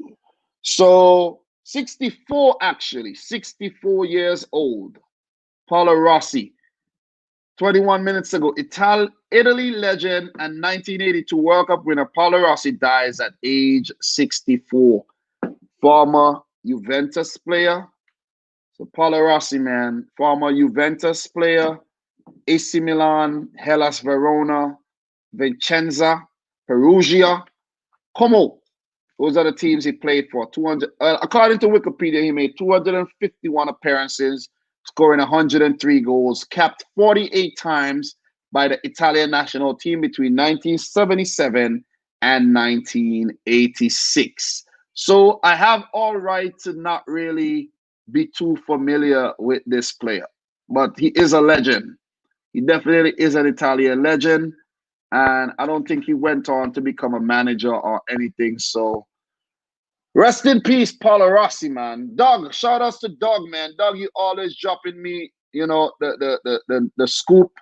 So 64 actually, 64 years old. Paulo Rossi, 21 minutes ago, Italy legend and 1982 World Cup winner Paulo Rossi dies at age 64. Former Juventus player. So Paulo Rossi, man, former Juventus player, AC Milan, Hellas Verona, Vicenza, Perugia, Como. Those are the teams he played for. According to Wikipedia, he made 251 appearances, scoring 103 goals, capped 48 times by the Italian national team between 1977 and 1986. So I have all right to not really be too familiar with this player, but he is a legend. He definitely is an Italian legend, and I don't think he went on to become a manager or anything. So rest in peace, Paulo Rossi, man. Doug, shout outs to Doug, man. Doug, you always dropping me, you know, the scoop.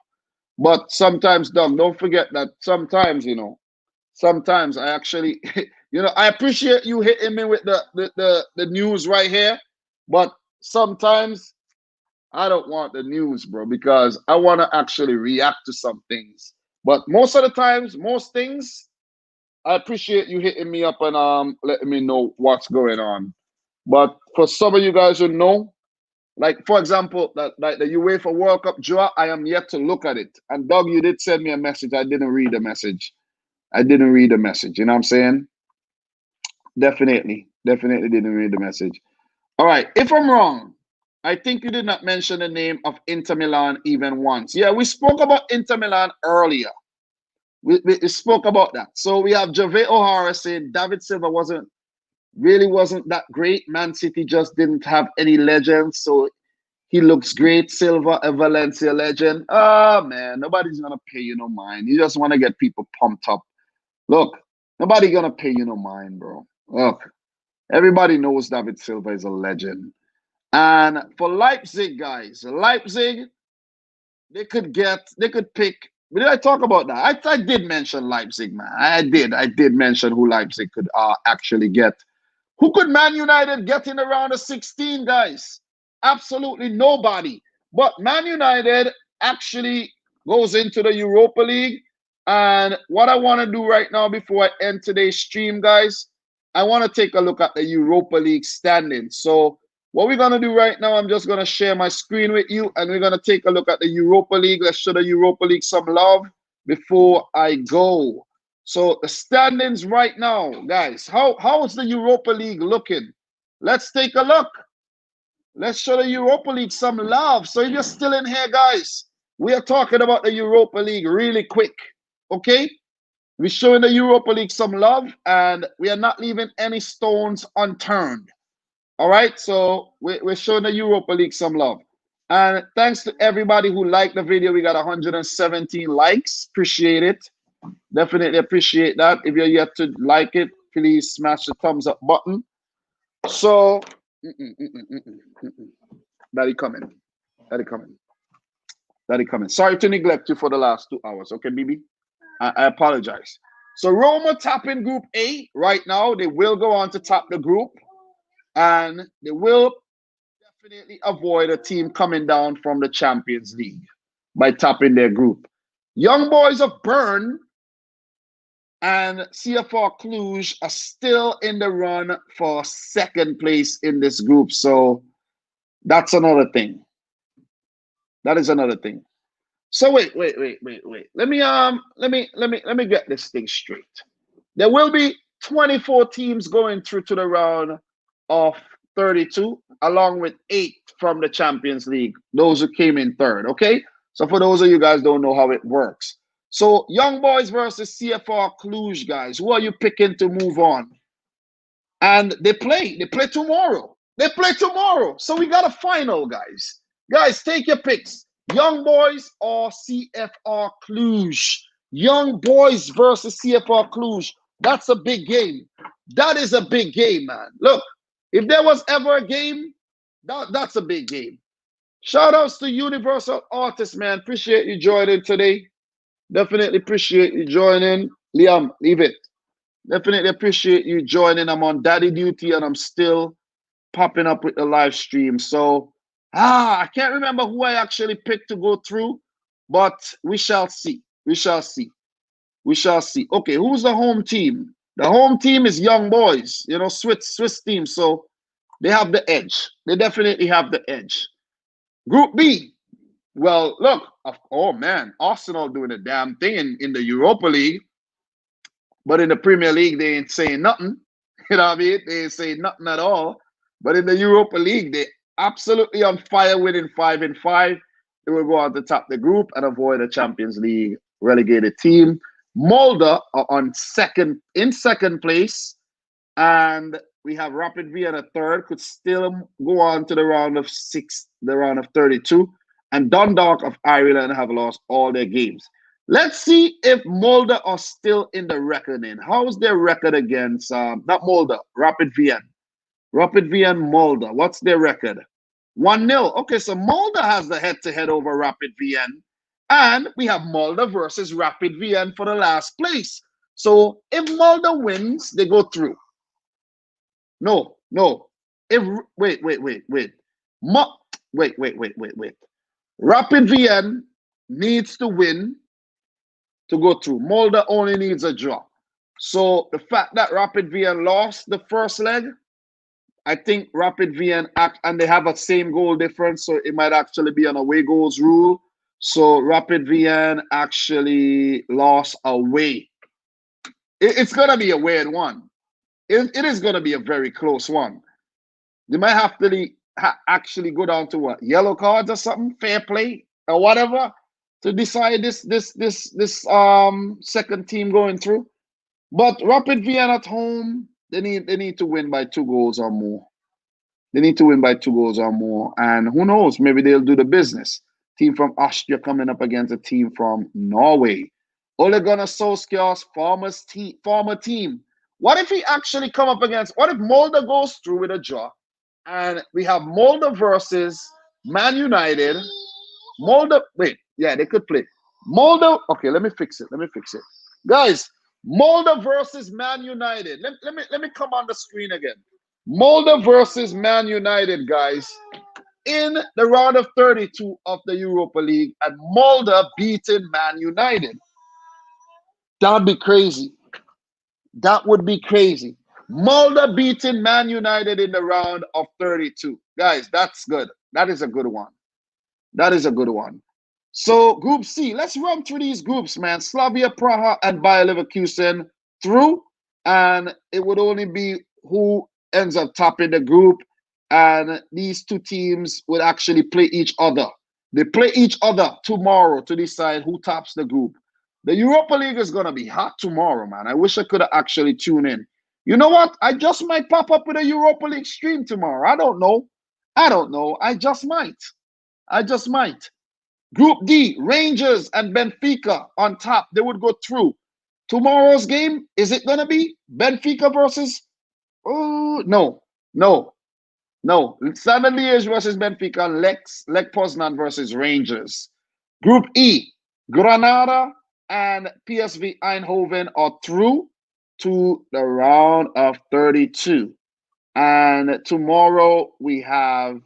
But sometimes, Doug, don't forget that sometimes, you know, Sometimes I actually, I appreciate you hitting me with the news right here, but sometimes I don't want the news, bro, because I want to actually react to some things. But most of the times, most things, I appreciate you hitting me up and letting me know what's going on. But for some of you guys who know, like for example, that like the UEFA World Cup draw, I am yet to look at it. And Doug, you did send me a message. I didn't read the message. I didn't read the message. You know what I'm saying? Definitely didn't read the message. All right. If I'm wrong, I think you did not mention the name of Inter Milan even once. Yeah, we spoke about Inter Milan earlier. We spoke about that. So we have Jave O'Hara saying David Silva wasn't that great. Man City just didn't have any legends, so he looks great. Silva, a Valencia legend. Oh man, nobody's gonna pay you no mind. You just want to get people pumped up. Look, nobody gonna pay you no mind, bro. Look, everybody knows David Silva is a legend. And for Leipzig, guys, Leipzig, they could pick. Did I talk about that? I did mention Leipzig, man. I did mention who Leipzig could actually get. Who could Man United get in the round of 16, guys? Absolutely nobody. But Man United actually goes into the Europa League. And what I want to do right now before I end today's stream, guys, I want to take a look at the Europa League standings. So what we're going to do right now, I'm just going to share my screen with you, and we're going to take a look at the Europa League. Let's show the Europa League some love before I go. So the standings right now, guys, how is the Europa League looking? Let's take a look. Let's show the Europa League some love. So if you're still in here, guys, we are talking about the Europa League really quick, okay? We're showing the Europa League some love, and we are not leaving any stones unturned. All right, so we're showing the Europa League some love. And thanks to everybody who liked the video. We got 117 likes. Appreciate it. Definitely appreciate that. If you're yet to like it, please smash the thumbs up button. So, Daddy coming. Sorry to neglect you for the last 2 hours. Okay, BB? I apologize. So Roma tapping Group A right now. They will go on to tap the group. And they will definitely avoid a team coming down from the Champions League by tapping their group. Young Boys of Bern and CFR Cluj are still in the run for second place in this group. So that's another thing. That is another thing. So wait. Let me get this thing straight. There will be 24 teams going through to the round of 32, along with 8 from the Champions League, those who came in third, okay? So for those of you guys don't know how it works. So Young Boys versus CFR Cluj, guys. Who are you picking to move on? And they play tomorrow. So we got a final, guys. Guys, take your picks. Young Boys or CFR Cluj? Young Boys versus CFR Cluj. That's a big game. That is a big game, man. Look, if there was ever a game, that's a big game. Shout outs to Universal Artists, man. Appreciate you joining today. Definitely appreciate you joining. Liam, leave it. Definitely appreciate you joining. I'm on daddy duty and I'm still popping up with the live stream. So, I can't remember who I actually picked to go through, but we shall see. Okay, who's the home team? The home team is Young Boys, Swiss team. So they have the edge. They definitely have the edge. Group B. Well, look, oh man, Arsenal doing a damn thing in the Europa League. But in the Premier League, they ain't saying nothing. You know what I mean? They ain't saying nothing at all. But in the Europa League, they absolutely on fire, winning 5-5. They will go on to top the group and avoid a Champions League relegated team. Molde are in second place. And we have Rapid Vienna third, could still go on to the round of 32. And Dundalk of Ireland have lost all their games. Let's see if Molde are still in the reckoning. How's their record against, not Molde, Rapid Vienna? Rapid Vienna, Molde. What's their record? 1-0. Okay, so Molde has the head-to-head over Rapid Vienna. And we have Molde versus Rapid Vienna for the last place. So if Molde wins, they go through. No, no. If wait, wait, wait, wait. Wait. Rapid VN needs to win to go through. Molde only needs a draw. So the fact that Rapid VN lost the first leg, I think Rapid VN act and they have a same goal difference, so it might actually be an away goals rule. So Rapid VN actually lost away. It's gonna be a weird one. It is gonna be a very close one. They might have to actually go down to what, yellow cards or something, fair play or whatever, to decide this second team going through. But Rapid Vienna at home, they need to win by 2 goals or more. They need to win by 2 goals or more, and who knows? Maybe they'll do the business. Team from Austria coming up against a team from Norway. Ole Gunnar Solskjaer's former team. What if he actually come up against? What if Molde goes through with a draw? And we have Molde versus Man United. Molde, wait, yeah, they could play. Molde, okay, let me fix it. Guys, Molde versus Man United. Let me come on the screen again. Molde versus Man United, guys, in the round of 32 of the Europa League, and Molde beating Man United. That'd be crazy. That would be crazy. Molde beating Man United in the round of 32. Guys, that's good. That is a good one. That is a good one. So, Group C, let's run through these groups, man. Slavia Praha and Bayer Leverkusen through, and it would only be who ends up topping the group, and these two teams would actually play each other. They play each other tomorrow to decide who tops the group. The Europa League is going to be hot tomorrow, man. I wish I could have actually tuned in. You know what? I just might pop up with a Europa League stream tomorrow. I don't know. I just might. Group D, Rangers and Benfica on top. They would go through. Tomorrow's game, is it going to be Benfica versus... Oh, no. Standard Liège versus Benfica. Lech Poznan versus Rangers. Group E, Granada and PSV Eindhoven are through to the round of 32. And tomorrow we have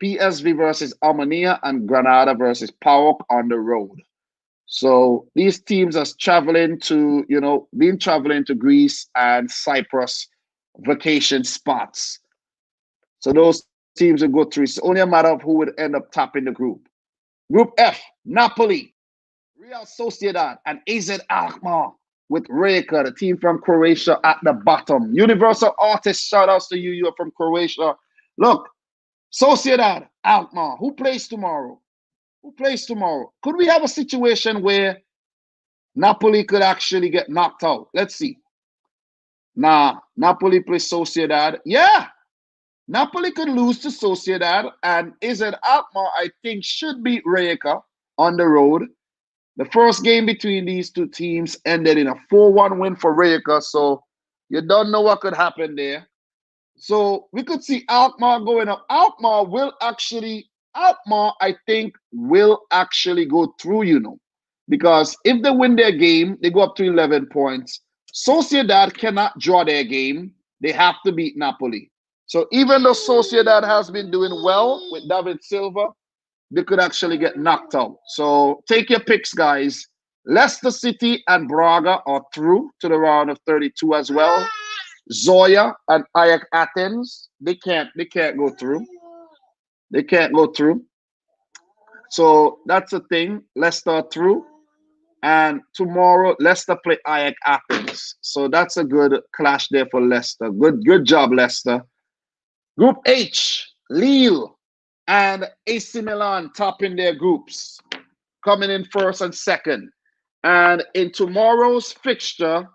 PSV versus Armenia and Granada versus PAOK on the road. So these teams are traveling to, been traveling to Greece and Cyprus vacation spots. So those teams will go through. It's only a matter of who would end up topping the group. Group F, Napoli, Real Sociedad, and AZ Alkmaar with Rijeka, the team from Croatia, at the bottom. Universal Artists, shout outs to you. You're from Croatia. Look, Sociedad, Alkmaar. Who plays tomorrow? Could we have a situation where Napoli could actually get knocked out? Let's see. Napoli plays Sociedad. Yeah, Napoli could lose to Sociedad, and AZ Alkmaar, I think, should beat Rijeka on the road. The first game between these two teams ended in a 4-1 win for Rijeka, so you don't know what could happen there. So we could see Alkmaar going up. Alkmaar, I think, will actually go through, because if they win their game, they go up to 11 points. Sociedad cannot draw their game. They have to beat Napoli. So even though Sociedad has been doing well with David Silva, they could actually get knocked out. So take your picks, guys. Leicester City and Braga are through to the round of 32 as well. Zoya and Ajax Athens, they can't go through. They can't go through. So that's the thing. Leicester through. And tomorrow, Leicester play Ajax Athens. So that's a good clash there for Leicester. Good job, Leicester. Group H, Lille and AC Milan topping their groups, coming in first and second. And in tomorrow's fixture,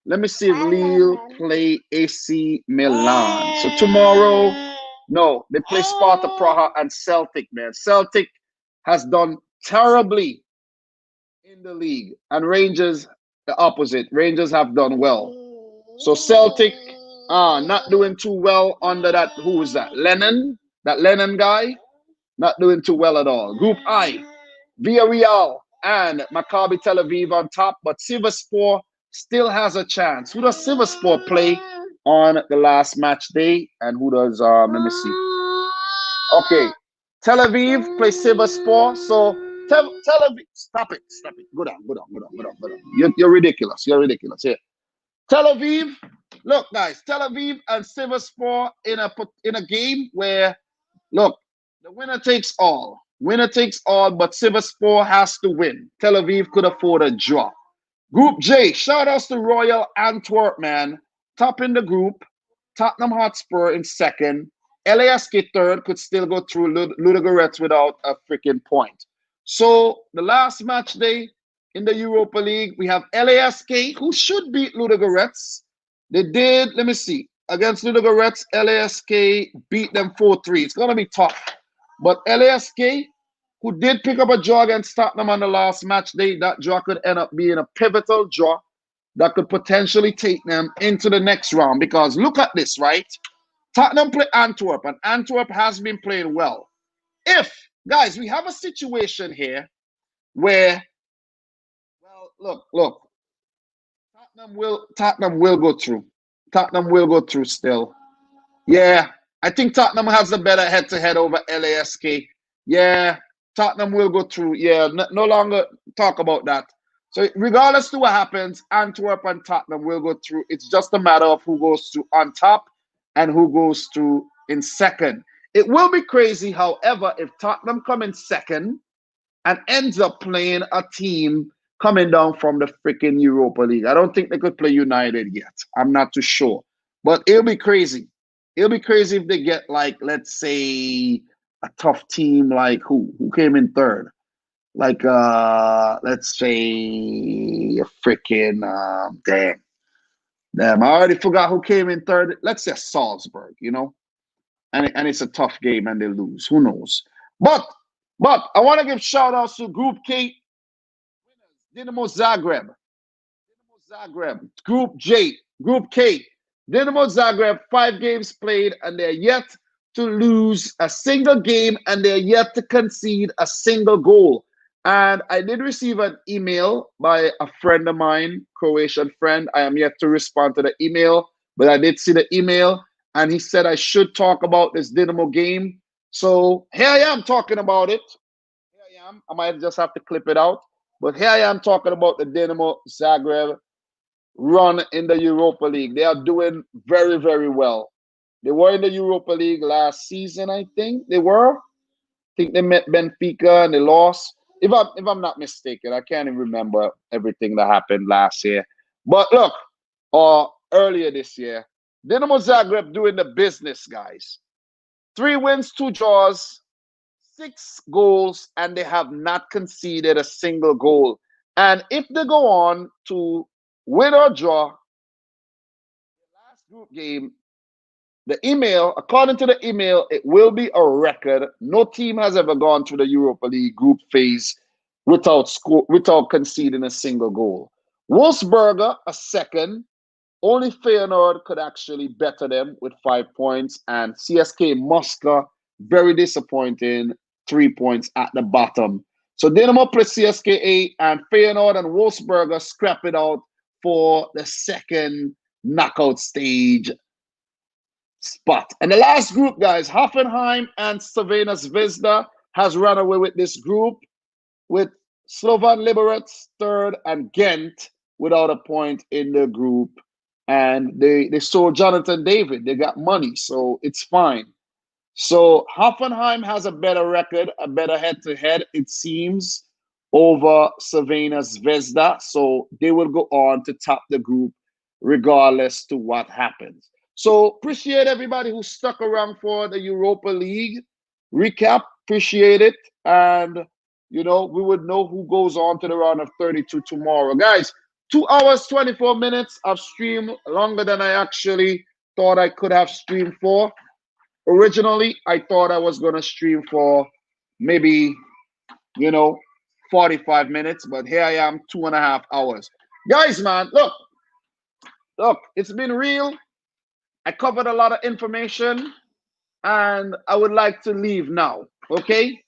let me see if Lille play AC Milan. So tomorrow, no, they play Sparta Praha and Celtic, man. Celtic has done terribly in the league, and Rangers, the opposite. Rangers have done well. So Celtic, not doing too well under that, who is that? That Lennon guy, not doing too well at all. Group I, Villarreal and Maccabi Tel Aviv on top, but Sivasspor still has a chance. Who does Silversport play on the last match day? And who does, let me see. Okay. Tel Aviv play Silversport. So Tel Aviv, stop it. Go down. You're ridiculous. Here. Tel Aviv, look, guys, Tel Aviv and Silversport in a game where, look, the winner takes all. Winner takes all, but Silversport has to win. Tel Aviv could afford a draw. Group J, shout outs to Royal Antwerp, man. Top in the group. Tottenham Hotspur in second. LASK third, could still go through Ludogorets without a freaking point. So the last match day in the Europa League, we have LASK, who should beat Ludogorets. They did, let me see, against Ludogorets, LASK beat them 4-3. It's going to be tough. But LASK, who did pick up a draw against Tottenham on the last match day, that draw could end up being a pivotal draw that could potentially take them into the next round. Because look at this, right? Tottenham play Antwerp, and Antwerp has been playing well. If, guys, we have a situation here where, well, look, Tottenham will go through. Tottenham will go through still. Yeah, I think Tottenham has the better head-to-head over LASK. Yeah, Tottenham will go through. Yeah, no longer talk about that. So regardless to what happens, Antwerp and Tottenham will go through. It's just a matter of who goes through on top and who goes through in second. It will be crazy, however, if Tottenham come in second and ends up playing a team coming down from the freaking Europa League. I don't think they could play United yet. I'm not too sure. But it'll be crazy. It'll be crazy if they get, like, let's say, a tough team like who? Who came in third? Like, let's say a freaking, damn, I already forgot who came in third. Let's say Salzburg, you know? And it's a tough game and they lose. Who knows? But I want to give shout outs to Group K, Dinamo Zagreb. Group J, Group K, Dinamo Zagreb, 5 games played, and they're yet to lose a single game, and they're yet to concede a single goal. And I did receive an email by a friend of mine, Croatian friend. I am yet to respond to the email, but I did see the email, and he said I should talk about this Dinamo game. So here I am talking about it. Here I am. I might just have to clip it out. But here I am talking about the Dinamo Zagreb run in the Europa League. They are doing very, very well. They were in the Europa League last season, I think they were. I think they met Benfica and they lost. If I'm not mistaken, I can't even remember everything that happened last year. But look, earlier this year, Dinamo Zagreb doing the business, guys. 3 wins, 2 draws, 6 goals, and they have not conceded a single goal. And if they go on to win or draw the last group game, the email, according to the email, it will be a record. No team has ever gone through the Europa League group phase without conceding a single goal. Wolfsberger, a second. Only Feyenoord could actually better them with 5 points. And CSK Moscow, very disappointing, 3 points at the bottom. So Dinamo plus CSKA and Feyenoord and Wolfsberger scrap it out for the second knockout stage spot. And the last group, guys, Hoffenheim and Crvena Zvezda has run away with this group, with Slovan Liberec third and Ghent without a point in the group. And they sold Jonathan David. They got money, so it's fine. So Hoffenheim has a better record, a better head-to-head, it seems, over Crvena Zvezda. So they will go on to top the group regardless to what happens. So appreciate everybody who stuck around for the Europa League recap. Appreciate it. And, you know, we would know who goes on to the round of 32 tomorrow. Guys, 2 hours, 24 minutes of stream, longer than I actually thought I could have streamed for. Originally, I thought I was going to stream for maybe, 45 minutes, but here I am, 2.5 hours. Guys, man, look, it's been real. I covered a lot of information, and I would like to leave now, okay?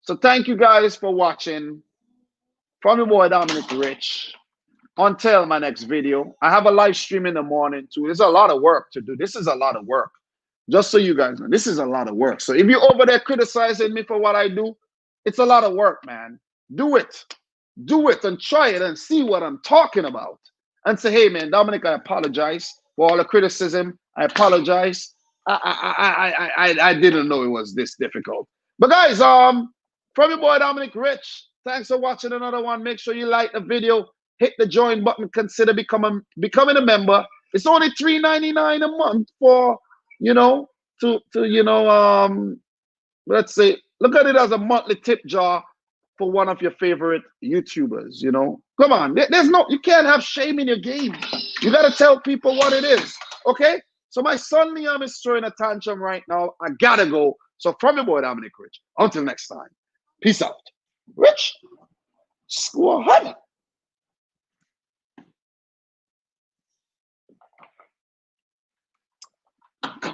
So thank you guys for watching. From your boy, Dominic Rich. until my next video. I have a live stream in the morning too. There's a lot of work to do. This is a lot of work. Just so you guys know, this is a lot of work. So if you're over there criticizing me for what I do, it's a lot of work, man. Do it. Do it and try it and see what I'm talking about. And say, hey, man, Dominic, I apologize for all the criticism. I apologize. I didn't know it was this difficult. But guys, from your boy Dominic Rich, thanks for watching another one. Make sure you like the video, hit the join button, consider becoming a member. It's only $3.99 a month for, you know, let's say, look at it as a monthly tip jar for one of your favorite YouTubers, you know. Come on, you can't have shame in your game. You got to tell people what it is, okay? So my son Liam is throwing a tantrum right now. I gotta go. So from your boy Dominic Rich, until next time, peace out. Rich, score 100.